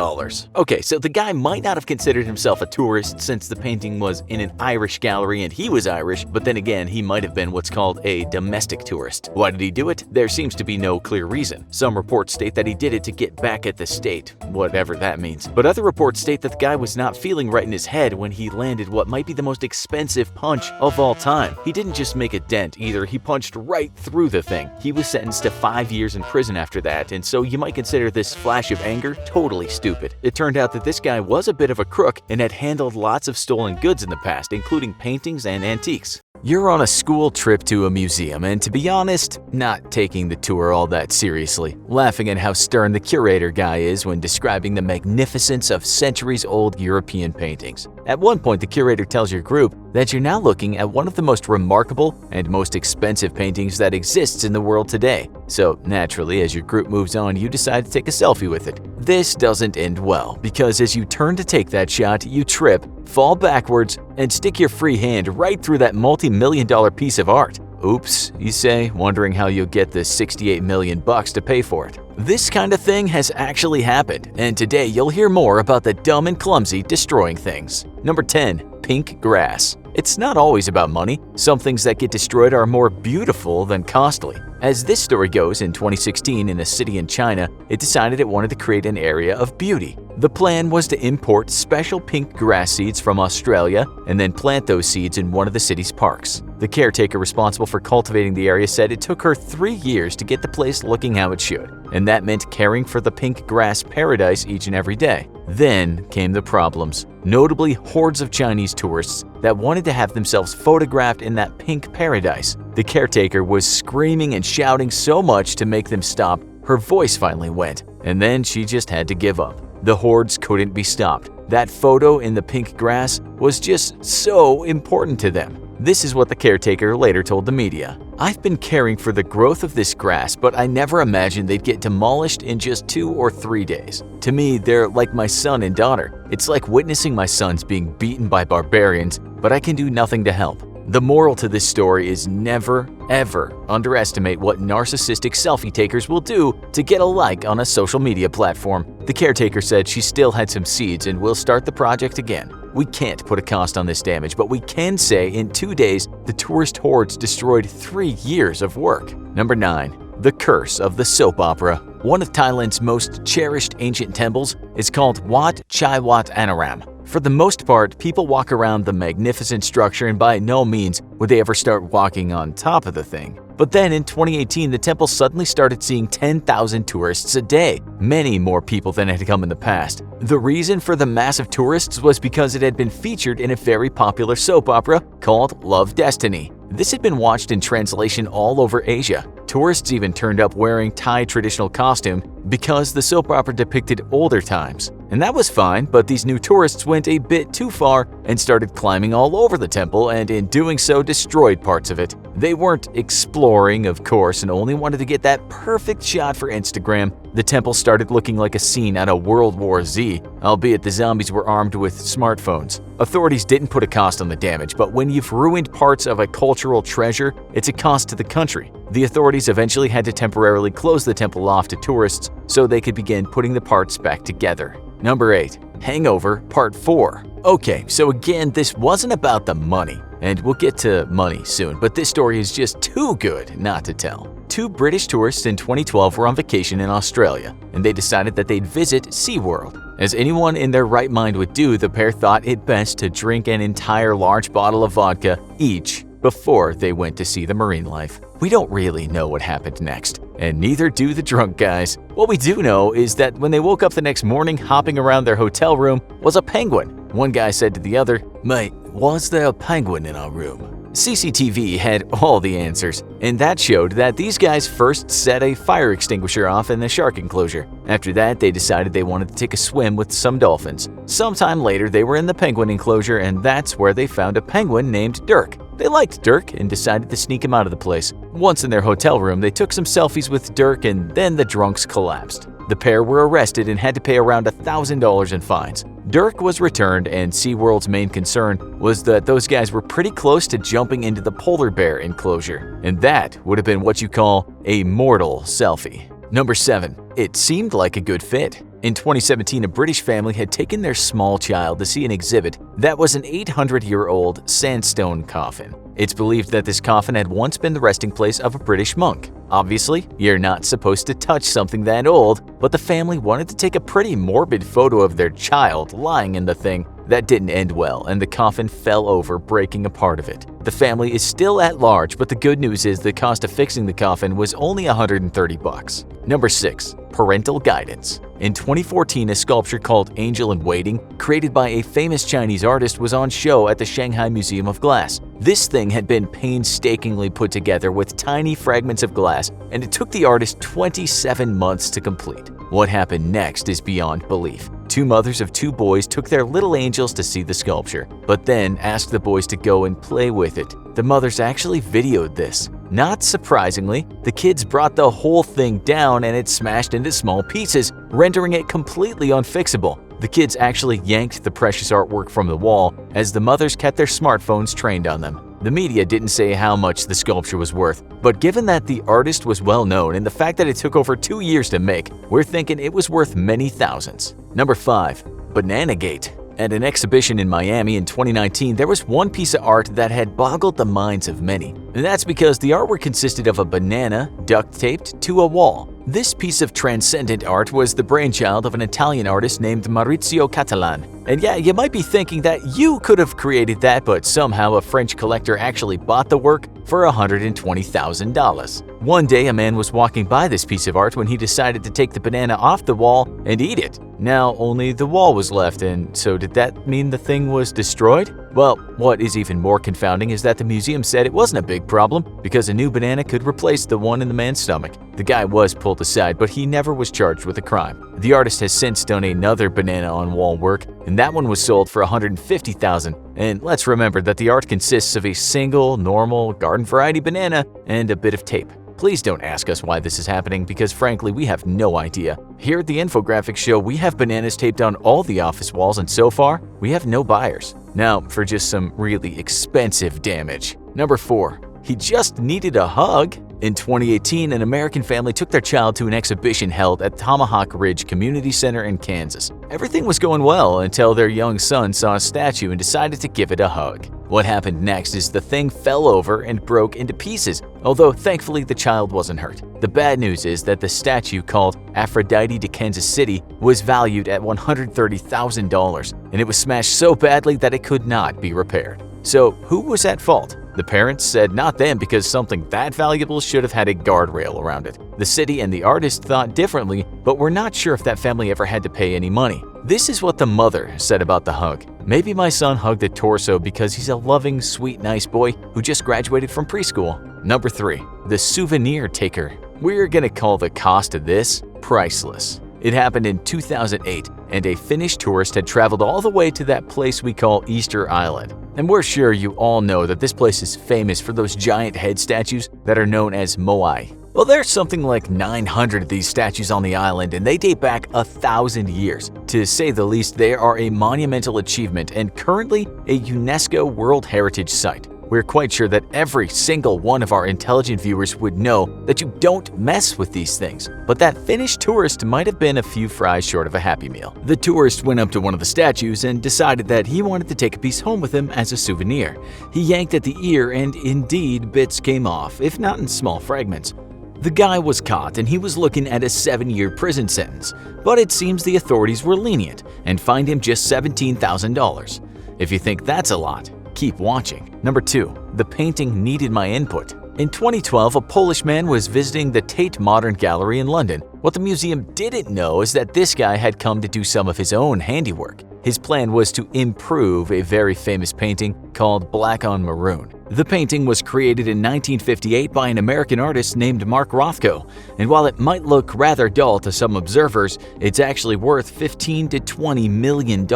Okay, so the guy might not have considered himself a tourist since the painting was in an Irish gallery and he was Irish, but then again, he might have been what's called a domestic tourist. Why did he do it? There seems to be no clear reason. Some reports state that he did it to get back at the state, whatever that means. But other reports state that the guy was not feeling right in his head when he landed what might be the most expensive punch of all time. He didn't just make a dent either, he punched right through the thing. He was sentenced to 5 years in prison after that, and so you might consider this flash of anger totally stupid. It turned out that this guy was a bit of a crook and had handled lots of stolen goods in the past, including paintings and antiques. You're on a school trip to a museum and, to be honest, not taking the tour all that seriously, laughing at how stern the curator guy is when describing the magnificence of centuries-old European paintings. At one point, the curator tells your group that you're now looking at one of the most remarkable and most expensive paintings that exists in the world today. So naturally, as your group moves on, you decide to take a selfie with it. This doesn't end well, because as you turn to take that shot, you trip, fall backwards, and stick your free hand right through that multi-million-dollar piece of art. Oops, you say, wondering how you'll get the $68 million to pay for it. This kind of thing has actually happened, and today you'll hear more about the dumb and clumsy destroying things. Number 10. Pink grass. It's not always about money. Some things that get destroyed are more beautiful than costly. As this story goes, in 2016 in a city in China, it decided it wanted to create an area of beauty. The plan was to import special pink grass seeds from Australia and then plant those seeds in one of the city's parks. The caretaker responsible for cultivating the area said it took her 3 years to get the place looking how it should, and that meant caring for the pink grass paradise each and every day. Then came the problems, notably hordes of Chinese tourists that wanted to have themselves photographed in that pink paradise. The caretaker was screaming and shouting so much to make them stop, her voice finally went, and then she just had to give up. The hordes couldn't be stopped. That photo in the pink grass was just so important to them. This is what the caretaker later told the media. "I've been caring for the growth of this grass, but I never imagined they'd get demolished in just 2 or 3 days. To me, they're like my son and daughter. It's like witnessing my sons being beaten by barbarians, but I can do nothing to help." The moral to this story is never, ever underestimate what narcissistic selfie takers will do to get a like on a social media platform. The caretaker said she still had some seeds and will start the project again. We can't put a cost on this damage, but we can say in 2 days, the tourist hordes destroyed 3 years of work. Number 9. The Curse of the Soap Opera. One of Thailand's most cherished ancient temples is called Wat Chai Wat Anaram. For the most part, people walk around the magnificent structure, and by no means would they ever start walking on top of the thing. But then in 2018, the temple suddenly started seeing 10,000 tourists a day, many more people than had come in the past. The reason for the massive tourists was because it had been featured in a very popular soap opera called Love Destiny. This had been watched in translation all over Asia. Tourists even turned up wearing Thai traditional costume because the soap opera depicted older times. And that was fine, but these new tourists went a bit too far and started climbing all over the temple, and in doing so destroyed parts of it. They weren't exploring, of course, and only wanted to get that perfect shot for Instagram. The temple started looking like a scene out of World War Z, albeit the zombies were armed with smartphones. Authorities didn't put a cost on the damage, but when you've ruined parts of a cultural treasure, it's a cost to the country. The authorities eventually had to temporarily close the temple off to tourists so they could begin putting the parts back together. Number 8. Hangover Part 4. Okay, so again, this wasn't about the money, and we'll get to money soon, but this story is just too good not to tell. 2 British tourists in 2012 were on vacation in Australia, and they decided that they'd visit SeaWorld. As anyone in their right mind would do, the pair thought it best to drink an entire large bottle of vodka each before they went to see the marine life. We don't really know what happened next, and neither do the drunk guys. What we do know is that when they woke up the next morning, hopping around their hotel room was a penguin. One guy said to the other, "Mate, was there a penguin in our room?" CCTV had all the answers, and that showed that these guys first set a fire extinguisher off in the shark enclosure. After that, they decided they wanted to take a swim with some dolphins. Sometime later, they were in the penguin enclosure, and that's where they found a penguin named Dirk. They liked Dirk and decided to sneak him out of the place. Once in their hotel room, they took some selfies with Dirk, and then the drunks collapsed. The pair were arrested and had to pay around $1,000 in fines. Dirk was returned, and SeaWorld's main concern was that those guys were pretty close to jumping into the polar bear enclosure, and that would have been what you call a mortal selfie. Number 7. It seemed like a good fit. In 2017, a British family had taken their small child to see an exhibit that was an 800-year-old sandstone coffin. It's believed that this coffin had once been the resting place of a British monk. Obviously, you're not supposed to touch something that old, but the family wanted to take a pretty morbid photo of their child lying in the thing. That didn't end well, and the coffin fell over, breaking a part of it. The family is still at large, but the good news is the cost of fixing the coffin was only $130. Number 6. Parental guidance. In 2014, a sculpture called Angel in Waiting, created by a famous Chinese artist, was on show at the Shanghai Museum of Glass. This thing had been painstakingly put together with tiny fragments of glass, and it took the artist 27 months to complete. What happened next is beyond belief. Two mothers of two boys took their little angels to see the sculpture, but then asked the boys to go and play with it. The mothers actually videoed this. Not surprisingly, the kids brought the whole thing down and it smashed into small pieces, rendering it completely unfixable. The kids actually yanked the precious artwork from the wall as the mothers kept their smartphones trained on them. The media didn't say how much the sculpture was worth, but given that the artist was well known and the fact that it took over 2 years to make, we're thinking it was worth many thousands. Number 5. Bananagate. At an exhibition in Miami in 2019, there was one piece of art that had boggled the minds of many. And that's because the artwork consisted of a banana duct-taped to a wall. This piece of transcendent art was the brainchild of an Italian artist named Maurizio Catalan. And yeah, you might be thinking that you could have created that, but somehow a French collector actually bought the work for $120,000. One day, a man was walking by this piece of art when he decided to take the banana off the wall and eat it. Now, only the wall was left, and so did that mean the thing was destroyed? Well, what is even more confounding is that the museum said it wasn't a big problem because a new banana could replace the one in the man's stomach. The guy was pulled aside, but he never was charged with a crime. The artist has since done another banana on wall work, and that one was sold for $150,000. And let's remember that the art consists of a single, normal, garden variety banana and a bit of tape. Please don't ask us why this is happening because frankly we have no idea. Here at the infographics show we have bananas taped on all the office walls and so far we have no buyers. Now for just some really expensive damage. Number 4. He just needed a hug. In 2018, an American family took their child to an exhibition held at Tomahawk Ridge Community Center in Kansas. Everything was going well until their young son saw a statue and decided to give it a hug. What happened next is the thing fell over and broke into pieces, although thankfully the child wasn't hurt. The bad news is that the statue, called Aphrodite de Kansas City, was valued at $130,000, and it was smashed so badly that it could not be repaired. So who was at fault? The parents said not them because something that valuable should have had a guardrail around it. The city and the artist thought differently, but we're not sure if that family ever had to pay any money. This is what the mother said about the hug. Maybe my son hugged the torso because he's a loving, sweet, nice boy who just graduated from preschool. Number 3. The souvenir taker. We're gonna call the cost of this priceless. It happened in 2008, and a Finnish tourist had traveled all the way to that place we call Easter Island. And we're sure you all know that this place is famous for those giant head statues that are known as moai. Well, there's something like 900 of these statues on the island, and they date back 1,000 years. To say the least, they are a monumental achievement and currently a UNESCO World Heritage Site. We're quite sure that every single one of our intelligent viewers would know that you don't mess with these things. But that Finnish tourist might have been a few fries short of a Happy Meal. The tourist went up to one of the statues and decided that he wanted to take a piece home with him as a souvenir. He yanked at the ear and indeed bits came off, if not in small fragments. The guy was caught and he was looking at a 7-year prison sentence, but it seems the authorities were lenient and fined him just $17,000. If you think that's a lot, keep watching. Number 2. The painting needed my input. In 2012, a Polish man was visiting the Tate Modern Gallery in London. What the museum didn't know is that this guy had come to do some of his own handiwork. His plan was to improve a very famous painting called Black on Maroon. The painting was created in 1958 by an American artist named Mark Rothko, and while it might look rather dull to some observers, it's actually worth $15 to $20 million.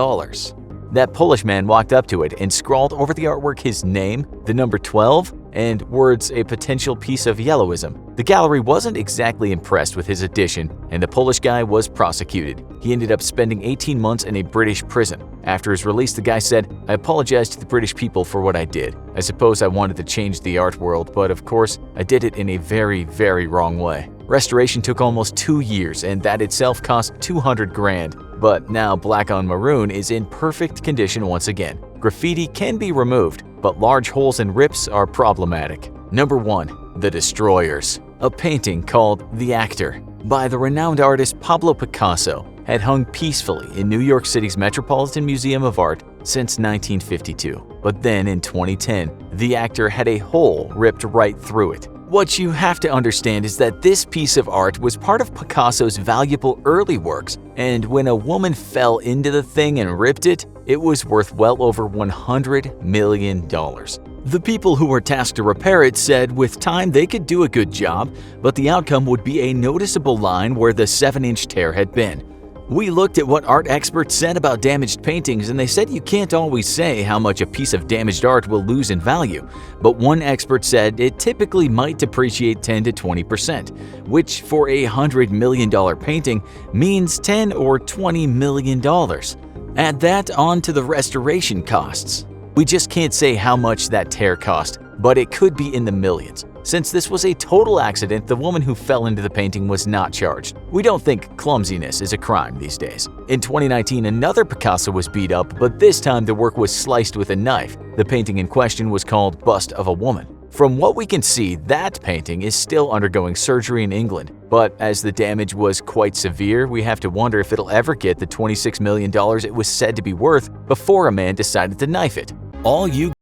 That Polish man walked up to it and scrawled over the artwork his name, the number 12, and words a potential piece of yellowism. The gallery wasn't exactly impressed with his addition, and the Polish guy was prosecuted. He ended up spending 18 months in a British prison. After his release, the guy said, "I apologize to the British people for what I did. I suppose I wanted to change the art world, but of course, I did it in a very, very wrong way." Restoration took almost 2 years, and that itself cost 200 grand. But now black on maroon is in perfect condition once again. Graffiti can be removed, but large holes and rips are problematic. Number 1. The Destroyers. A painting called The Actor by the renowned artist Pablo Picasso had hung peacefully in New York City's Metropolitan Museum of Art since 1952. But then in 2010, The Actor had a hole ripped right through it. What you have to understand is that this piece of art was part of Picasso's valuable early works, and when a woman fell into the thing and ripped it, it was worth well over $100 million. The people who were tasked to repair it said with time they could do a good job, but the outcome would be a noticeable line where the 7-inch tear had been. We looked at what art experts said about damaged paintings, and they said you can't always say how much a piece of damaged art will lose in value, but one expert said it typically might depreciate 10 to 20%, which for a $100 million painting means $10 or $20 million. Add that on to the restoration costs. We just can't say how much that tear cost, but it could be in the millions. Since this was a total accident, the woman who fell into the painting was not charged. We don't think clumsiness is a crime these days. In 2019, another Picasso was beat up, but this time the work was sliced with a knife. The painting in question was called Bust of a Woman. From what we can see, that painting is still undergoing surgery in England, but as the damage was quite severe, we have to wonder if it'll ever get the $26 million it was said to be worth before a man decided to knife it. All you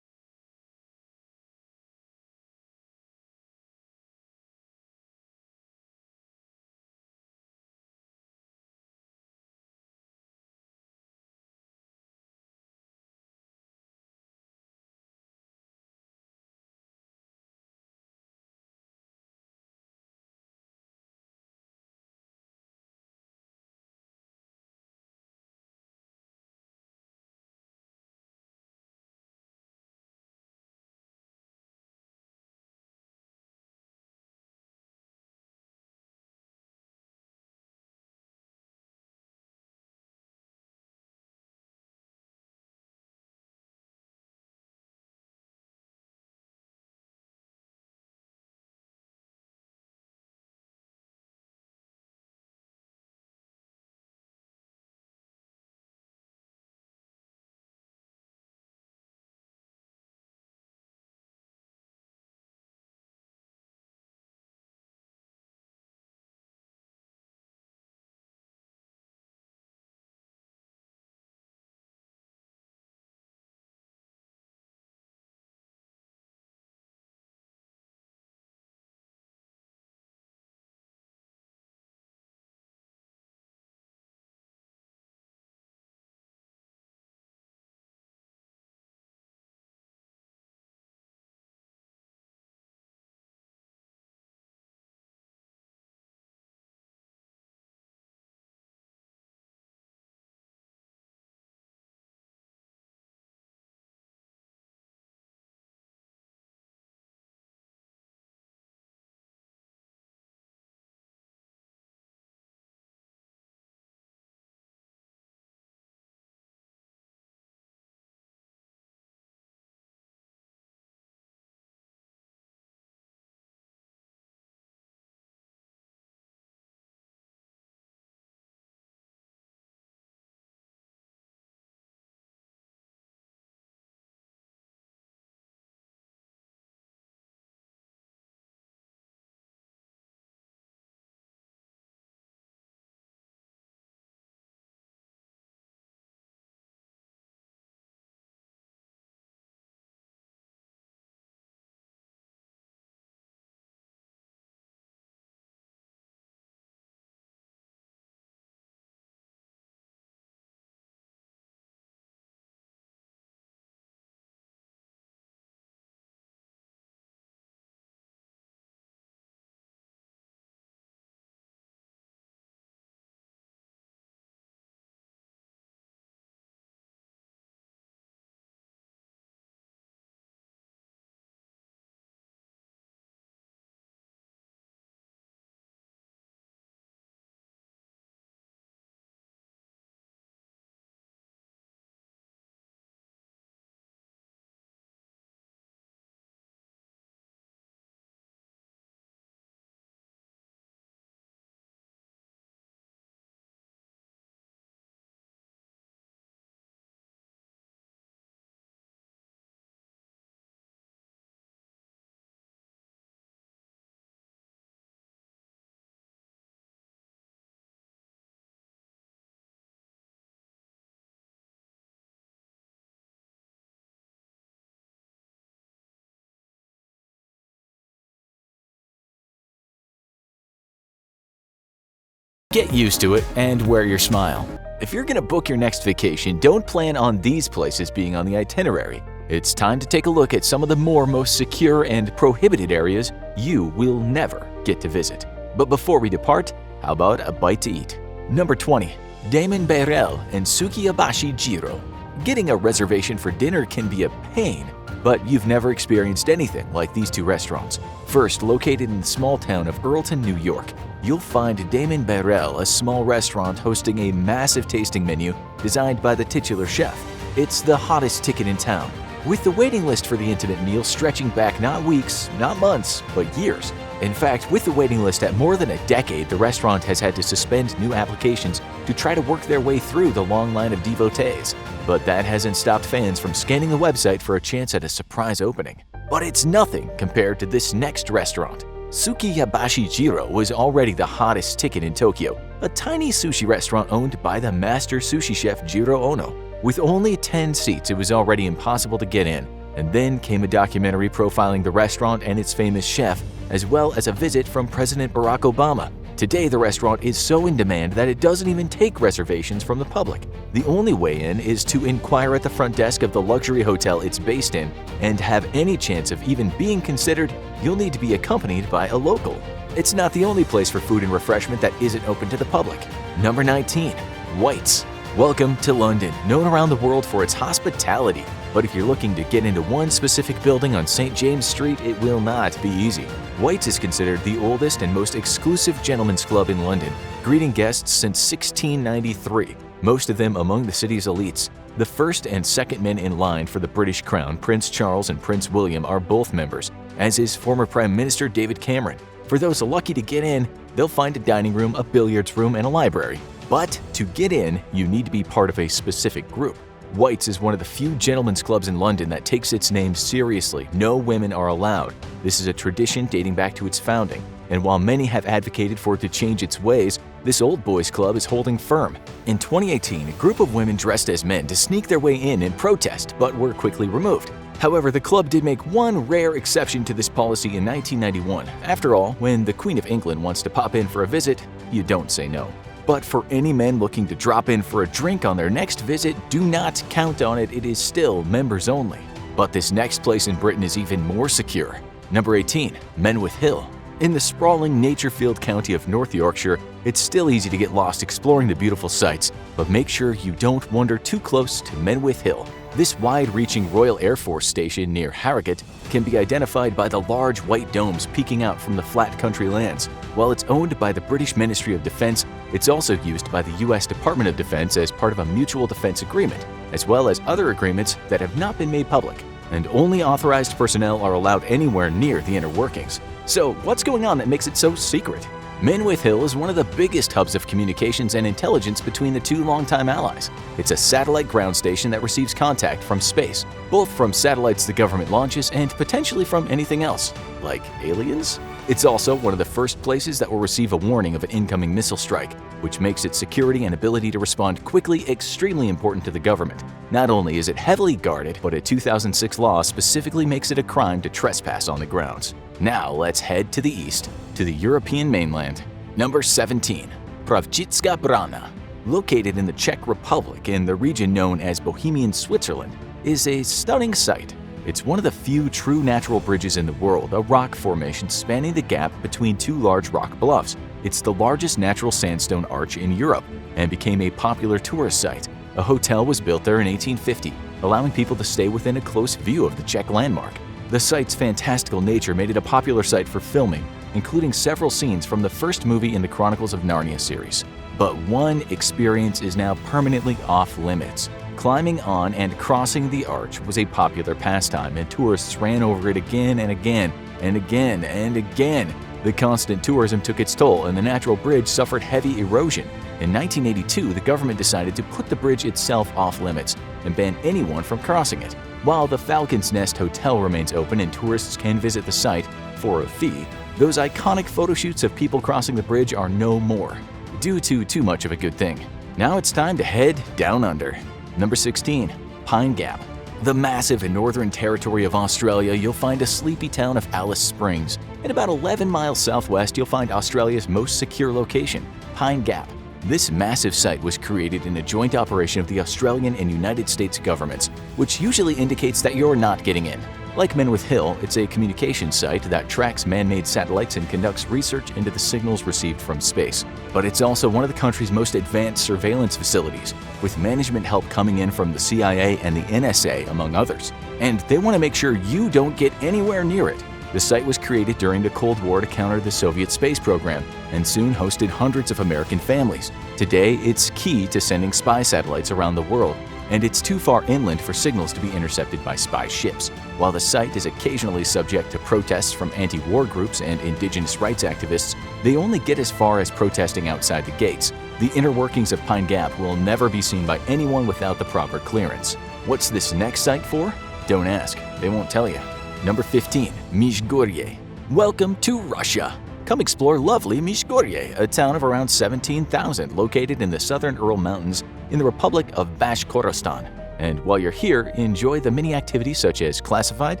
Get used to it and wear your smile. If you're gonna book your next vacation, don't plan on these places being on the itinerary. It's time to take a look at some of the most secure and prohibited areas you will never get to visit. But before we depart, how about a bite to eat? Number 20. Daemon Beirel and Sukiyabashi Jiro. Getting a reservation for dinner can be a pain, but you've never experienced anything like these two restaurants. First, located in the small town of Earlton, New York, you'll find Daemon Beirel, a small restaurant hosting a massive tasting menu designed by the titular chef. It's the hottest ticket in town, with the waiting list for the intimate meal stretching back not weeks, not months, but years. In fact, with the waiting list at more than a decade, the restaurant has had to suspend new applications to try to work their way through the long line of devotees. But that hasn't stopped fans from scanning the website for a chance at a surprise opening. But it's nothing compared to this next restaurant. Sukiyabashi Jiro was already the hottest ticket in Tokyo, a tiny sushi restaurant owned by the master sushi chef Jiro Ono. With only 10 seats, it was already impossible to get in. And then came a documentary profiling the restaurant and its famous chef, as well as a visit from President Barack Obama. Today, the restaurant is so in demand that it doesn't even take reservations from the public. The only way in is to inquire at the front desk of the luxury hotel it's based in, and have any chance of even being considered, you'll need to be accompanied by a local. It's not the only place for food and refreshment that isn't open to the public. Number 19. White's. Welcome to London, known around the world for its hospitality. But if you're looking to get into one specific building on St. James Street, it will not be easy. White's is considered the oldest and most exclusive gentlemen's club in London, greeting guests since 1693, most of them among the city's elites. The first and second men in line for the British crown, Prince Charles and Prince William, are both members, as is former Prime Minister David Cameron. For those lucky to get in, they'll find a dining room, a billiards room, and a library. But to get in, you need to be part of a specific group. White's is one of the few gentlemen's clubs in London that takes its name seriously. No women are allowed. This is a tradition dating back to its founding. And while many have advocated for it to change its ways, this old boys club is holding firm. In 2018, a group of women dressed as men to sneak their way in and protest, but were quickly removed. However, the club did make one rare exception to this policy in 1991. After all, when the Queen of England wants to pop in for a visit, you don't say no. But for any men looking to drop in for a drink on their next visit, do not count on it, it is still members only. But this next place in Britain is even more secure. Number 18. Menwith Hill. In the sprawling nature-filled county of North Yorkshire, it's still easy to get lost exploring the beautiful sights, but make sure you don't wander too close to Menwith Hill. This wide-reaching Royal Air Force station near Harrogate can be identified by the large white domes peeking out from the flat country lands. While it's owned by the British Ministry of Defence, it's also used by the US Department of Defense as part of a mutual defense agreement, as well as other agreements that have not been made public. And only authorized personnel are allowed anywhere near the inner workings. So what's going on that makes it so secret? Menwith Hill is one of the biggest hubs of communications and intelligence between the two longtime allies. It's a satellite ground station that receives contact from space, both from satellites the government launches and potentially from anything else, like aliens. It's also one of the first places that will receive a warning of an incoming missile strike, which makes its security and ability to respond quickly extremely important to the government. Not only is it heavily guarded, but a 2006 law specifically makes it a crime to trespass on the grounds. Now let's head to the east, to the European mainland. Number 17. Pravchitska Brana. Located in the Czech Republic in the region known as Bohemian Switzerland, is a stunning sight. It's one of the few true natural bridges in the world, a rock formation spanning the gap between two large rock bluffs. It's the largest natural sandstone arch in Europe and became a popular tourist site. A hotel was built there in 1850, allowing people to stay within a close view of the Czech landmark. The site's fantastical nature made it a popular site for filming, including several scenes from the first movie in the Chronicles of Narnia series. But one experience is now permanently off limits. Climbing on and crossing the arch was a popular pastime, and tourists ran over it again and again and again and again. The constant tourism took its toll, and the natural bridge suffered heavy erosion. In 1982, the government decided to put the bridge itself off limits and ban anyone from crossing it. While the Falcon's Nest Hotel remains open and tourists can visit the site for a fee, those iconic photo shoots of people crossing the bridge are no more, due to too much of a good thing. Now it's time to head down under. Number 16. Pine Gap. The massive Northern Territory of Australia, you'll find a sleepy town of Alice Springs. And about 11 miles southwest, you'll find Australia's most secure location. Pine Gap. This massive site was created in a joint operation of the Australian and United States governments, which usually indicates that you're not getting in. Like Menwith Hill, it's a communications site that tracks man-made satellites and conducts research into the signals received from space. But it's also one of the country's most advanced surveillance facilities, with management help coming in from the CIA and the NSA, among others. And they want to make sure you don't get anywhere near it. The site was created during the Cold War to counter the Soviet space program, and soon hosted hundreds of American families. Today, it's key to sending spy satellites around the world, and it's too far inland for signals to be intercepted by spy ships. While the site is occasionally subject to protests from anti-war groups and indigenous rights activists, they only get as far as protesting outside the gates. The inner workings of Pine Gap will never be seen by anyone without the proper clearance. What's this next site for? Don't ask, they won't tell you. Number 15. Mizhgorye. Welcome to Russia! Come explore lovely Mizhgorye, a town of around 17,000 located in the southern Ural Mountains in the Republic of Bashkortostan. And while you're here, enjoy the many activities such as classified,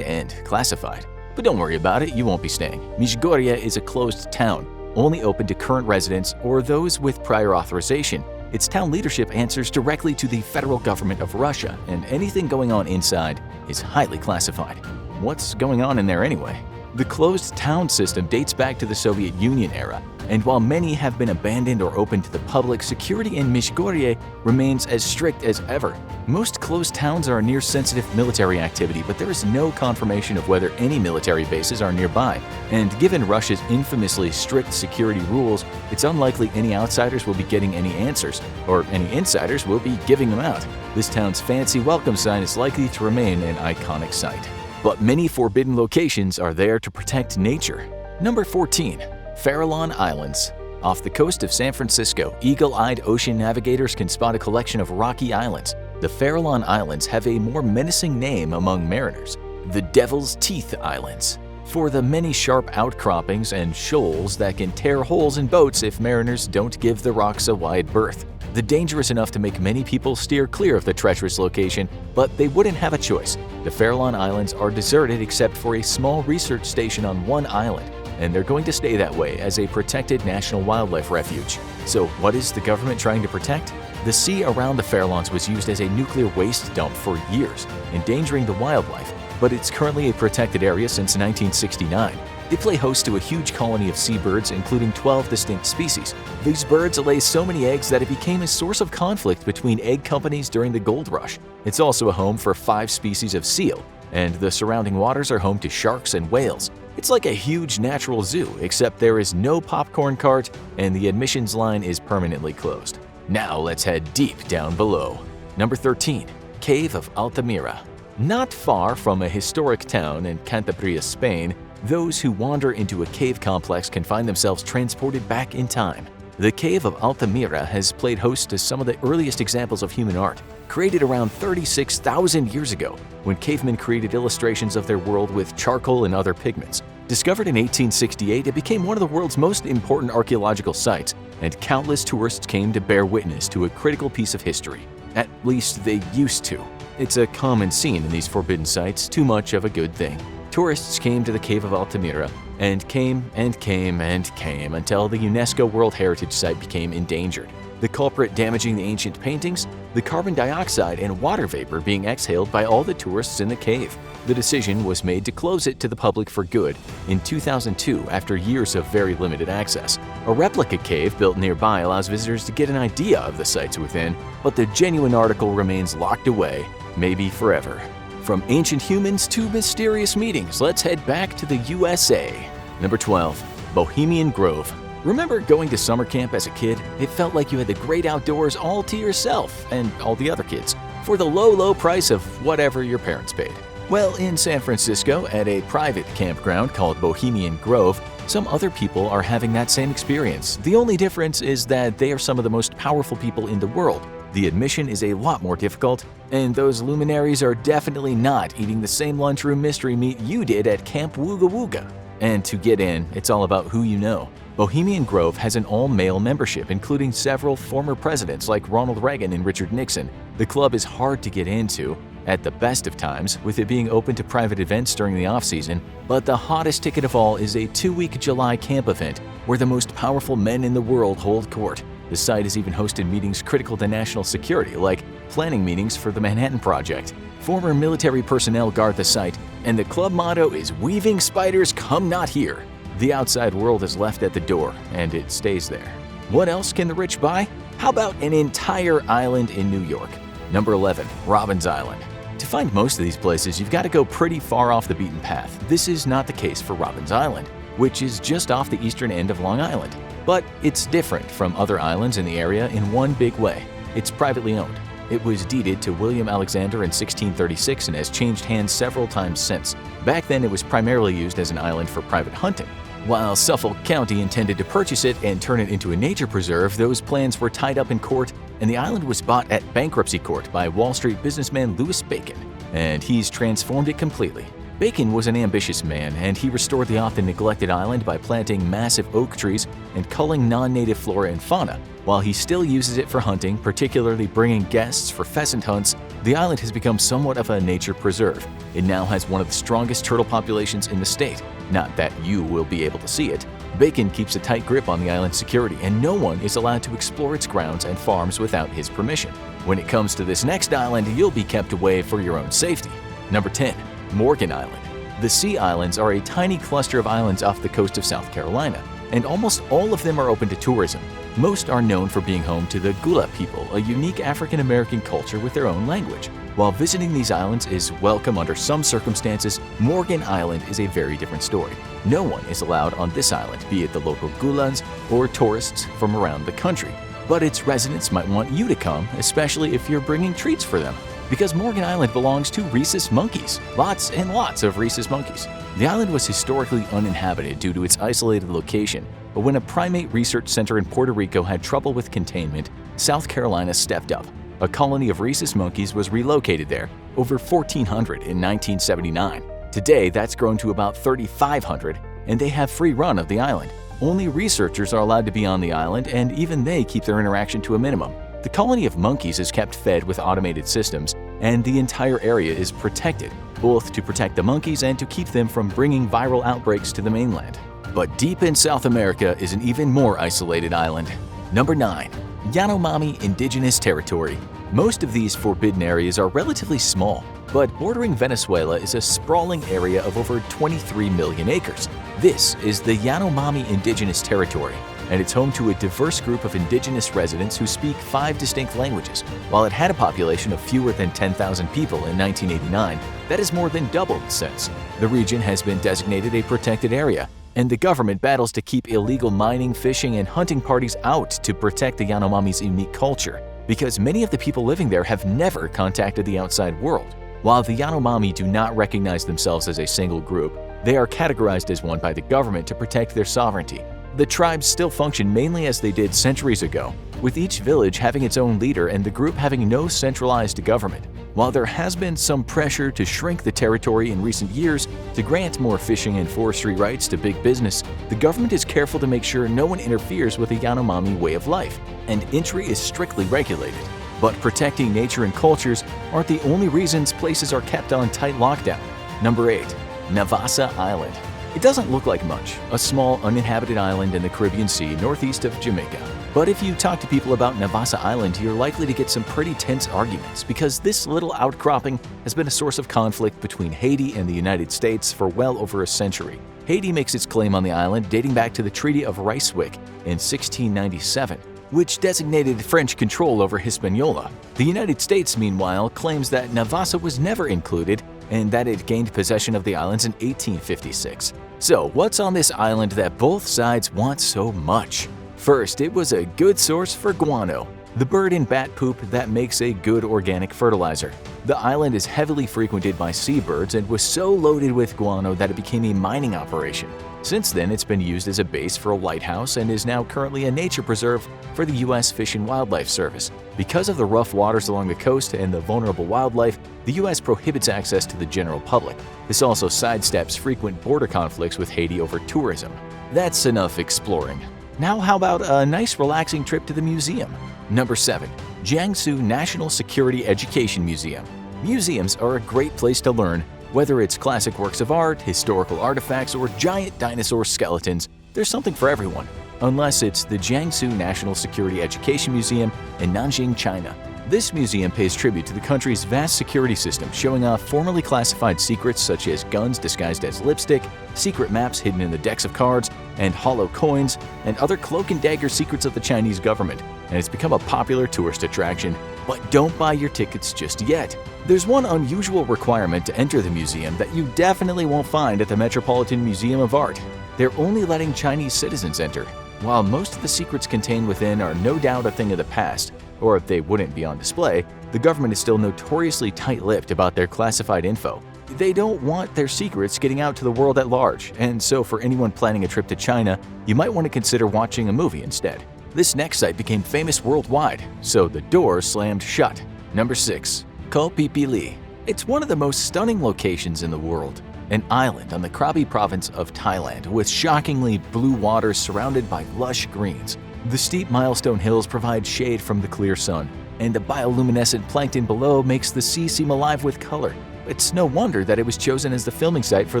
and classified. But don't worry about it, you won't be staying. Mizhgorye is a closed town, only open to current residents or those with prior authorization. Its town leadership answers directly to the federal government of Russia, and anything going on inside is highly classified. What's going on in there anyway? The closed town system dates back to the Soviet Union era, and while many have been abandoned or open to the public, security in Mizhgorye remains as strict as ever. Most closed towns are near sensitive military activity, but there is no confirmation of whether any military bases are nearby. And given Russia's infamously strict security rules, it's unlikely any outsiders will be getting any answers, or any insiders will be giving them out. This town's fancy welcome sign is likely to remain an iconic site. But many forbidden locations are there to protect nature. Number 14. Farallon Islands. Off the coast of San Francisco, eagle-eyed ocean navigators can spot a collection of rocky islands. The Farallon Islands have a more menacing name among mariners: the Devil's Teeth Islands, for the many sharp outcroppings and shoals that can tear holes in boats if mariners don't give the rocks a wide berth. The danger is enough to make many people steer clear of the treacherous location, but they wouldn't have a choice. The Farallon Islands are deserted except for a small research station on one island, and they're going to stay that way as a protected national wildlife refuge. So what is the government trying to protect? The sea around the Farallons was used as a nuclear waste dump for years, endangering the wildlife, but it's currently a protected area since 1969. They play host to a huge colony of seabirds, including 12 distinct species. These birds lay so many eggs that it became a source of conflict between egg companies during the gold rush. It's also a home for 5 species of seal, and the surrounding waters are home to sharks and whales. It's like a huge natural zoo, except there is no popcorn cart and the admissions line is permanently closed. Now let's head deep down below. Number 13. Cave of Altamira. Not far from a historic town in Cantabria, Spain, those who wander into a cave complex can find themselves transported back in time. The Cave of Altamira has played host to some of the earliest examples of human art, created around 36,000 years ago, when cavemen created illustrations of their world with charcoal and other pigments. Discovered in 1868, it became one of the world's most important archaeological sites, and countless tourists came to bear witness to a critical piece of history. At least they used to. It's a common scene in these forbidden sites, too much of a good thing. Tourists came to the Cave of Altamira and came until the UNESCO World Heritage Site became endangered. The culprit damaging the ancient paintings, the carbon dioxide and water vapor being exhaled by all the tourists in the cave. The decision was made to close it to the public for good in 2002 after years of very limited access. A replica cave built nearby allows visitors to get an idea of the sites within, but the genuine article remains locked away, maybe forever. From ancient humans to mysterious meetings, let's head back to the USA. Number 12. Bohemian Grove. Remember going to summer camp as a kid? It felt like you had the great outdoors all to yourself and all the other kids for the low price of whatever your parents paid. Well, in San Francisco, at a private campground called Bohemian Grove, some other people are having that same experience. The only difference is that they are some of the most powerful people in the world. The admission is a lot more difficult, and those luminaries are definitely not eating the same lunchroom mystery meat you did at Camp Wooga Wooga. And to get in, it's all about who you know. Bohemian Grove has an all-male membership, including several former presidents like Ronald Reagan and Richard Nixon. The club is hard to get into, at the best of times, with it being open to private events during the off-season, but the hottest ticket of all is a 2-week July camp event where the most powerful men in the world hold court. The site has even hosted meetings critical to national security, like planning meetings for the Manhattan Project. Former military personnel guard the site, and the club motto is "Weaving spiders come not here." The outside world is left at the door, and it stays there. What else can the rich buy? How about an entire island in New York? Number 11. Robins Island. To find most of these places, you've got to go pretty far off the beaten path. This is not the case for Robins Island, which is just off the eastern end of Long Island. But it's different from other islands in the area in one big way. It's privately owned. It was deeded to William Alexander in 1636 and has changed hands several times since. Back then, it was primarily used as an island for private hunting. While Suffolk County intended to purchase it and turn it into a nature preserve, those plans were tied up in court, and the island was bought at bankruptcy court by Wall Street businessman Louis Bacon, and he's transformed it completely. Bacon was an ambitious man, and he restored the often neglected island by planting massive oak trees and culling non-native flora and fauna. While he still uses it for hunting, particularly bringing guests for pheasant hunts, the island has become somewhat of a nature preserve. It now has one of the strongest turtle populations in the state. Not that you will be able to see it. Bacon keeps a tight grip on the island's security, and no one is allowed to explore its grounds and farms without his permission. When it comes to this next island, you'll be kept away for your own safety. Number 10. Morgan Island. The Sea Islands are a tiny cluster of islands off the coast of South Carolina, and almost all of them are open to tourism. Most are known for being home to the Gula people, a unique African-American culture with their own language. While visiting these islands is welcome under some circumstances, Morgan Island is a very different story. No one is allowed on this island, be it the local Gulas or tourists from around the country. But its residents might want you to come, especially if you're bringing treats for them. Because Morgan Island belongs to rhesus monkeys. Lots and lots of rhesus monkeys. The island was historically uninhabited due to its isolated location, but when a primate research center in Puerto Rico had trouble with containment, South Carolina stepped up. A colony of rhesus monkeys was relocated there, over 1,400 in 1979. Today, that's grown to about 3,500, and they have free run of the island. Only researchers are allowed to be on the island, and even they keep their interaction to a minimum. The colony of monkeys is kept fed with automated systems, and the entire area is protected, both to protect the monkeys and to keep them from bringing viral outbreaks to the mainland. But deep in South America is an even more isolated island. Number 9. Yanomami Indigenous Territory. Most of these forbidden areas are relatively small, but bordering Venezuela is a sprawling area of over 23 million acres. This is the Yanomami Indigenous Territory, and it's home to a diverse group of indigenous residents who speak 5 distinct languages. While it had a population of fewer than 10,000 people in 1989, that has more than doubled since. The region has been designated a protected area, and the government battles to keep illegal mining, fishing, and hunting parties out to protect the Yanomami's unique culture, because many of the people living there have never contacted the outside world. While the Yanomami do not recognize themselves as a single group, they are categorized as one by the government to protect their sovereignty. The tribes still function mainly as they did centuries ago, with each village having its own leader and the group having no centralized government. While there has been some pressure to shrink the territory in recent years to grant more fishing and forestry rights to big business, the government is careful to make sure no one interferes with the Yanomami way of life, and entry is strictly regulated. But protecting nature and cultures aren't the only reasons places are kept on tight lockdown. Number 8. Navassa Island. It doesn't look like much, a small uninhabited island in the Caribbean Sea northeast of Jamaica. But if you talk to people about Navassa Island, you're likely to get some pretty tense arguments because this little outcropping has been a source of conflict between Haiti and the United States for well over a century. Haiti makes its claim on the island dating back to the Treaty of Ryswick in 1697, which designated French control over Hispaniola. The United States, meanwhile, claims that Navassa was never included and that it gained possession of the islands in 1856. So, what's on this island that both sides want so much? First, it was a good source for guano, the bird and bat poop that makes a good organic fertilizer. The island is heavily frequented by seabirds and was so loaded with guano that it became a mining operation. Since then, it's been used as a base for a lighthouse and is now currently a nature preserve for the U.S. Fish and Wildlife Service. Because of the rough waters along the coast and the vulnerable wildlife, the U.S. prohibits access to the general public. This also sidesteps frequent border conflicts with Haiti over tourism. That's enough exploring. Now how about a nice relaxing trip to the museum? Number 7. Jiangsu National Security Education Museum. Museums are a great place to learn. Whether it's classic works of art, historical artifacts, or giant dinosaur skeletons, there's something for everyone. Unless it's the Jiangsu National Security Education Museum in Nanjing, China. This museum pays tribute to the country's vast security system, showing off formerly classified secrets such as guns disguised as lipstick, secret maps hidden in the decks of cards, and hollow coins, and other cloak and dagger secrets of the Chinese government, and it's become a popular tourist attraction. But don't buy your tickets just yet. There's one unusual requirement to enter the museum that you definitely won't find at the Metropolitan Museum of Art. They're only letting Chinese citizens enter. While most of the secrets contained within are no doubt a thing of the past, or if they wouldn't be on display, the government is still notoriously tight-lipped about their classified info. They don't want their secrets getting out to the world at large, and so for anyone planning a trip to China, you might want to consider watching a movie instead. This next site became famous worldwide, so the doors slammed shut. Number 6. Koh Phi Phi Li. It's one of the most stunning locations in the world. An island on the Krabi province of Thailand with shockingly blue waters surrounded by lush greens. The steep milestone hills provide shade from the clear sun, and the bioluminescent plankton below makes the sea seem alive with color. It's no wonder that it was chosen as the filming site for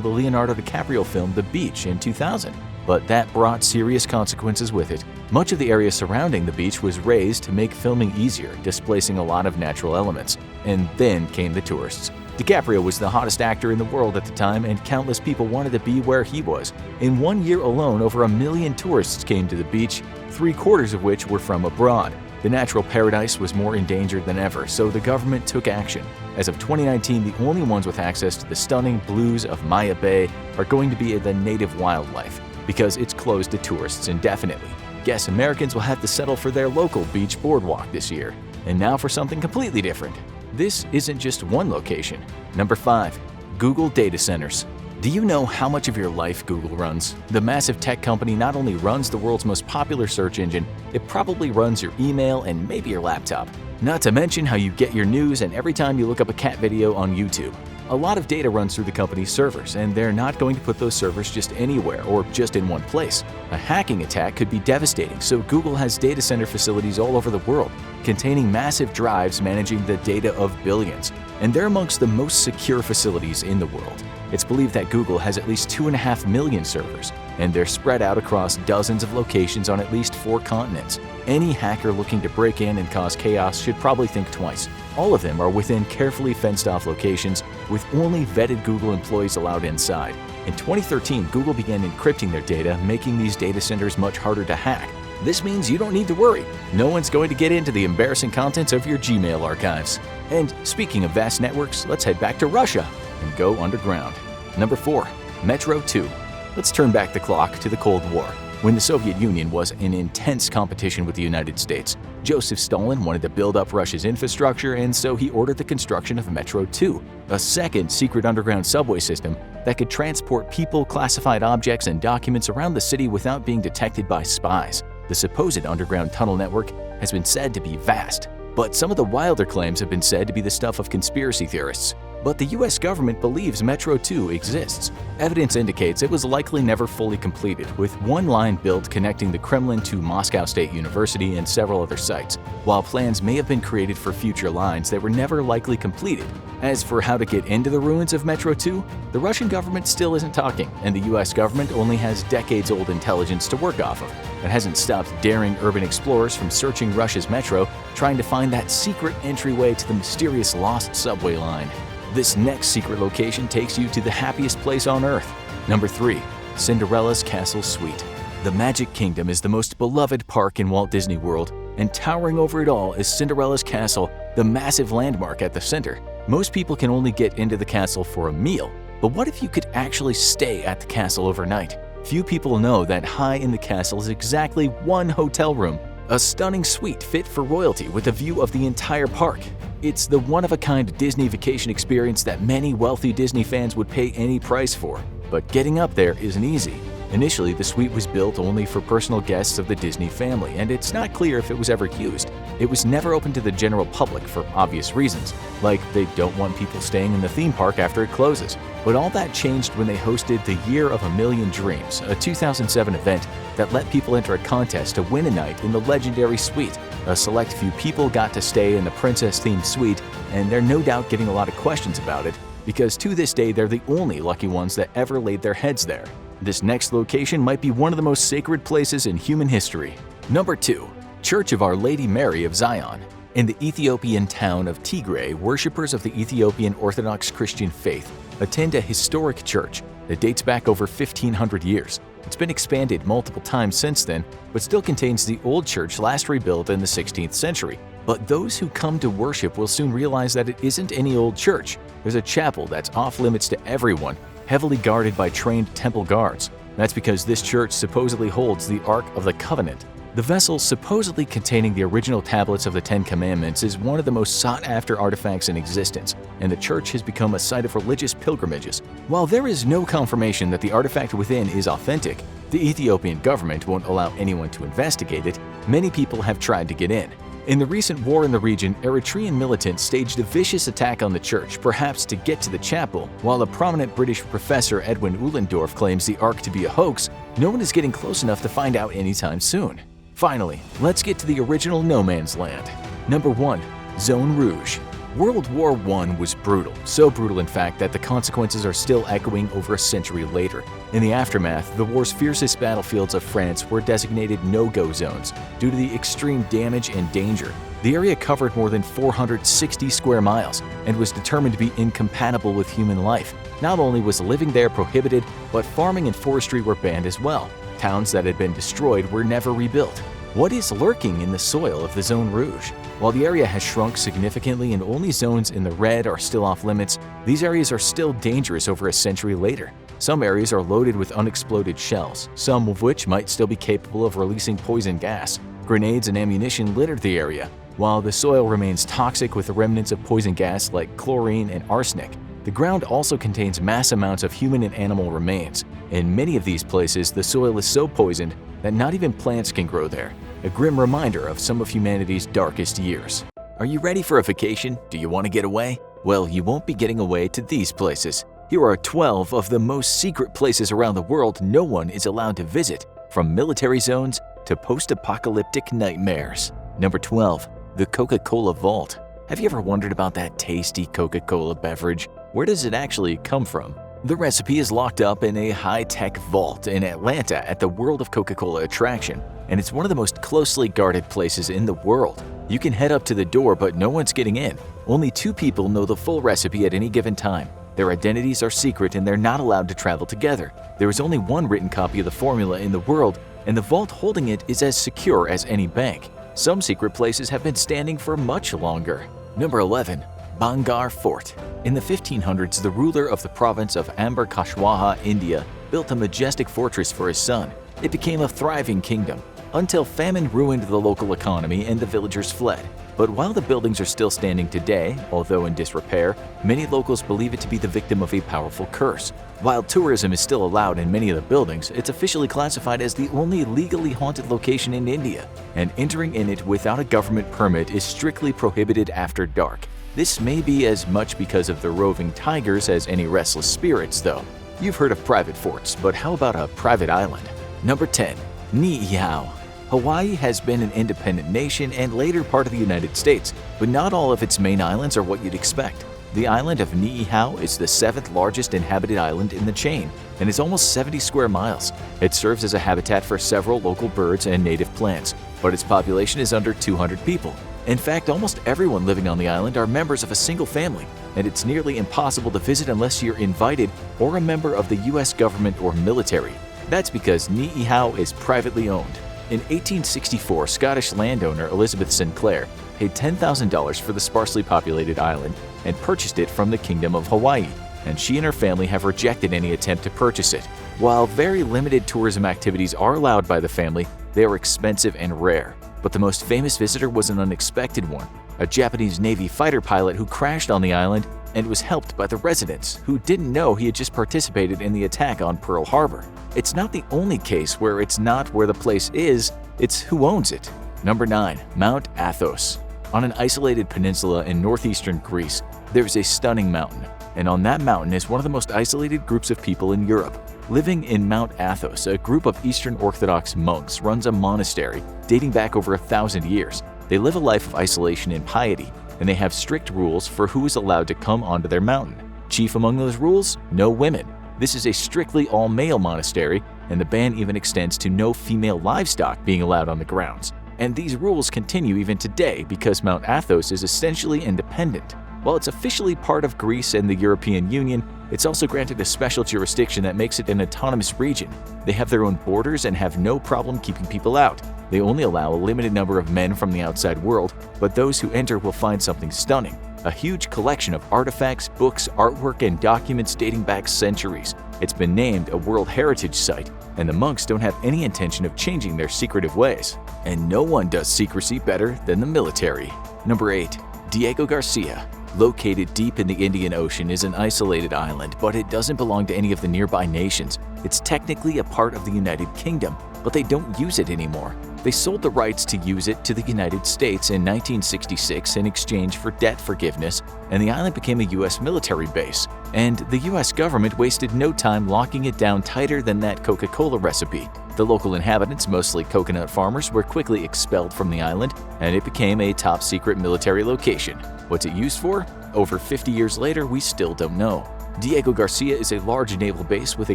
the Leonardo DiCaprio film The Beach in 2000. But that brought serious consequences with it. Much of the area surrounding the beach was razed to make filming easier, displacing a lot of natural elements. And then came the tourists. DiCaprio was the hottest actor in the world at the time, and countless people wanted to be where he was. In 1 year alone, over 1 million tourists came to the beach, 3/4 of which were from abroad. The natural paradise was more endangered than ever, so the government took action. As of 2019, the only ones with access to the stunning blues of Maya Bay are going to be the native wildlife, because it's closed to tourists indefinitely. Guess Americans will have to settle for their local beach boardwalk this year. And now for something completely different. This isn't just one location. Number 5. Google Data Centers. Do you know how much of your life Google runs? The massive tech company not only runs the world's most popular search engine, it probably runs your email and maybe your laptop. Not to mention how you get your news and every time you look up a cat video on YouTube. A lot of data runs through the company's servers, and they're not going to put those servers just anywhere or just in one place. A hacking attack could be devastating, so Google has data center facilities all over the world, containing massive drives managing the data of billions. And they're amongst the most secure facilities in the world. It's believed that Google has at least 2.5 million servers, and they're spread out across dozens of locations on at least 4 continents. Any hacker looking to break in and cause chaos should probably think twice. All of them are within carefully fenced-off locations with only vetted Google employees allowed inside. In 2013, Google began encrypting their data, making these data centers much harder to hack. This means you don't need to worry. No one's going to get into the embarrassing contents of your Gmail archives. And speaking of vast networks, let's head back to Russia and go underground. Number 4. Metro 2. Let's turn back the clock to the Cold War, when the Soviet Union was in intense competition with the United States. Joseph Stalin wanted to build up Russia's infrastructure, and so he ordered the construction of Metro 2, a second secret underground subway system that could transport people, classified objects, and documents around the city without being detected by spies. The supposed underground tunnel network has been said to be vast, but some of the wilder claims have been said to be the stuff of conspiracy theorists. But the US government believes Metro 2 exists. Evidence indicates it was likely never fully completed, with one line built connecting the Kremlin to Moscow State University and several other sites, while plans may have been created for future lines that were never likely completed. As for how to get into the ruins of Metro 2, the Russian government still isn't talking, and the US government only has decades-old intelligence to work off of. It hasn't stopped daring urban explorers from searching Russia's metro, trying to find that secret entryway to the mysterious lost subway line. This next secret location takes you to the happiest place on Earth. Number 3. Cinderella's Castle Suite. The Magic Kingdom is the most beloved park in Walt Disney World, and towering over it all is Cinderella's Castle, the massive landmark at the center. Most people can only get into the castle for a meal, but what if you could actually stay at the castle overnight? Few people know that high in the castle is exactly one hotel room, a stunning suite fit for royalty with a view of the entire park. It's the one-of-a-kind Disney vacation experience that many wealthy Disney fans would pay any price for. But getting up there isn't easy. Initially, the suite was built only for personal guests of the Disney family, and it's not clear if it was ever used. It was never open to the general public for obvious reasons, like they don't want people staying in the theme park after it closes. But all that changed when they hosted the Year of a Million Dreams, a 2007 event that let people enter a contest to win a night in the legendary suite. A select few people got to stay in the princess-themed suite, and they're no doubt getting a lot of questions about it, because to this day they're the only lucky ones that ever laid their heads there. This next location might be one of the most sacred places in human history. Number 2. Church of Our Lady Mary of Zion. In the Ethiopian town of Tigray, worshippers of the Ethiopian Orthodox Christian faith attend a historic church that dates back over 1,500 years. It's been expanded multiple times since then, but still contains the old church last rebuilt in the 16th century. But those who come to worship will soon realize that it isn't any old church. There's a chapel that's off limits to everyone, heavily guarded by trained temple guards. That's because this church supposedly holds the Ark of the Covenant. The vessel supposedly containing the original tablets of the Ten Commandments is one of the most sought-after artifacts in existence, and the church has become a site of religious pilgrimages. While there is no confirmation that the artifact within is authentic, the Ethiopian government won't allow anyone to investigate it. Many people have tried to get in. In the recent war in the region, Eritrean militants staged a vicious attack on the church, perhaps to get to the chapel. While a prominent British professor, Edwin Uhlendorf, claims the Ark to be a hoax, no one is getting close enough to find out anytime soon. Finally, let's get to the original no man's land. Number 1. Zone Rouge. World War I was brutal, so brutal in fact that the consequences are still echoing over a century later. In the aftermath, the war's fiercest battlefields of France were designated no-go zones due to the extreme damage and danger. The area covered more than 460 square miles and was determined to be incompatible with human life. Not only was living there prohibited, but farming and forestry were banned as well. Towns that had been destroyed were never rebuilt. What is lurking in the soil of the Zone Rouge? While the area has shrunk significantly and only zones in the red are still off limits, these areas are still dangerous over a century later. Some areas are loaded with unexploded shells, some of which might still be capable of releasing poison gas. Grenades and ammunition littered the area, while the soil remains toxic with the remnants of poison gas like chlorine and arsenic. The ground also contains mass amounts of human and animal remains. In many of these places, the soil is so poisoned that not even plants can grow there, a grim reminder of some of humanity's darkest years. Are you ready for a vacation? Do you want to get away? Well, you won't be getting away to these places. Here are 12 of the most secret places around the world no one is allowed to visit, from military zones to post-apocalyptic nightmares. Number 12. The Coca-Cola Vault. Have you ever wondered about that tasty Coca-Cola beverage? Where does it actually come from? The recipe is locked up in a high-tech vault in Atlanta at the World of Coca-Cola attraction, and it's one of the most closely guarded places in the world. You can head up to the door, but no one's getting in. Only 2 people know the full recipe at any given time. Their identities are secret and they're not allowed to travel together. There is only one written copy of the formula in the world, and the vault holding it is as secure as any bank. Some secret places have been standing for much longer. Number 11. Bangar Fort. In the 1500s, the ruler of the province of Amber Kashwaha, India, built a majestic fortress for his son. It became a thriving kingdom, until famine ruined the local economy and the villagers fled. But while the buildings are still standing today, although in disrepair, many locals believe it to be the victim of a powerful curse. While tourism is still allowed in many of the buildings, it's officially classified as the only legally haunted location in India, and entering in it without a government permit is strictly prohibited after dark. This may be as much because of the roving tigers as any restless spirits, though. You've heard of private forts, but how about a private island? Number 10. Niihau. Hawaii has been an independent nation and later part of the United States, but not all of its main islands are what you'd expect. The island of Niihau is the 7th largest inhabited island in the chain and is almost 70 square miles. It serves as a habitat for several local birds and native plants, but its population is under 200 people. In fact, almost everyone living on the island are members of a single family, and it's nearly impossible to visit unless you're invited or a member of the US government or military. That's because Niihau is privately owned. In 1864, Scottish landowner Elizabeth Sinclair paid $10,000 for the sparsely populated island and purchased it from the Kingdom of Hawaii, and she and her family have rejected any attempt to purchase it. While very limited tourism activities are allowed by the family, they are expensive and rare. But the most famous visitor was an unexpected one, a Japanese Navy fighter pilot who crashed on the island and was helped by the residents, who didn't know he had just participated in the attack on Pearl Harbor. It's not the only case where it's not where the place is, it's who owns it. Number 9. Mount Athos. On an isolated peninsula in northeastern Greece, there's a stunning mountain, and on that mountain is one of the most isolated groups of people in Europe. Living in Mount Athos, a group of Eastern Orthodox monks runs a monastery dating back over 1,000 years. They live a life of isolation and piety, and they have strict rules for who is allowed to come onto their mountain. Chief among those rules? No women. This is a strictly all-male monastery, and the ban even extends to no female livestock being allowed on the grounds. And these rules continue even today because Mount Athos is essentially independent. While it's officially part of Greece and the European Union, it's also granted a special jurisdiction that makes it an autonomous region. They have their own borders and have no problem keeping people out. They only allow a limited number of men from the outside world, but those who enter will find something stunning. A huge collection of artifacts, books, artwork, and documents dating back centuries. It's been named a World Heritage Site, and the monks don't have any intention of changing their secretive ways. And no one does secrecy better than the military. Number 8. Diego Garcia. Located deep in the Indian Ocean is an isolated island, but it doesn't belong to any of the nearby nations. It's technically a part of the United Kingdom, but they don't use it anymore. They sold the rights to use it to the United States in 1966 in exchange for debt forgiveness, and the island became a U.S. military base. And the U.S. government wasted no time locking it down tighter than that Coca-Cola recipe. The local inhabitants, mostly coconut farmers, were quickly expelled from the island, and it became a top-secret military location. What's it used for? Over 50 years later, we still don't know. Diego Garcia is a large naval base with a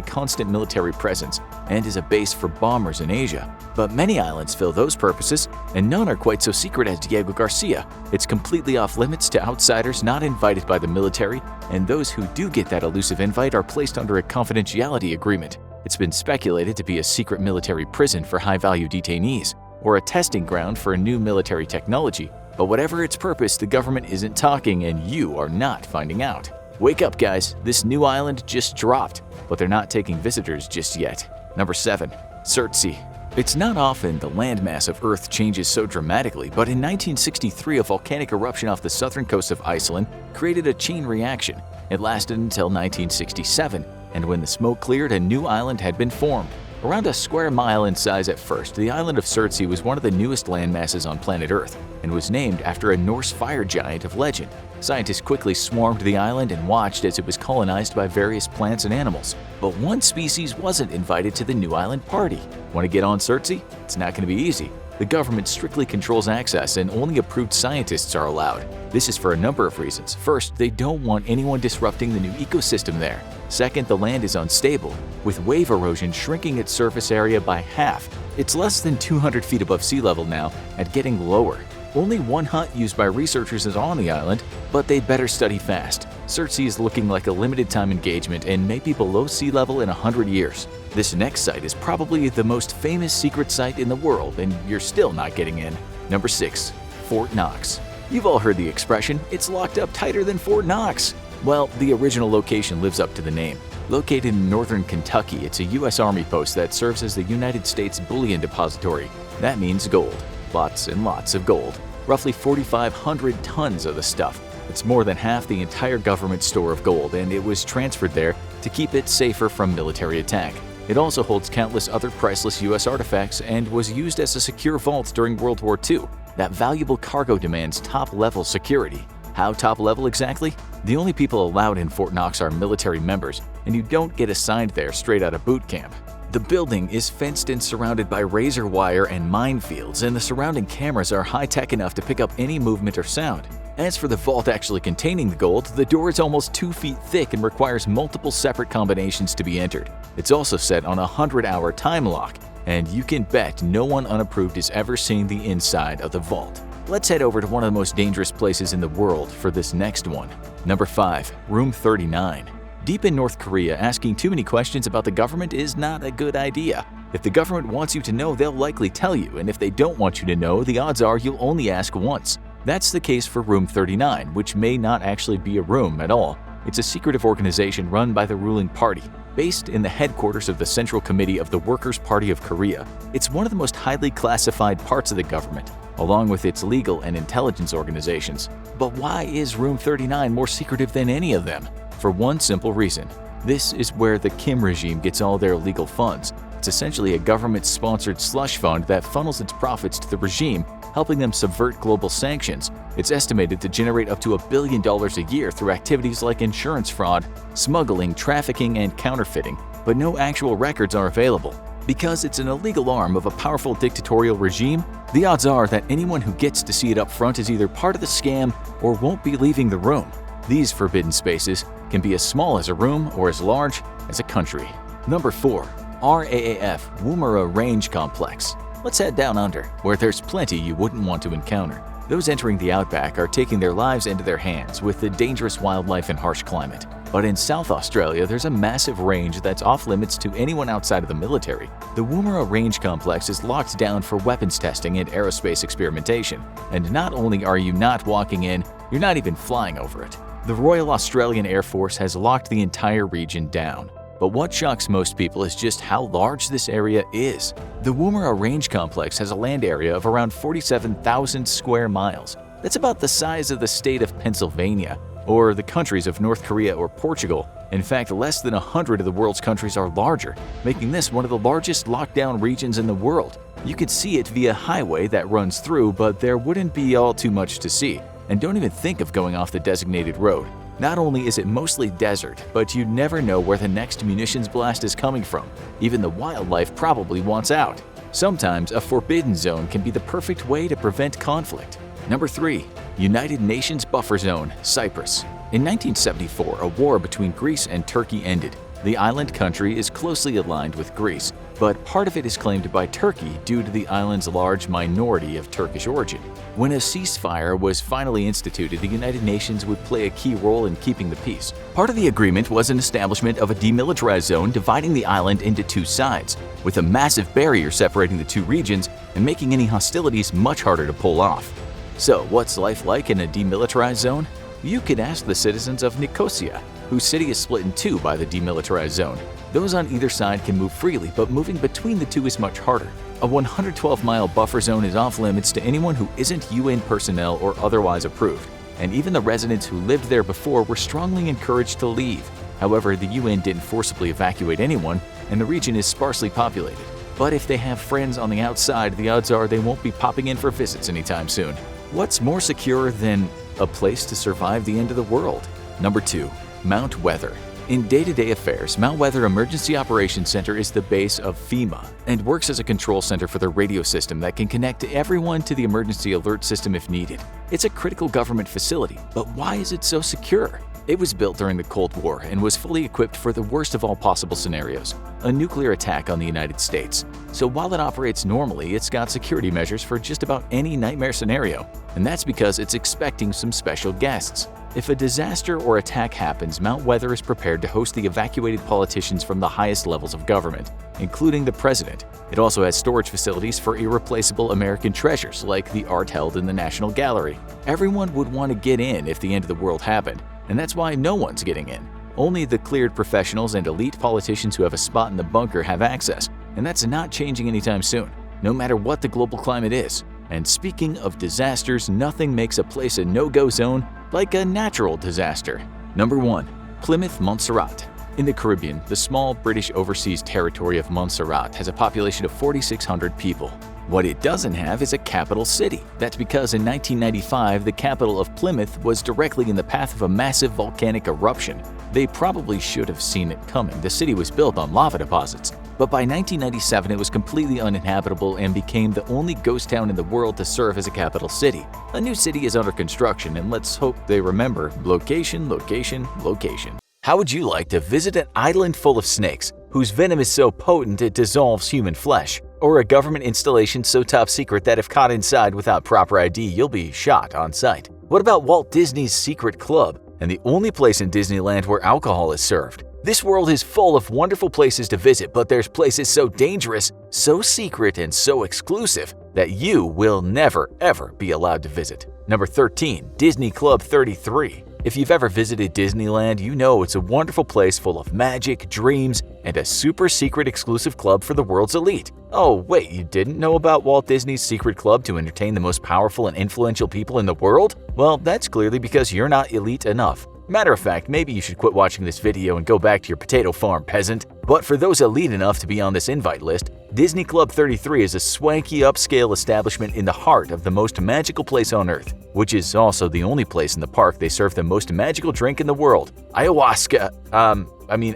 constant military presence and is a base for bombers in Asia. But many islands fill those purposes, and none are quite so secret as Diego Garcia. It's completely off limits to outsiders not invited by the military, and those who do get that elusive invite are placed under a confidentiality agreement. It's been speculated to be a secret military prison for high-value detainees, or a testing ground for a new military technology. But whatever its purpose, the government isn't talking, and you are not finding out. Wake up, guys, this new island just dropped, but they're not taking visitors just yet. Number 7. Surtsey. It's not often the landmass of Earth changes so dramatically, but in 1963 a volcanic eruption off the southern coast of Iceland created a chain reaction. It lasted until 1967, and when the smoke cleared, a new island had been formed. Around a square mile in size at first, the island of Surtsey was one of the newest landmasses on planet Earth and was named after a Norse fire giant of legend. Scientists quickly swarmed the island and watched as it was colonized by various plants and animals. But one species wasn't invited to the new island party. Want to get on Surtsey? It's not going to be easy. The government strictly controls access and only approved scientists are allowed. This is for a number of reasons. First, they don't want anyone disrupting the new ecosystem there. Second, the land is unstable, with wave erosion shrinking its surface area by half. It's less than 200 feet above sea level now and getting lower. Only one hut used by researchers is on the island, but they'd better study fast. Surtsey is looking like a limited time engagement and may be below sea level in 100 years. This next site is probably the most famous secret site in the world, and you're still not getting in. Number 6. Fort Knox. You've all heard the expression, it's locked up tighter than Fort Knox. Well, the original location lives up to the name. Located in northern Kentucky, it's a U.S. Army post that serves as the United States Bullion Depository. That means gold. Lots and lots of gold. Roughly 4,500 tons of the stuff. It's more than half the entire government store of gold, and it was transferred there to keep it safer from military attack. It also holds countless other priceless U.S. artifacts and was used as a secure vault during World War II. That valuable cargo demands top-level security. How top-level exactly? The only people allowed in Fort Knox are military members, and you don't get assigned there straight out of boot camp. The building is fenced and surrounded by razor wire and minefields, and the surrounding cameras are high-tech enough to pick up any movement or sound. As for the vault actually containing the gold, the door is almost 2 feet thick and requires multiple separate combinations to be entered. It's also set on a 100-hour time lock, and you can bet no one unapproved is ever seeing the inside of the vault. Let's head over to one of the most dangerous places in the world for this next one. Number 5. Room 39. Deep in North Korea, asking too many questions about the government is not a good idea. If the government wants you to know, they'll likely tell you, and if they don't want you to know, the odds are you'll only ask once. That's the case for Room 39, which may not actually be a room at all. It's a secretive organization run by the ruling party, based in the headquarters of the Central Committee of the Workers' Party of Korea. It's one of the most highly classified parts of the government, along with its legal and intelligence organizations. But why is Room 39 more secretive than any of them? For one simple reason. This is where the Kim regime gets all their illegal funds. It's essentially a government-sponsored slush fund that funnels its profits to the regime helping them subvert global sanctions. It's estimated to generate up to $1 billion a year through activities like insurance fraud, smuggling, trafficking, and counterfeiting, but no actual records are available. Because it's an illegal arm of a powerful dictatorial regime, the odds are that anyone who gets to see it up front is either part of the scam or won't be leaving the room. These forbidden spaces can be as small as a room or as large as a country. Number 4. RAAF Woomera Range Complex. Let's head down under, where there's plenty you wouldn't want to encounter. Those entering the outback are taking their lives into their hands with the dangerous wildlife and harsh climate. But in South Australia, there's a massive range that's off-limits to anyone outside of the military. The Woomera Range Complex is locked down for weapons testing and aerospace experimentation. And not only are you not walking in, you're not even flying over it. The Royal Australian Air Force has locked the entire region down. But what shocks most people is just how large this area is. The Woomera Range Complex has a land area of around 47,000 square miles. That's about the size of the state of Pennsylvania, or the countries of North Korea or Portugal. In fact, less than 100 of the world's countries are larger, making this one of the largest lockdown regions in the world. You could see it via highway that runs through, but there wouldn't be all too much to see. And don't even think of going off the designated road. Not only is it mostly desert, but you never know where the next munitions blast is coming from. Even the wildlife probably wants out. Sometimes a forbidden zone can be the perfect way to prevent conflict. Number 3. United Nations Buffer Zone, Cyprus. In 1974, a war between Greece and Turkey ended. The island country is closely aligned with Greece, but part of it is claimed by Turkey due to the island's large minority of Turkish origin. When a ceasefire was finally instituted, the United Nations would play a key role in keeping the peace. Part of the agreement was an establishment of a demilitarized zone dividing the island into two sides, with a massive barrier separating the two regions and making any hostilities much harder to pull off. So, what's life like in a demilitarized zone? You could ask the citizens of Nicosia, whose city is split in two by the demilitarized zone. Those on either side can move freely, but moving between the two is much harder. A 112-mile buffer zone is off-limits to anyone who isn't UN personnel or otherwise approved, and even the residents who lived there before were strongly encouraged to leave. However, the UN didn't forcibly evacuate anyone, and the region is sparsely populated. But if they have friends on the outside, the odds are they won't be popping in for visits anytime soon. What's more secure than a place to survive the end of the world? Number 2. Mount Weather. In day-to-day affairs, Mount Weather Emergency Operations Center is the base of FEMA and works as a control center for the radio system that can connect everyone to the emergency alert system if needed. It's a critical government facility, but why is it so secure? It was built during the Cold War and was fully equipped for the worst of all possible scenarios, a nuclear attack on the United States. So while it operates normally, it's got security measures for just about any nightmare scenario, and that's because it's expecting some special guests. If a disaster or attack happens, Mount Weather is prepared to host the evacuated politicians from the highest levels of government, including the president. It also has storage facilities for irreplaceable American treasures like the art held in the National Gallery. Everyone would want to get in if the end of the world happened, and that's why no one's getting in. Only the cleared professionals and elite politicians who have a spot in the bunker have access, and that's not changing anytime soon, no matter what the global climate is. And speaking of disasters, nothing makes a place a no-go zone like a natural disaster. Number 1. Plymouth, Montserrat. In the Caribbean, the small British overseas territory of Montserrat has a population of 4,600 people. What it doesn't have is a capital city. That's because in 1995, the capital of Plymouth was directly in the path of a massive volcanic eruption. They probably should have seen it coming. The city was built on lava deposits. But by 1997, it was completely uninhabitable and became the only ghost town in the world to serve as a capital city. A new city is under construction, and let's hope they remember location, location, location. How would you like to visit an island full of snakes whose venom is so potent it dissolves human flesh? Or a government installation so top secret that if caught inside without proper ID, you'll be shot on sight? What about Walt Disney's secret club, and the only place in Disneyland where alcohol is served? This world is full of wonderful places to visit, but there's places so dangerous, so secret, and so exclusive that you will never ever be allowed to visit. Number 13. Disney Club 33. If you've ever visited Disneyland, you know it's a wonderful place full of magic, dreams, and a super secret exclusive club for the world's elite. Oh wait, you didn't know about Walt Disney's secret club to entertain the most powerful and influential people in the world? Well, that's clearly because you're not elite enough. Matter of fact, maybe you should quit watching this video and go back to your potato farm, peasant. But for those elite enough to be on this invite list, Disney Club 33 is a swanky upscale establishment in the heart of the most magical place on Earth, which is also the only place in the park they serve the most magical drink in the world, ayahuasca,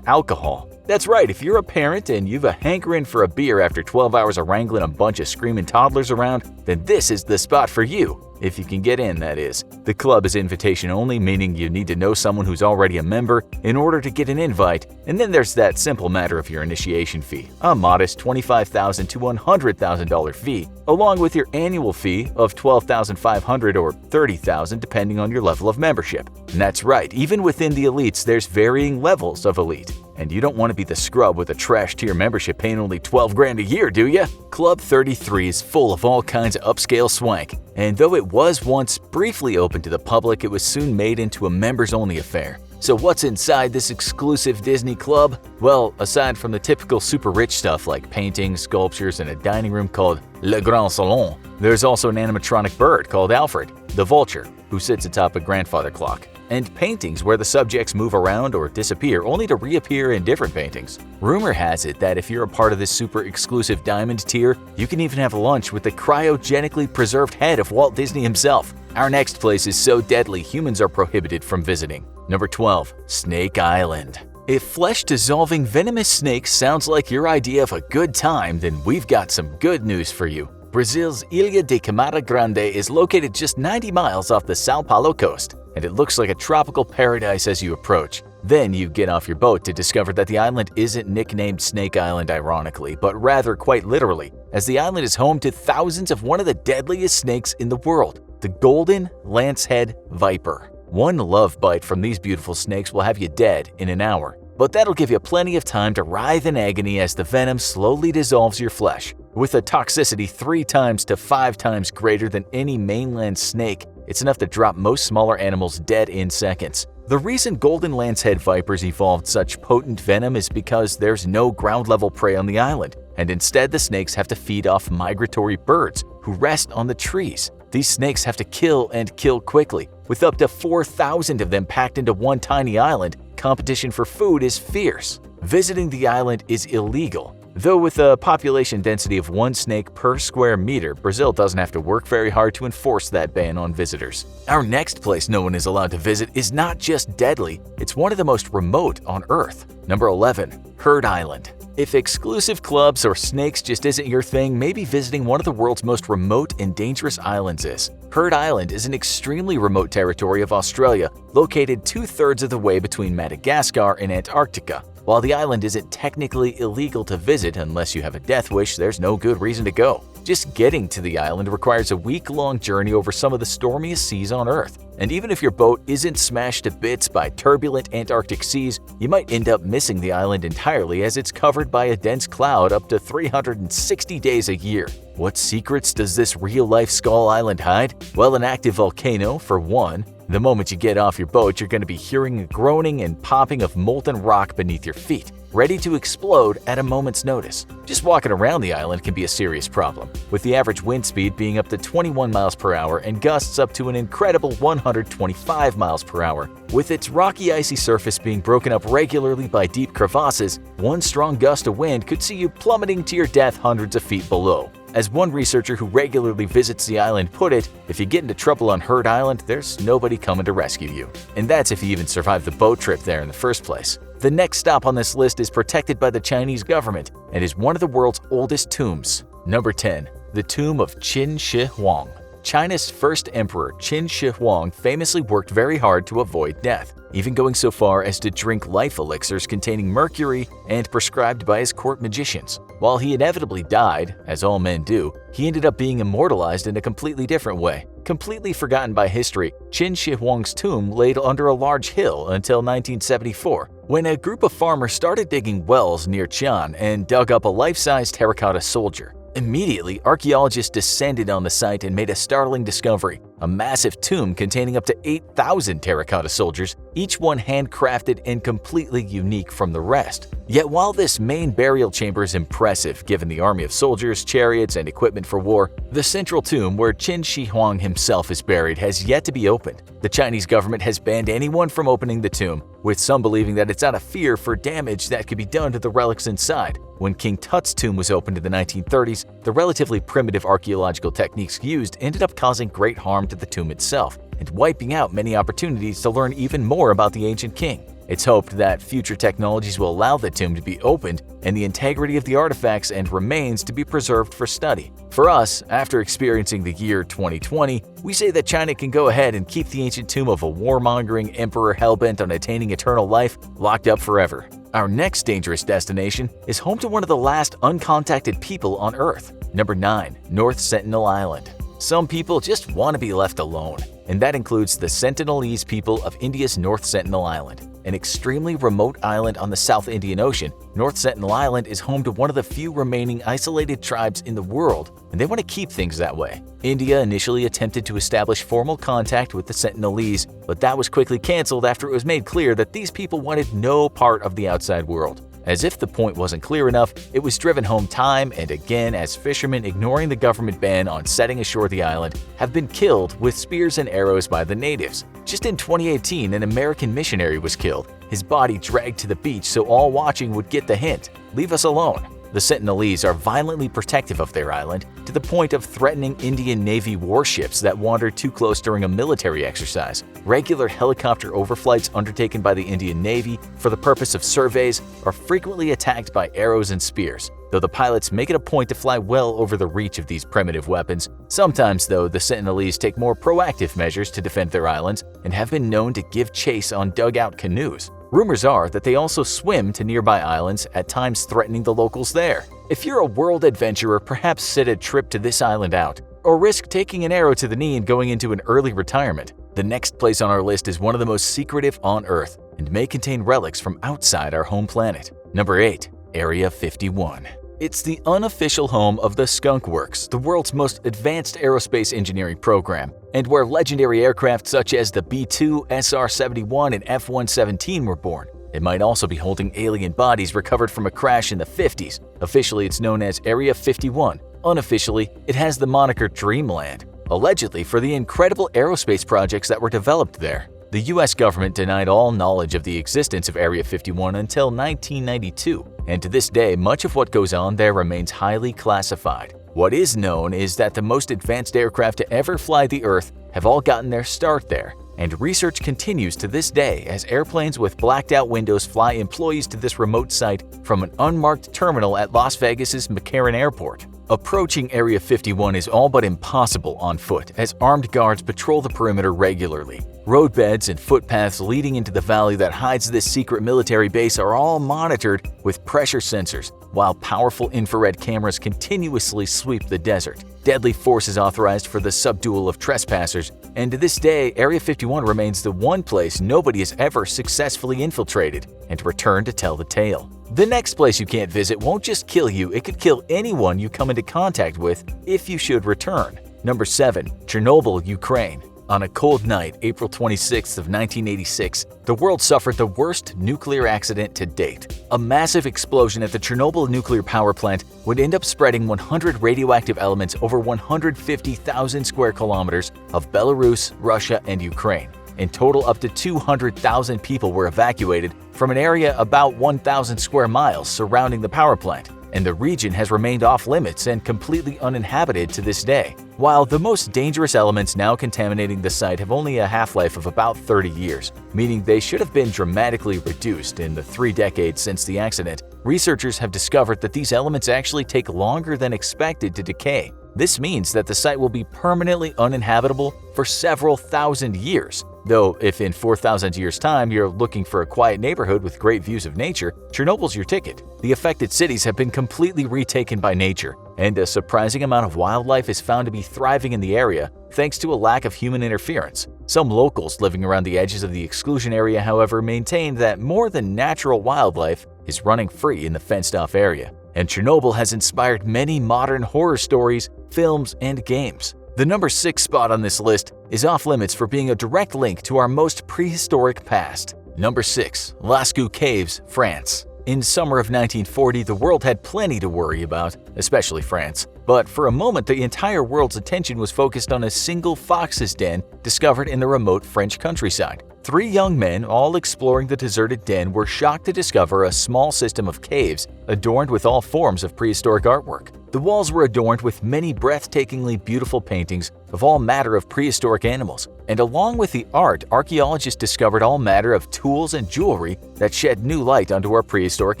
alcohol. That's right, if you're a parent and you've a hankering for a beer after 12 hours of wrangling a bunch of screaming toddlers around, then this is the spot for you. If you can get in, that is. The club is invitation only, meaning you need to know someone who's already a member in order to get an invite, and then there's that simple matter of your initiation fee, a modest $25,000 to $100,000 fee, along with your annual fee of $12,500 or $30,000 depending on your level of membership. And that's right, even within the elites there's varying levels of elite. And you don't want to be the scrub with a trash tier membership paying only $12 grand a year, do ya? Club 33 is full of all kinds of upscale swank, and though it was once briefly open to the public, it was soon made into a members-only affair. So what's inside this exclusive Disney club? Well, aside from the typical super rich stuff like paintings, sculptures, and a dining room called Le Grand Salon, there's also an animatronic bird called Alfred, the vulture, who sits atop a grandfather clock, and paintings where the subjects move around or disappear only to reappear in different paintings. Rumor has it that if you're a part of this super exclusive diamond tier, you can even have lunch with the cryogenically preserved head of Walt Disney himself. Our next place is so deadly humans are prohibited from visiting. Number 12. Snake Island. If flesh-dissolving venomous snakes sounds like your idea of a good time, then we've got some good news for you. Brazil's Ilha de Camara Grande is located just 90 miles off the São Paulo coast, and it looks like a tropical paradise as you approach. Then you get off your boat to discover that the island isn't nicknamed Snake Island ironically, but rather quite literally, as the island is home to thousands of one of the deadliest snakes in the world, the golden lancehead viper. One love bite from these beautiful snakes will have you dead in an hour, but that'll give you plenty of time to writhe in agony as the venom slowly dissolves your flesh. With a toxicity 3 times to 5 times greater than any mainland snake, it's enough to drop most smaller animals dead in seconds. The reason golden lancehead vipers evolved such potent venom is because there's no ground-level prey on the island, and instead the snakes have to feed off migratory birds who rest on the trees. These snakes have to kill and kill quickly. With up to 4,000 of them packed into one tiny island, competition for food is fierce. Visiting the island is illegal. Though with a population density of 1 snake per square meter, Brazil doesn't have to work very hard to enforce that ban on visitors. Our next place no one is allowed to visit is not just deadly, it's one of the most remote on Earth. Number 11. Herd Island. If exclusive clubs or snakes just isn't your thing, maybe visiting one of the world's most remote and dangerous islands is. Herd Island is an extremely remote territory of Australia, located 2/3 of the way between Madagascar and Antarctica. While the island isn't technically illegal to visit unless you have a death wish, there's no good reason to go. Just getting to the island requires a week-long journey over some of the stormiest seas on Earth. And even if your boat isn't smashed to bits by turbulent Antarctic seas, you might end up missing the island entirely as it's covered by a dense cloud up to 360 days a year. What secrets does this real-life Skull Island hide? Well, an active volcano, for one. The moment you get off your boat, you're going to be hearing a groaning and popping of molten rock beneath your feet, ready to explode at a moment's notice. Just walking around the island can be a serious problem, with the average wind speed being up to 21 miles per hour and gusts up to an incredible 125 miles per hour. With its rocky icy surface being broken up regularly by deep crevasses, one strong gust of wind could see you plummeting to your death hundreds of feet below. As one researcher who regularly visits the island put it, if you get into trouble on Herd Island, there's nobody coming to rescue you. And that's if you even survive the boat trip there in the first place. The next stop on this list is protected by the Chinese government and is one of the world's oldest tombs. Number 10. The Tomb of Qin Shi Huang. China's first emperor, Qin Shi Huang, famously worked very hard to avoid death, even going so far as to drink life elixirs containing mercury and prescribed by his court magicians. While he inevitably died, as all men do, he ended up being immortalized in a completely different way. Completely forgotten by history, Qin Shi Huang's tomb laid under a large hill until 1974, when a group of farmers started digging wells near Qian and dug up a life-size terracotta soldier. Immediately, archaeologists descended on the site and made a startling discovery. a massive tomb containing up to 8,000 terracotta soldiers, each one handcrafted and completely unique from the rest. Yet while this main burial chamber is impressive given the army of soldiers, chariots, and equipment for war, the central tomb where Qin Shi Huang himself is buried has yet to be opened. The Chinese government has banned anyone from opening the tomb, with some believing that it's out of fear for damage that could be done to the relics inside. When King Tut's tomb was opened in the 1930s, the relatively primitive archaeological techniques used ended up causing great harm to the tomb itself and wiping out many opportunities to learn even more about the ancient king. It's hoped that future technologies will allow the tomb to be opened and the integrity of the artifacts and remains to be preserved for study. For us, after experiencing the year 2020, we say that China can go ahead and keep the ancient tomb of a warmongering emperor hellbent on attaining eternal life locked up forever. Our next dangerous destination is home to one of the last uncontacted people on Earth. Number 9. North Sentinel Island. Some people just want to be left alone, and that includes the Sentinelese people of India's North Sentinel Island. An extremely remote island on the South Indian Ocean, North Sentinel Island is home to one of the few remaining isolated tribes in the world, and they want to keep things that way. India initially attempted to establish formal contact with the Sentinelese, but that was quickly cancelled after it was made clear that these people wanted no part of the outside world. As if the point wasn't clear enough, it was driven home time and again as fishermen ignoring the government ban on setting ashore the island have been killed with spears and arrows by the natives. Just in 2018, an American missionary was killed, his body dragged to the beach so all watching would get the hint, leave us alone. The Sentinelese are violently protective of their island, to the point of threatening Indian Navy warships that wander too close during a military exercise. Regular helicopter overflights undertaken by the Indian Navy for the purpose of surveys are frequently attacked by arrows and spears, though the pilots make it a point to fly well over the reach of these primitive weapons. Sometimes, though, the Sentinelese take more proactive measures to defend their islands and have been known to give chase on dugout canoes. Rumors are that they also swim to nearby islands, at times threatening the locals there. If you're a world adventurer, perhaps sit a trip to this island out, or risk taking an arrow to the knee and going into an early retirement. The next place on our list is one of the most secretive on Earth and may contain relics from outside our home planet. Number 8. Area 51. It's the unofficial home of the Skunk Works, the world's most advanced aerospace engineering program, and where legendary aircraft such as the B-2, SR-71, and F-117 were born. It might also be holding alien bodies recovered from a crash in the 50s. Officially, it's known as Area 51. Unofficially, it has the moniker Dreamland, allegedly for the incredible aerospace projects that were developed there. The US government denied all knowledge of the existence of Area 51 until 1992, and to this day, much of what goes on there remains highly classified. What is known is that the most advanced aircraft to ever fly the Earth have all gotten their start there, and research continues to this day as airplanes with blacked-out windows fly employees to this remote site from an unmarked terminal at Las Vegas's McCarran Airport. Approaching Area 51 is all but impossible on foot as armed guards patrol the perimeter regularly. Roadbeds and footpaths leading into the valley that hides this secret military base are all monitored with pressure sensors, while powerful infrared cameras continuously sweep the desert. Deadly force is authorized for the subdual of trespassers, and to this day, Area 51 remains the one place nobody has ever successfully infiltrated and returned to tell the tale. The next place you can't visit won't just kill you, it could kill anyone you come into contact with if you should return. Number 7. Chernobyl, Ukraine. On a cold night, April 26th of 1986, the world suffered the worst nuclear accident to date. A massive explosion at the Chernobyl nuclear power plant would end up spreading 100 radioactive elements over 150,000 square kilometers of Belarus, Russia, and Ukraine. In total, up to 200,000 people were evacuated from an area about 1,000 square miles surrounding the power plant, and the region has remained off-limits and completely uninhabited to this day. While the most dangerous elements now contaminating the site have only a half-life of about 30 years, meaning they should have been dramatically reduced in the 3 decades since the accident, researchers have discovered that these elements actually take longer than expected to decay. This means that the site will be permanently uninhabitable for several thousand years. Though, if in 4,000 years' time you're looking for a quiet neighborhood with great views of nature, Chernobyl's your ticket. The affected cities have been completely retaken by nature, and a surprising amount of wildlife is found to be thriving in the area thanks to a lack of human interference. Some locals living around the edges of the exclusion area, however, maintain that more than natural wildlife is running free in the fenced-off area. And Chernobyl has inspired many modern horror stories, films, and games. The number 6 spot on this list is off limits for being a direct link to our most prehistoric past. Number 6. Lascaux Caves, France. In summer of 1940, the world had plenty to worry about, especially France. But for a moment, the entire world's attention was focused on a single fox's den discovered in the remote French countryside. 3 young men, all exploring the deserted den, were shocked to discover a small system of caves adorned with all forms of prehistoric artwork. The walls were adorned with many breathtakingly beautiful paintings of all manner of prehistoric animals, and along with the art, archaeologists discovered all manner of tools and jewelry that shed new light onto our prehistoric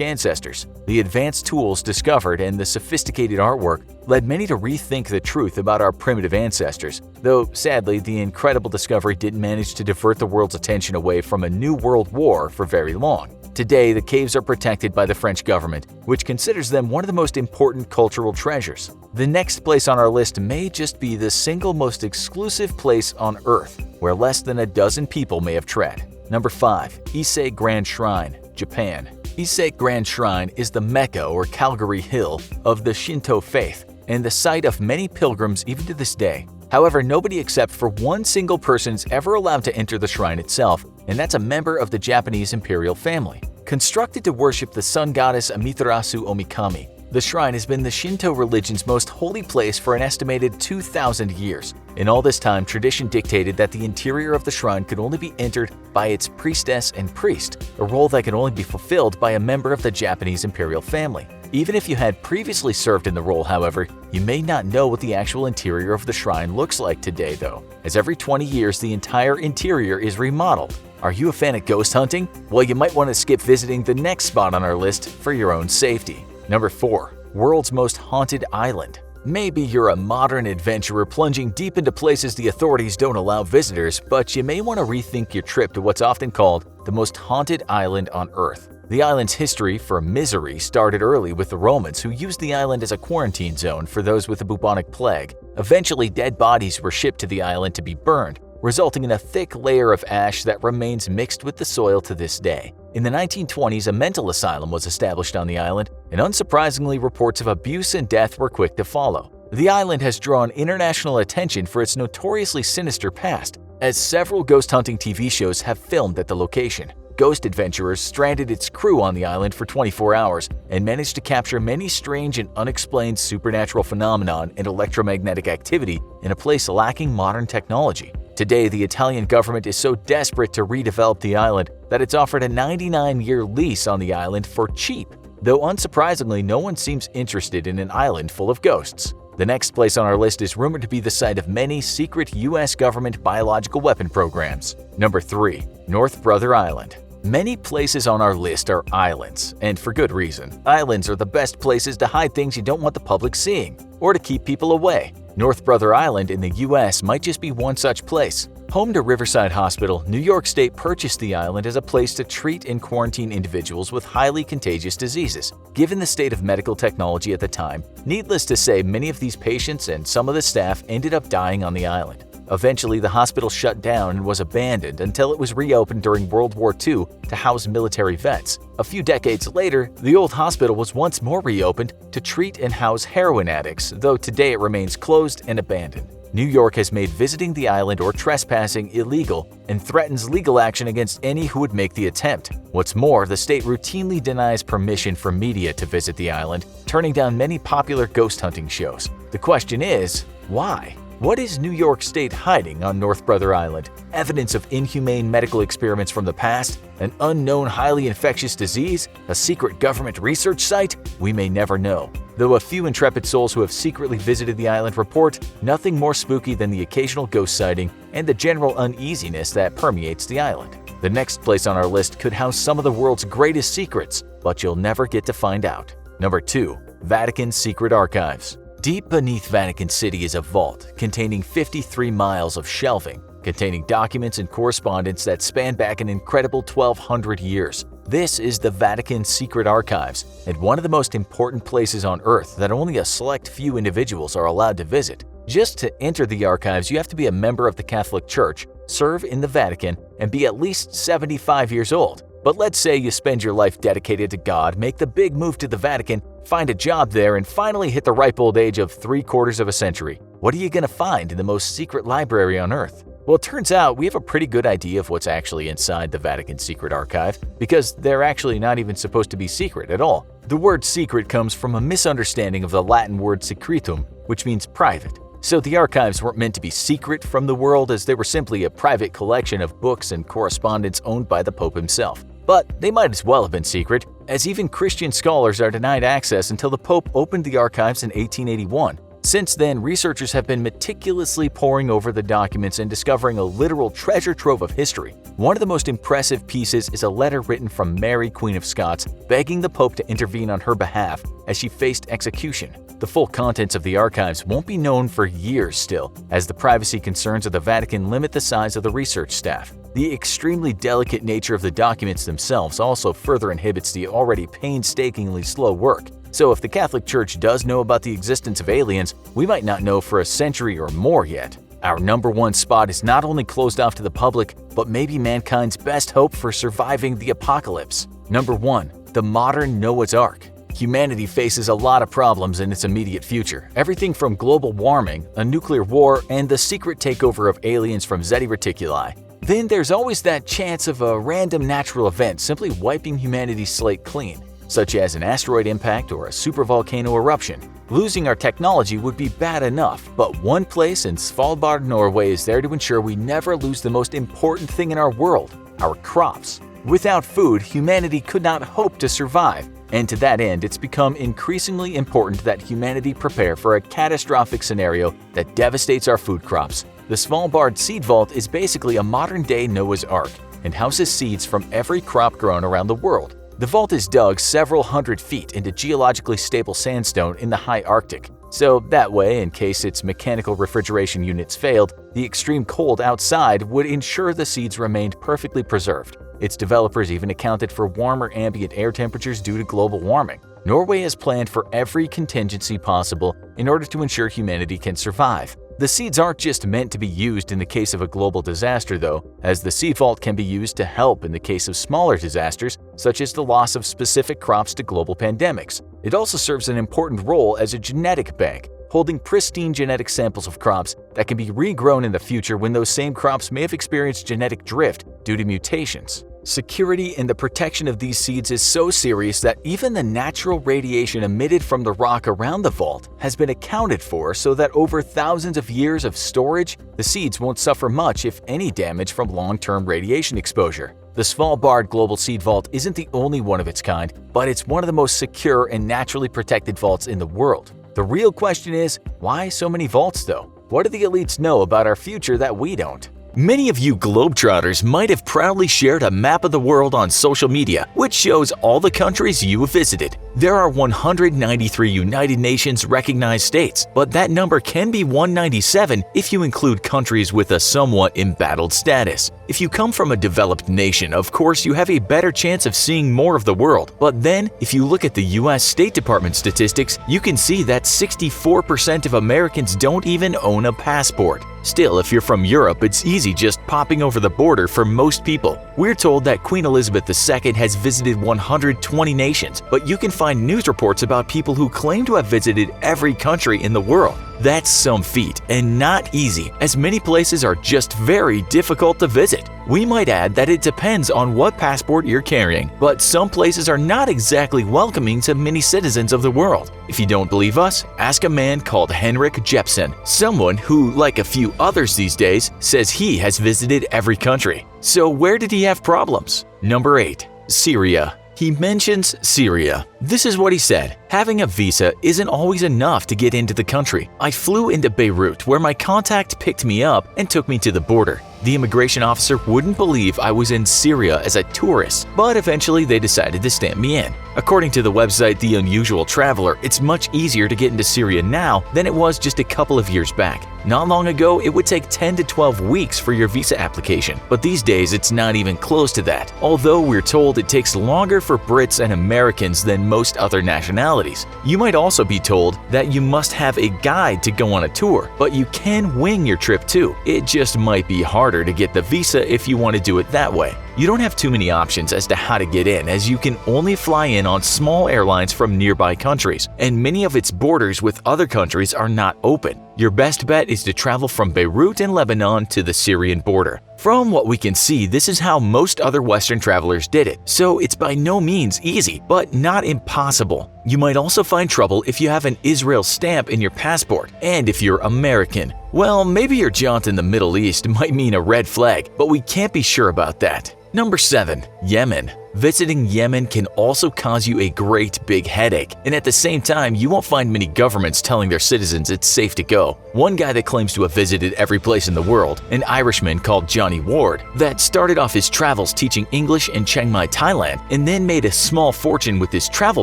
ancestors. The advanced tools discovered and the sophisticated artwork led many to rethink the truth about our primitive ancestors, though sadly the incredible discovery didn't manage to divert the world's attention away from a new world war for very long. Today, the caves are protected by the French government, which considers them one of the most important cultural treasures. The next place on our list may just be the single most exclusive place on Earth, where less than a dozen people may have tread. Number 5. Ise Grand Shrine, Japan. Ise Grand Shrine is the Mecca or Calgary Hill of the Shinto faith, and the site of many pilgrims even to this day. However, nobody except for one single person is ever allowed to enter the shrine itself, and that's a member of the Japanese imperial family. Constructed to worship the sun goddess Amaterasu Omikami, the shrine has been the Shinto religion's most holy place for an estimated 2,000 years. In all this time, tradition dictated that the interior of the shrine could only be entered by its priestess and priest, a role that could only be fulfilled by a member of the Japanese imperial family. Even if you had previously served in the role, however, you may not know what the actual interior of the shrine looks like today though, as every 20 years the entire interior is remodeled. Are you a fan of ghost hunting? Well, you might want to skip visiting the next spot on our list for your own safety. Number 4. World's Most Haunted Island. Maybe you're a modern adventurer plunging deep into places the authorities don't allow visitors, but you may want to rethink your trip to what's often called the most haunted island on Earth. The island's history for misery started early with the Romans, who used the island as a quarantine zone for those with the bubonic plague. Eventually, dead bodies were shipped to the island to be burned, resulting in a thick layer of ash that remains mixed with the soil to this day. In the 1920s, a mental asylum was established on the island, and unsurprisingly, reports of abuse and death were quick to follow. The island has drawn international attention for its notoriously sinister past, as several ghost hunting TV shows have filmed at the location. Ghost Adventurers stranded its crew on the island for 24 hours and managed to capture many strange and unexplained supernatural phenomenon and electromagnetic activity in a place lacking modern technology. Today, the Italian government is so desperate to redevelop the island that it's offered a 99-year lease on the island for cheap, though unsurprisingly, no one seems interested in an island full of ghosts. The next place on our list is rumored to be the site of many secret U.S. government biological weapon programs. Number 3. North Brother Island. Many places on our list are islands, and for good reason. Islands are the best places to hide things you don't want the public seeing, or to keep people away. North Brother Island in the U.S. might just be one such place. Home to Riverside Hospital, New York State purchased the island as a place to treat and quarantine individuals with highly contagious diseases. Given the state of medical technology at the time, needless to say, many of these patients and some of the staff ended up dying on the island. Eventually, the hospital shut down and was abandoned until it was reopened during World War II to house military vets. A few decades later, the old hospital was once more reopened to treat and house heroin addicts, though today it remains closed and abandoned. New York has made visiting the island or trespassing illegal and threatens legal action against any who would make the attempt. What's more, the state routinely denies permission for media to visit the island, turning down many popular ghost hunting shows. The question is, why? What is New York State hiding on North Brother Island? Evidence of inhumane medical experiments from the past? An unknown highly infectious disease? A secret government research site? We may never know. Though a few intrepid souls who have secretly visited the island report nothing more spooky than the occasional ghost sighting and the general uneasiness that permeates the island. The next place on our list could house some of the world's greatest secrets, but you'll never get to find out. Number 2. Vatican Secret Archives. Deep beneath Vatican City is a vault containing 53 miles of shelving, containing documents and correspondence that span back an incredible 1,200 years. This is the Vatican Secret Archives, and one of the most important places on Earth that only a select few individuals are allowed to visit. Just to enter the archives, you have to be a member of the Catholic Church, serve in the Vatican, and be at least 75 years old. But let's say you spend your life dedicated to God, make the big move to the Vatican, find a job there, and finally hit the ripe old age of 3/4 of a century. What are you going to find in the most secret library on Earth? Well, it turns out we have a pretty good idea of what's actually inside the Vatican's secret archive, because they're actually not even supposed to be secret at all. The word secret comes from a misunderstanding of the Latin word secretum, which means private. So the archives weren't meant to be secret from the world, as they were simply a private collection of books and correspondence owned by the Pope himself. But they might as well have been secret, as even Christian scholars are denied access until the Pope opened the archives in 1881. Since then, researchers have been meticulously poring over the documents and discovering a literal treasure trove of history. One of the most impressive pieces is a letter written from Mary, Queen of Scots, begging the Pope to intervene on her behalf as she faced execution. The full contents of the archives won't be known for years still, as the privacy concerns of the Vatican limit the size of the research staff. The extremely delicate nature of the documents themselves also further inhibits the already painstakingly slow work. So if the Catholic Church does know about the existence of aliens, we might not know for a century or more yet. Our number one spot is not only closed off to the public, but maybe mankind's best hope for surviving the apocalypse. Number 1. The modern Noah's Ark. Humanity faces a lot of problems in its immediate future, everything from global warming, a nuclear war, and the secret takeover of aliens from Zeti Reticuli. Then there's always that chance of a random natural event simply wiping humanity's slate clean, such as an asteroid impact or a supervolcano eruption. Losing our technology would be bad enough, but one place in Svalbard, Norway is there to ensure we never lose the most important thing in our world, our crops. Without food, humanity could not hope to survive, and to that end, it's become increasingly important that humanity prepare for a catastrophic scenario that devastates our food crops. The Svalbard Seed Vault is basically a modern-day Noah's Ark and houses seeds from every crop grown around the world. The vault is dug several hundred feet into geologically stable sandstone in the high Arctic. So that way, in case its mechanical refrigeration units failed, the extreme cold outside would ensure the seeds remained perfectly preserved. Its developers even accounted for warmer ambient air temperatures due to global warming. Norway has planned for every contingency possible in order to ensure humanity can survive. The seeds aren't just meant to be used in the case of a global disaster though, as the seed vault can be used to help in the case of smaller disasters, such as the loss of specific crops to global pandemics. It also serves an important role as a genetic bank, holding pristine genetic samples of crops that can be regrown in the future when those same crops may have experienced genetic drift due to mutations. Security and the protection of these seeds is so serious that even the natural radiation emitted from the rock around the vault has been accounted for so that over thousands of years of storage, the seeds won't suffer much if any damage from long-term radiation exposure. The Svalbard Global Seed Vault isn't the only one of its kind, but it's one of the most secure and naturally protected vaults in the world. The real question is, why so many vaults though? What do the elites know about our future that we don't? Many of you globetrotters might have proudly shared a map of the world on social media, which shows all the countries you have visited. There are 193 United Nations recognized states, but that number can be 197 if you include countries with a somewhat embattled status. If you come from a developed nation, of course you have a better chance of seeing more of the world, but then if you look at the US State Department statistics, you can see that 64% of Americans don't even own a passport. Still, if you're from Europe, it's easy just popping over the border for most people. We're told that Queen Elizabeth II has visited 120 nations, but you can find news reports about people who claim to have visited every country in the world. That's some feat, and not easy, as many places are just very difficult to visit. We might add that it depends on what passport you're carrying, but some places are not exactly welcoming to many citizens of the world. If you don't believe us, ask a man called Henrik Jepsen, someone who, like a few others these days, says he has visited every country. So where did he have problems? Number 8. Syria. He mentions Syria. This is what he said: "Having a visa isn't always enough to get into the country. I flew into Beirut where my contact picked me up and took me to the border. The immigration officer wouldn't believe I was in Syria as a tourist, but eventually they decided to stamp me in." According to the website The Unusual Traveler, it's much easier to get into Syria now than it was just a couple of years back. Not long ago, it would take 10 to 12 weeks for your visa application, but these days it's not even close to that, although we're told it takes longer for Brits and Americans than most other nationalities. You might also be told that you must have a guide to go on a tour, but you can wing your trip too. It just might be harder to get the visa if you want to do it that way. You don't have too many options as to how to get in, as you can only fly in on small airlines from nearby countries, and many of its borders with other countries are not open. Your best bet is to travel from Beirut in Lebanon to the Syrian border. From what we can see, this is how most other Western travelers did it, so it's by no means easy, but not impossible. You might also find trouble if you have an Israel stamp in your passport, and if you're American. Well, maybe your jaunt in the Middle East might mean a red flag, but we can't be sure about that. Number 7. Yemen. Visiting Yemen can also cause you a great big headache, and at the same time, you won't find many governments telling their citizens it's safe to go. One guy that claims to have visited every place in the world, an Irishman called Johnny Ward, that started off his travels teaching English in Chiang Mai, Thailand, and then made a small fortune with his travel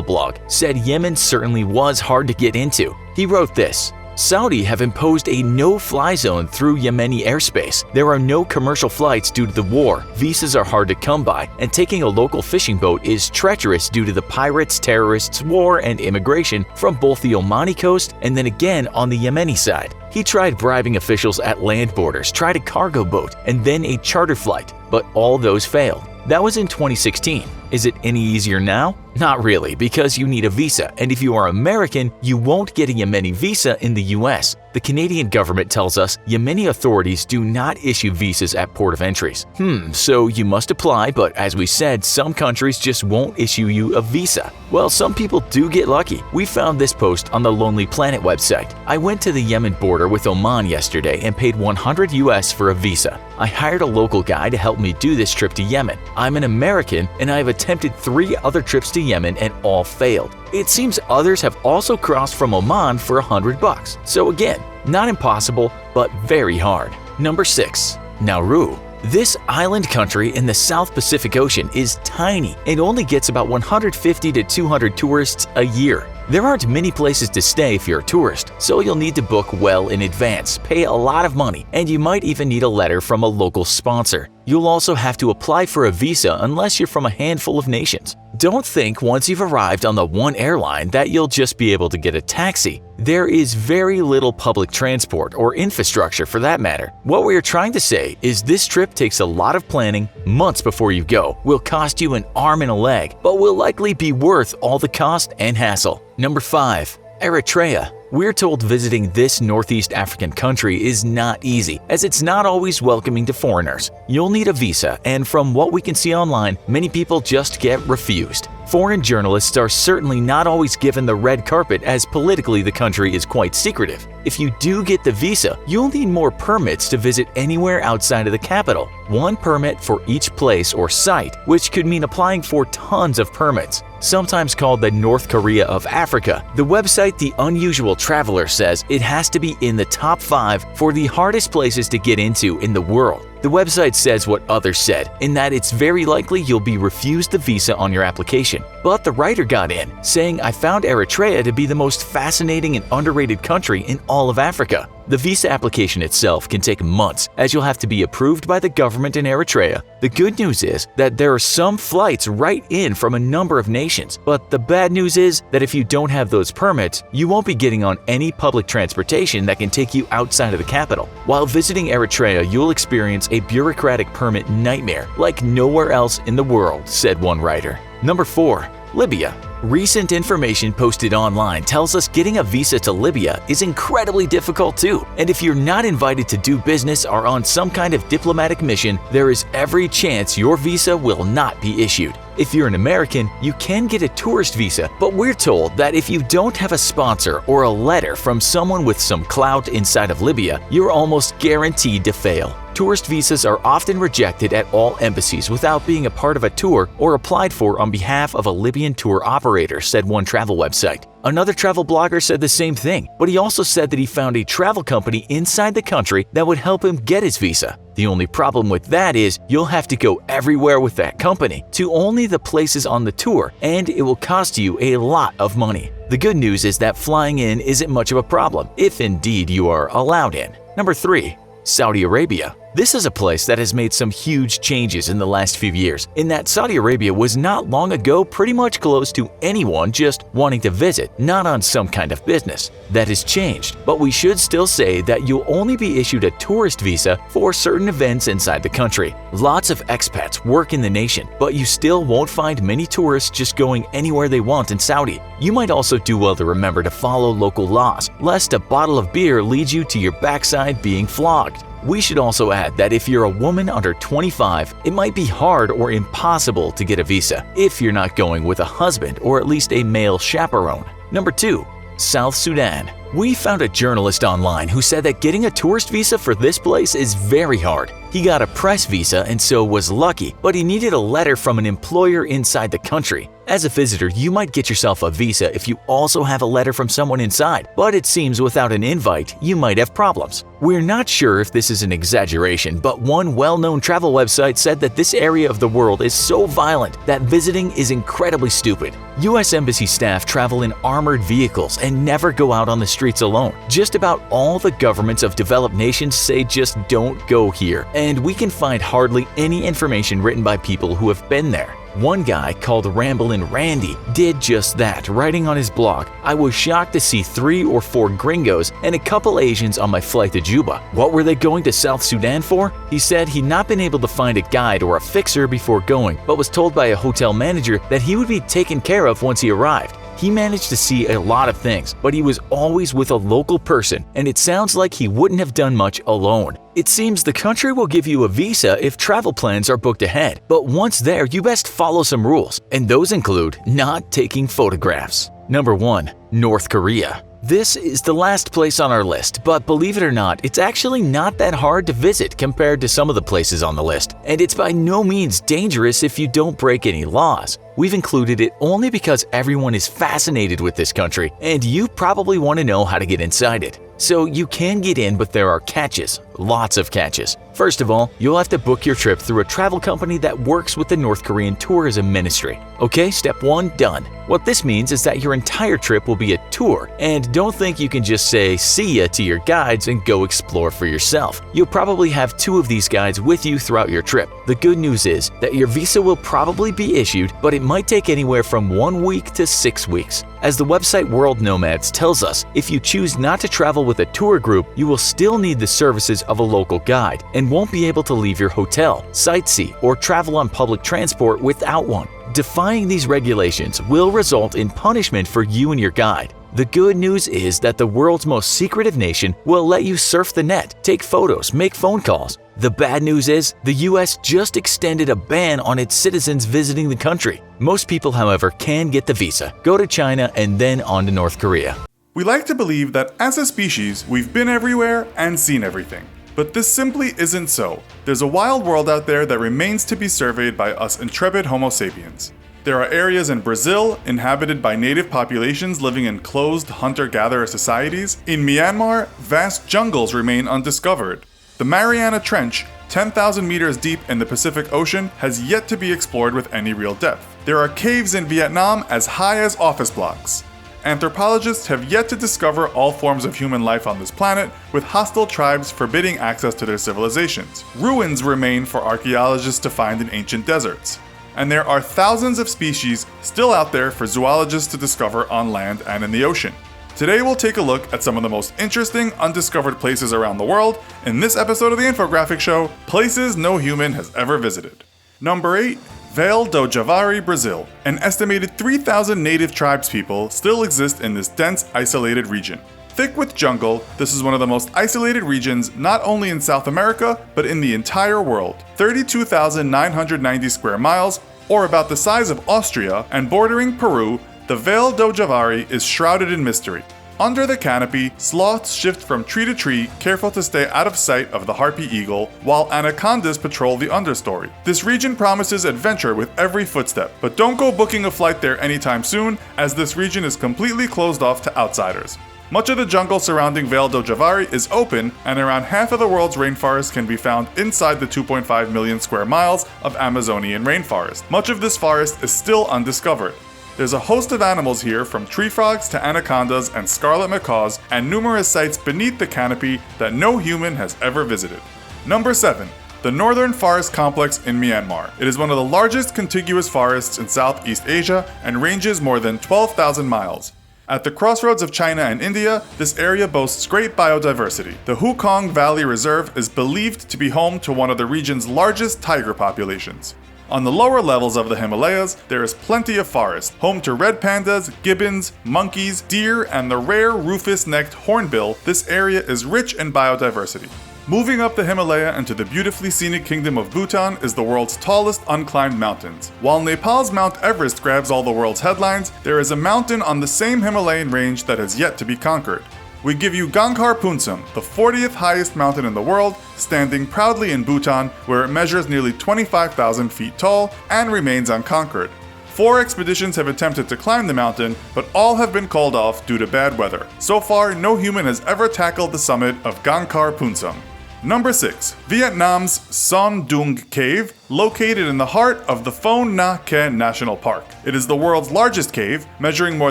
blog, said Yemen certainly was hard to get into. He wrote this: Saudi have imposed a no-fly zone through Yemeni airspace. There are no commercial flights due to the war, visas are hard to come by, and taking a local fishing boat is treacherous due to the pirates, terrorists, war, and immigration from both the Omani coast and then again on the Yemeni side. He tried bribing officials at land borders, tried a cargo boat, and then a charter flight, but all those failed. That was in 2016. Is it any easier now? Not really, because you need a visa, and if you are American, you won't get a Yemeni visa in the US. The Canadian government tells us Yemeni authorities do not issue visas at port of entries. So you must apply, but as we said, some countries just won't issue you a visa. Well, some people do get lucky. We found this post on the Lonely Planet website. I went to the Yemen border with Oman yesterday and paid $100 US for a visa. I hired a local guy to help me do this trip to Yemen. I'm an American, and I have attempted 3 other trips to Yemen and all failed. It seems others have also crossed from Oman for $100. So again, not impossible, but very hard. Number 6. Nauru. This island country in the South Pacific Ocean is tiny and only gets about 150 to 200 tourists a year. There aren't many places to stay if you're a tourist, so you'll need to book well in advance, pay a lot of money, and you might even need a letter from a local sponsor. You'll also have to apply for a visa unless you're from a handful of nations. Don't think once you've arrived on the one airline that you'll just be able to get a taxi. There is very little public transport or infrastructure for that matter. What we are trying to say is this trip takes a lot of planning, months before you go, will cost you an arm and a leg, but will likely be worth all the cost and hassle. Number 5. Eritrea. We're told visiting this Northeast African country is not easy, as it's not always welcoming to foreigners. You'll need a visa, and from what we can see online, many people just get refused. Foreign journalists are certainly not always given the red carpet, as politically the country is quite secretive. If you do get the visa, you'll need more permits to visit anywhere outside of the capital. 1 permit for each place or site, which could mean applying for tons of permits. Sometimes called the North Korea of Africa, the website The Unusual Traveler says it has to be in the top 5 for the hardest places to get into in the world. The website says what others said, in that it's very likely you'll be refused the visa on your application. But the writer got in, saying, "I found Eritrea to be the most fascinating and underrated country in all of Africa." The visa application itself can take months, as you'll have to be approved by the government in Eritrea. The good news is that there are some flights right in from a number of nations, but the bad news is that if you don't have those permits, you won't be getting on any public transportation that can take you outside of the capital. While visiting Eritrea, you'll experience a bureaucratic permit nightmare like nowhere else in the world, said one writer. Number 4. Libya. Recent information posted online tells us getting a visa to Libya is incredibly difficult too, and if you're not invited to do business or on some kind of diplomatic mission, there is every chance your visa will not be issued. If you're an American, you can get a tourist visa, but we're told that if you don't have a sponsor or a letter from someone with some clout inside of Libya, you're almost guaranteed to fail. Tourist visas are often rejected at all embassies without being a part of a tour or applied for on behalf of a Libyan tour operator, said one travel website. Another travel blogger said the same thing, but he also said that he found a travel company inside the country that would help him get his visa. The only problem with that is you'll have to go everywhere with that company to only the places on the tour, and it will cost you a lot of money. The good news is that flying in isn't much of a problem, if indeed you are allowed in. Number 3. Saudi Arabia. This is a place that has made some huge changes in the last few years, in that Saudi Arabia was not long ago pretty much closed to anyone just wanting to visit, not on some kind of business. That has changed, but we should still say that you'll only be issued a tourist visa for certain events inside the country. Lots of expats work in the nation, but you still won't find many tourists just going anywhere they want in Saudi. You might also do well to remember to follow local laws, lest a bottle of beer leads you to your backside being flogged. We should also add that if you're a woman under 25, it might be hard or impossible to get a visa if you're not going with a husband or at least a male chaperone. Number 2. South Sudan. We found a journalist online who said that getting a tourist visa for this place is very hard. He got a press visa and so was lucky, but he needed a letter from an employer inside the country. As a visitor, you might get yourself a visa if you also have a letter from someone inside, but it seems without an invite, you might have problems. We're not sure if this is an exaggeration, but one well-known travel website said that this area of the world is so violent that visiting is incredibly stupid. U.S. Embassy staff travel in armored vehicles and never go out on the streets alone. Just about all the governments of developed nations say just don't go here, and we can find hardly any information written by people who have been there. One guy called Ramblin' Randy did just that, writing on his blog, "I was shocked to see 3 or 4 gringos and a couple Asians on my flight to Juba. What were they going to South Sudan for?" He said he'd not been able to find a guide or a fixer before going, but was told by a hotel manager that he would be taken care of once he arrived. He managed to see a lot of things, but he was always with a local person, and it sounds like he wouldn't have done much alone. It seems the country will give you a visa if travel plans are booked ahead, but once there, you best follow some rules, and those include not taking photographs. Number 1. North Korea. This is the last place on our list, but believe it or not, it's actually not that hard to visit compared to some of the places on the list, and it's by no means dangerous if you don't break any laws. We've included it only because everyone is fascinated with this country, and you probably want to know how to get inside it. So you can get in, but there are catches, lots of catches. First of all, you'll have to book your trip through a travel company that works with the North Korean Tourism Ministry. Okay, step 1 done. What this means is that your entire trip will be a tour, and don't think you can just say see ya to your guides and go explore for yourself. You'll probably have 2 of these guides with you throughout your trip. The good news is that your visa will probably be issued, but it might take anywhere from 1 week to 6 weeks. As the website World Nomads tells us, if you choose not to travel with a tour group, you will still need the services of a local guide and won't be able to leave your hotel, sightsee, or travel on public transport without one. Defying these regulations will result in punishment for you and your guide. The good news is that the world's most secretive nation will let you surf the net, take photos, make phone calls. The bad news is the US just extended a ban on its citizens visiting the country. Most people, however, can get the visa, go to China, and then on to North Korea. We like to believe that as a species, we've been everywhere and seen everything. But this simply isn't so. There's a wild world out there that remains to be surveyed by us intrepid Homo sapiens. There are areas in Brazil inhabited by native populations living in closed hunter-gatherer societies. In Myanmar, vast jungles remain undiscovered. The Mariana Trench, 10,000 meters deep in the Pacific Ocean, has yet to be explored with any real depth. There are caves in Vietnam as high as office blocks. Anthropologists have yet to discover all forms of human life on this planet, with hostile tribes forbidding access to their civilizations. Ruins remain for archaeologists to find in ancient deserts. And there are thousands of species still out there for zoologists to discover on land and in the ocean. Today we'll take a look at some of the most interesting undiscovered places around the world in this episode of the Infographic Show, Places No Human Has Ever Visited. Number 8. Vale do Javari, Brazil. An estimated 3,000 native tribespeople still exist in this dense, isolated region. Thick with jungle, this is one of the most isolated regions not only in South America, but in the entire world. 32,990 square miles, or about the size of Austria, and bordering Peru, the Vale do Javari is shrouded in mystery. Under the canopy, sloths shift from tree to tree, careful to stay out of sight of the harpy eagle, while anacondas patrol the understory. This region promises adventure with every footstep, but don't go booking a flight there anytime soon, as this region is completely closed off to outsiders. Much of the jungle surrounding Vale do Javari is open, and around half of the world's rainforest can be found inside the 2.5 million square miles of Amazonian rainforest. Much of this forest is still undiscovered. There's a host of animals here, from tree frogs to anacondas and scarlet macaws, and numerous sites beneath the canopy that no human has ever visited. Number 7. The Northern Forest Complex in Myanmar. It is one of the largest contiguous forests in Southeast Asia and ranges more than 12,000 miles. At the crossroads of China and India, this area boasts great biodiversity. The Hukong Valley Reserve is believed to be home to one of the region's largest tiger populations. On the lower levels of the Himalayas, there is plenty of forest, home to red pandas, gibbons, monkeys, deer, and the rare rufous-necked hornbill. This area is rich in biodiversity. Moving up the Himalaya into the beautifully scenic kingdom of Bhutan is the world's tallest unclimbed mountains. While Nepal's Mount Everest grabs all the world's headlines, there is a mountain on the same Himalayan range that has yet to be conquered. We give you Gangkhar Punsam, the 40th highest mountain in the world, standing proudly in Bhutan, where it measures nearly 25,000 feet tall and remains unconquered. 4 expeditions have attempted to climb the mountain, but all have been called off due to bad weather. So far, no human has ever tackled the summit of Gangkhar Punsam. Number 6. Vietnam's Son Dung Cave, located in the heart of the Phon Nha Ke National Park. It is the world's largest cave, measuring more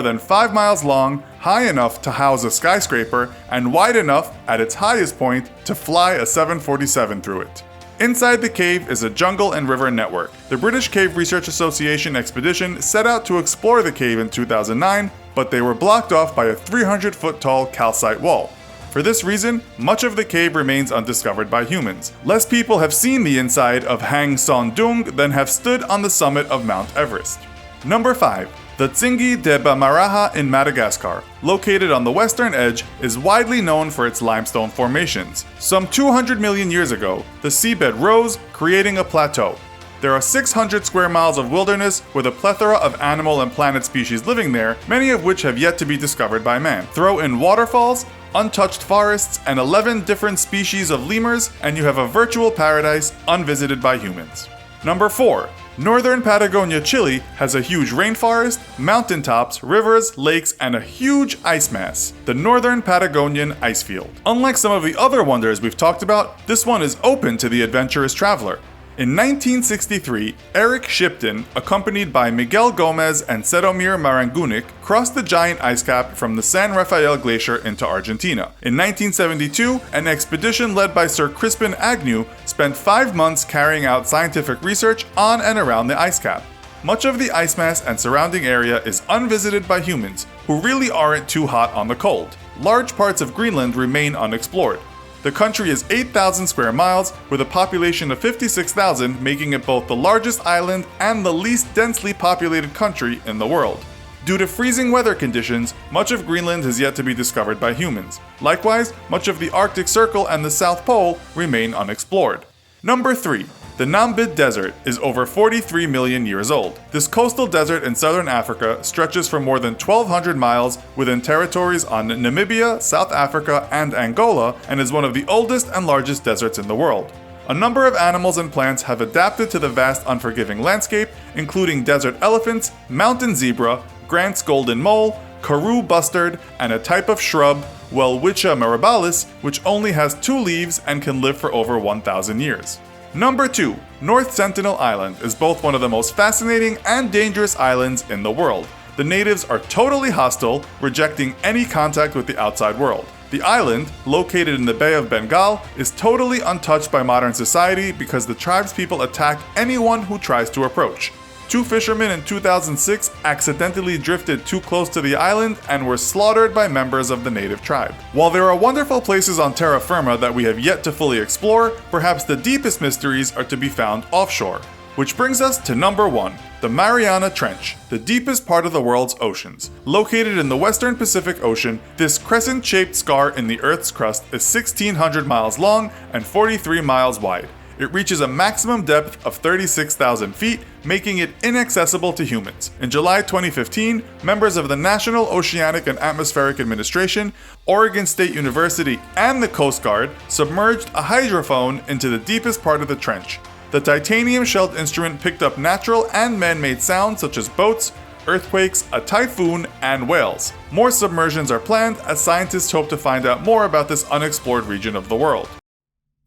than 5 miles long, high enough to house a skyscraper, and wide enough, at its highest point, to fly a 747 through it. Inside the cave is a jungle and river network. The British Cave Research Association expedition set out to explore the cave in 2009, but they were blocked off by a 300-foot tall calcite wall. For this reason, much of the cave remains undiscovered by humans. Less people have seen the inside of Hang Son Dung than have stood on the summit of Mount Everest. Number 5. The Tsingy de Bamaraha in Madagascar, located on the western edge, is widely known for its limestone formations. Some 200 million years ago, the seabed rose, creating a plateau. There are 600 square miles of wilderness with a plethora of animal and plant species living there, many of which have yet to be discovered by man. Throw in waterfalls, untouched forests, and 11 different species of lemurs, and you have a virtual paradise unvisited by humans. Number 4. Northern Patagonia, Chile has a huge rainforest, mountaintops, rivers, lakes, and a huge ice mass, the Northern Patagonian Icefield. Unlike some of the other wonders we've talked about, this one is open to the adventurous traveler. In 1963, Eric Shipton, accompanied by Miguel Gomez and Sedomir Marangunic, crossed the giant ice cap from the San Rafael Glacier into Argentina. In 1972, an expedition led by Sir Crispin Agnew spent 5 months carrying out scientific research on and around the ice cap. Much of the ice mass and surrounding area is unvisited by humans, who really aren't too hot on the cold. Large parts of Greenland remain unexplored. The country is 8,000 square miles, with a population of 56,000, making it both the largest island and the least densely populated country in the world. Due to freezing weather conditions, much of Greenland has yet to be discovered by humans. Likewise, much of the Arctic Circle and the South Pole remain unexplored. Number 3. The Namib Desert is over 43 million years old. This coastal desert in southern Africa stretches for more than 1,200 miles within territories on Namibia, South Africa, and Angola, and is one of the oldest and largest deserts in the world. A number of animals and plants have adapted to the vast, unforgiving landscape, including desert elephants, mountain zebra, Grant's golden mole, Karoo bustard, and a type of shrub, Welwitschia mirabilis, which only has 2 leaves and can live for over 1,000 years. Number 2. North Sentinel Island is both one of the most fascinating and dangerous islands in the world. The natives are totally hostile, rejecting any contact with the outside world. The island, located in the Bay of Bengal, is totally untouched by modern society because the tribespeople attack anyone who tries to approach. 2 fishermen in 2006 accidentally drifted too close to the island and were slaughtered by members of the native tribe. While there are wonderful places on terra firma that we have yet to fully explore, perhaps the deepest mysteries are to be found offshore. Which brings us to number 1, the Mariana Trench, the deepest part of the world's oceans. Located in the western Pacific Ocean, this crescent-shaped scar in the Earth's crust is 1,600 miles long and 43 miles wide. It reaches a maximum depth of 36,000 feet, making it inaccessible to humans. In July 2015, members of the National Oceanic and Atmospheric Administration, Oregon State University, and the Coast Guard submerged a hydrophone into the deepest part of the trench. The titanium-shelled instrument picked up natural and man-made sounds such as boats, earthquakes, a typhoon, and whales. More submersions are planned as scientists hope to find out more about this unexplored region of the world.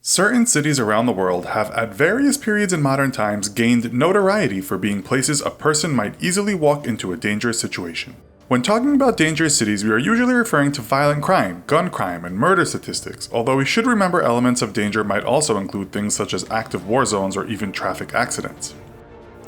Certain cities around the world have at various periods in modern times gained notoriety for being places a person might easily walk into a dangerous situation. When talking about dangerous cities, we are usually referring to violent crime, gun crime, and murder statistics, although we should remember elements of danger might also include things such as active war zones or even traffic accidents.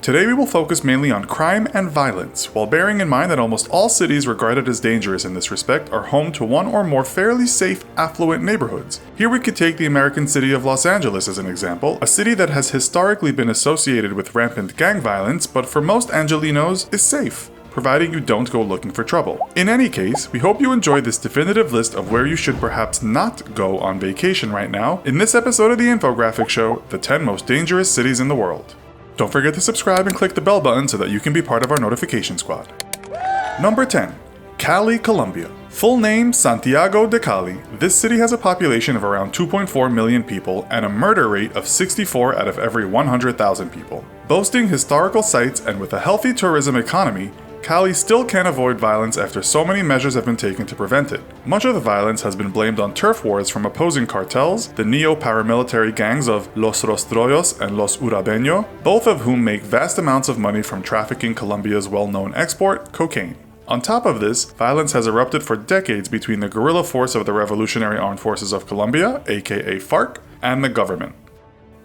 Today we will focus mainly on crime and violence, while bearing in mind that almost all cities regarded as dangerous in this respect are home to one or more fairly safe, affluent neighborhoods. Here we could take the American city of Los Angeles as an example, a city that has historically been associated with rampant gang violence, but for most Angelinos is safe, providing you don't go looking for trouble. In any case, we hope you enjoyed this definitive list of where you should perhaps not go on vacation right now in this episode of the infographic show, The 10 Most Dangerous Cities in the World. Don't forget to subscribe and click the bell button so that you can be part of our notification squad. Number 10. Cali, Colombia. Full name Santiago de Cali, this city has a population of around 2.4 million people and a murder rate of 64 out of every 100,000 people. Boasting historical sites and with a healthy tourism economy, Cali still can't avoid violence after so many measures have been taken to prevent it. Much of the violence has been blamed on turf wars from opposing cartels, the neo-paramilitary gangs of Los Rostros and Los Urabeño, both of whom make vast amounts of money from trafficking Colombia's well-known export, cocaine. On top of this, violence has erupted for decades between the guerrilla force of the Revolutionary Armed Forces of Colombia, aka FARC, and the government.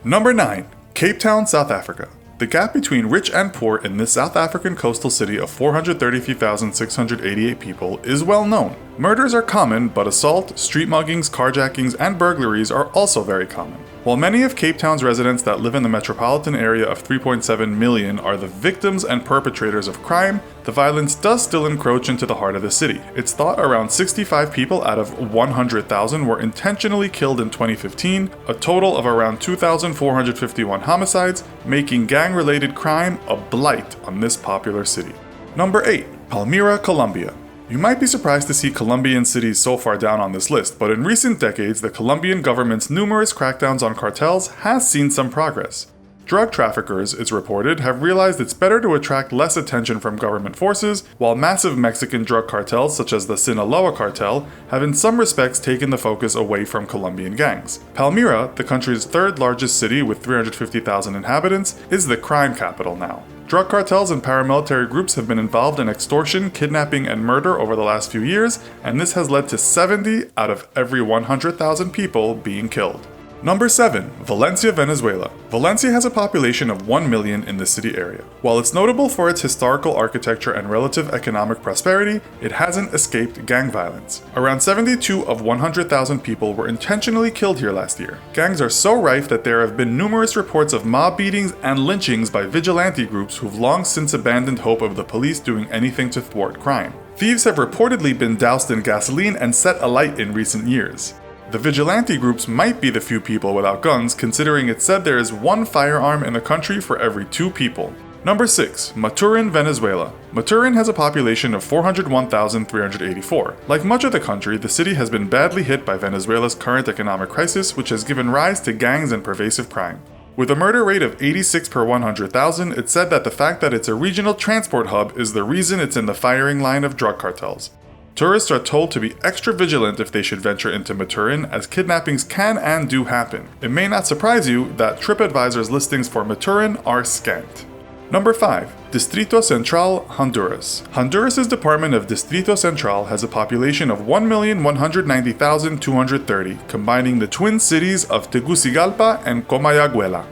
Number 9. Cape Town, South Africa. The gap between rich and poor in this South African coastal city of 433,688 people is well known. Murders are common, but assault, street muggings, carjackings, and burglaries are also very common. While many of Cape Town's residents that live in the metropolitan area of 3.7 million are the victims and perpetrators of crime, the violence does still encroach into the heart of the city. It's thought around 65 people out of 100,000 were intentionally killed in 2015, a total of around 2,451 homicides, making gang-related crime a blight on this popular city. Number 8. Palmyra, Colombia. You might be surprised to see Colombian cities so far down on this list, but in recent decades, the Colombian government's numerous crackdowns on cartels has seen some progress. Drug traffickers, it's reported, have realized it's better to attract less attention from government forces, while massive Mexican drug cartels such as the Sinaloa cartel have in some respects taken the focus away from Colombian gangs. Palmyra, the country's third largest city with 350,000 inhabitants, is the crime capital now. Drug cartels and paramilitary groups have been involved in extortion, kidnapping, and murder over the last few years, and this has led to 70 out of every 100,000 people being killed. Number 7. Valencia, Venezuela. Valencia has a population of 1 million in the city area. While it's notable for its historical architecture and relative economic prosperity, it hasn't escaped gang violence. Around 72 of 100,000 people were intentionally killed here last year. Gangs are so rife that there have been numerous reports of mob beatings and lynchings by vigilante groups who've long since abandoned hope of the police doing anything to thwart crime. Thieves have reportedly been doused in gasoline and set alight in recent years. The vigilante groups might be the few people without guns, considering it's said there is one firearm in the country for every 2 people. Number 6. Maturin, Venezuela. Maturin has a population of 401,384. Like much of the country, the city has been badly hit by Venezuela's current economic crisis, which has given rise to gangs and pervasive crime. With a murder rate of 86 per 100,000, it's said that the fact that it's a regional transport hub is the reason it's in the firing line of drug cartels. Tourists are told to be extra vigilant if they should venture into Maturin, as kidnappings can and do happen. It may not surprise you that TripAdvisor's listings for Maturin are scant. Number 5. Distrito Central, Honduras. Honduras's Department of Distrito Central has a population of 1,190,230, combining the twin cities of Tegucigalpa and Comayagüela.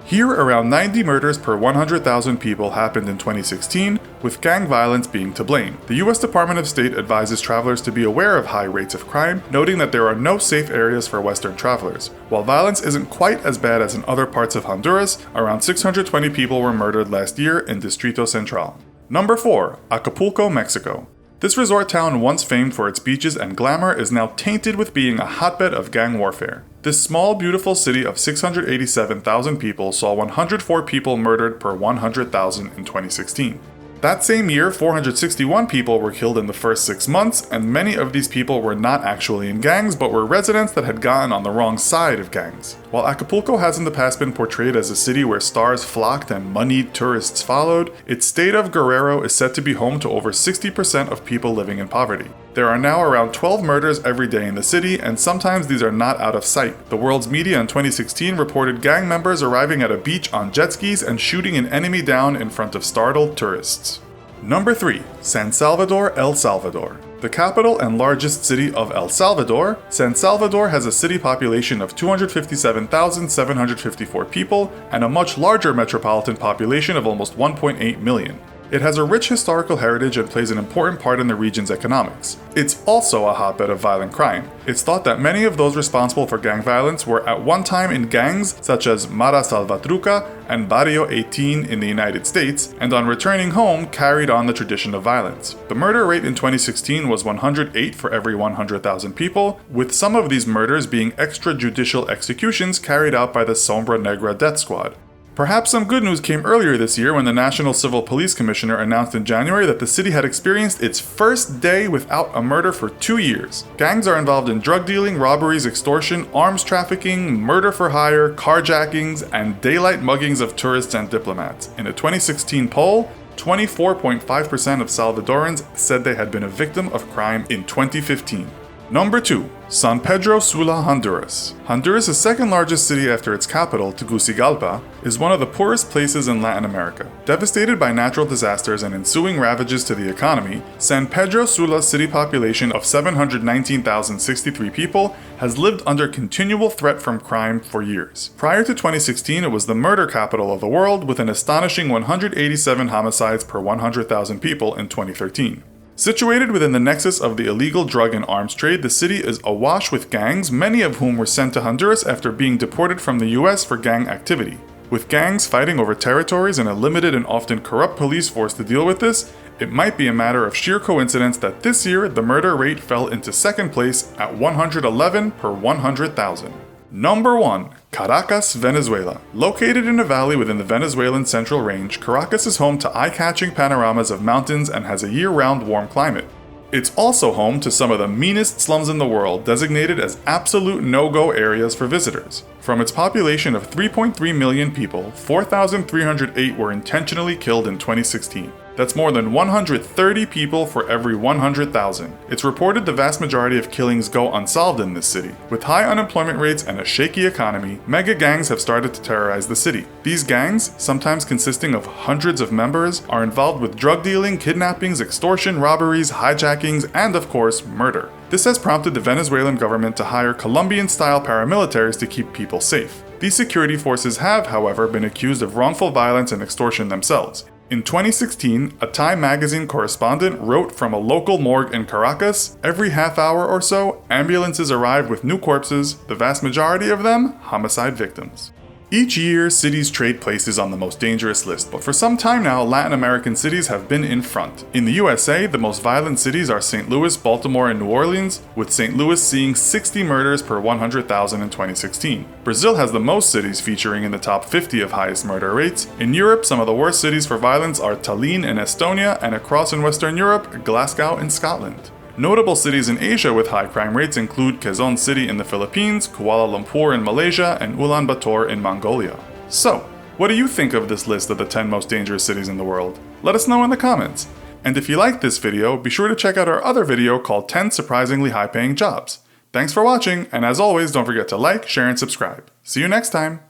Here, around 90 murders per 100,000 people happened in 2016, with gang violence being to blame. The US Department of State advises travelers to be aware of high rates of crime, noting that there are no safe areas for Western travelers. While violence isn't quite as bad as in other parts of Honduras, around 620 people were murdered last year in Distrito Central. Number 4. Acapulco, Mexico. This resort town, once famed for its beaches and glamour, is now tainted with being a hotbed of gang warfare. This small, beautiful city of 687,000 people saw 104 people murdered per 100,000 in 2016. That same year, 461 people were killed in the first 6 months, and many of these people were not actually in gangs, but were residents that had gotten on the wrong side of gangs. While Acapulco has in the past been portrayed as a city where stars flocked and moneyed tourists followed, its state of Guerrero is said to be home to over 60% of people living in poverty. There are now around 12 murders every day in the city, and sometimes these are not out of sight. The world's media in 2016 reported gang members arriving at a beach on jet skis and shooting an enemy down in front of startled tourists. Number 3. San Salvador, El Salvador. The capital and largest city of El Salvador, San Salvador has a city population of 257,754 people and a much larger metropolitan population of almost 1.8 million. It has a rich historical heritage and plays an important part in the region's economics. It's also a hotbed of violent crime. It's thought that many of those responsible for gang violence were at one time in gangs such as Mara Salvatrucha and Barrio 18 in the United States, and on returning home carried on the tradition of violence. The murder rate in 2016 was 108 for every 100,000 people, with some of these murders being extrajudicial executions carried out by the Sombra Negra death squad. Perhaps some good news came earlier this year when the National Civil Police Commissioner announced in January that the city had experienced its first day without a murder for 2 years. Gangs are involved in drug dealing, robberies, extortion, arms trafficking, murder for hire, carjackings, and daylight muggings of tourists and diplomats. In a 2016 poll, 24.5% of Salvadorans said they had been a victim of crime in 2015. Number 2. San Pedro Sula, Honduras. Honduras' second largest city after its capital, Tegucigalpa, is one of the poorest places in Latin America. Devastated by natural disasters and ensuing ravages to the economy, San Pedro Sula's city population of 719,063 people has lived under continual threat from crime for years. Prior to 2016, it was the murder capital of the world with an astonishing 187 homicides per 100,000 people in 2013. Situated within the nexus of the illegal drug and arms trade, the city is awash with gangs, many of whom were sent to Honduras after being deported from the US for gang activity. With gangs fighting over territories and a limited and often corrupt police force to deal with this, it might be a matter of sheer coincidence that this year the murder rate fell into second place at 111 per 100,000. Number 1. Caracas, Venezuela. Located in a valley within the Venezuelan Central Range, Caracas is home to eye-catching panoramas of mountains and has a year-round warm climate. It's also home to some of the meanest slums in the world, designated as absolute no-go areas for visitors. From its population of 3.3 million people, 4,308 were intentionally killed in 2016. That's more than 130 people for every 100,000. It's reported the vast majority of killings go unsolved in this city. With high unemployment rates and a shaky economy, mega gangs have started to terrorize the city. These gangs, sometimes consisting of hundreds of members, are involved with drug dealing, kidnappings, extortion, robberies, hijackings, and of course, murder. This has prompted the Venezuelan government to hire Colombian-style paramilitaries to keep people safe. These security forces have, however, been accused of wrongful violence and extortion themselves. In 2016, a Time magazine correspondent wrote from a local morgue in Caracas, every half hour or so, ambulances arrive with new corpses, the vast majority of them homicide victims. Each year, cities trade places on the most dangerous list, but for some time now, Latin American cities have been in front. In the USA, the most violent cities are St. Louis, Baltimore, and New Orleans, with St. Louis seeing 60 murders per 100,000 in 2016. Brazil has the most cities featuring in the top 50 of highest murder rates. In Europe, some of the worst cities for violence are Tallinn in Estonia, and across in Western Europe, Glasgow in Scotland. Notable cities in Asia with high crime rates include Quezon City in the Philippines, Kuala Lumpur in Malaysia, and Ulaanbaatar in Mongolia. So, what do you think of this list of the 10 most dangerous cities in the world? Let us know in the comments. And if you liked this video, be sure to check out our other video called 10 Surprisingly High-Paying Jobs. Thanks for watching, and as always, don't forget to like, share, and subscribe. See you next time!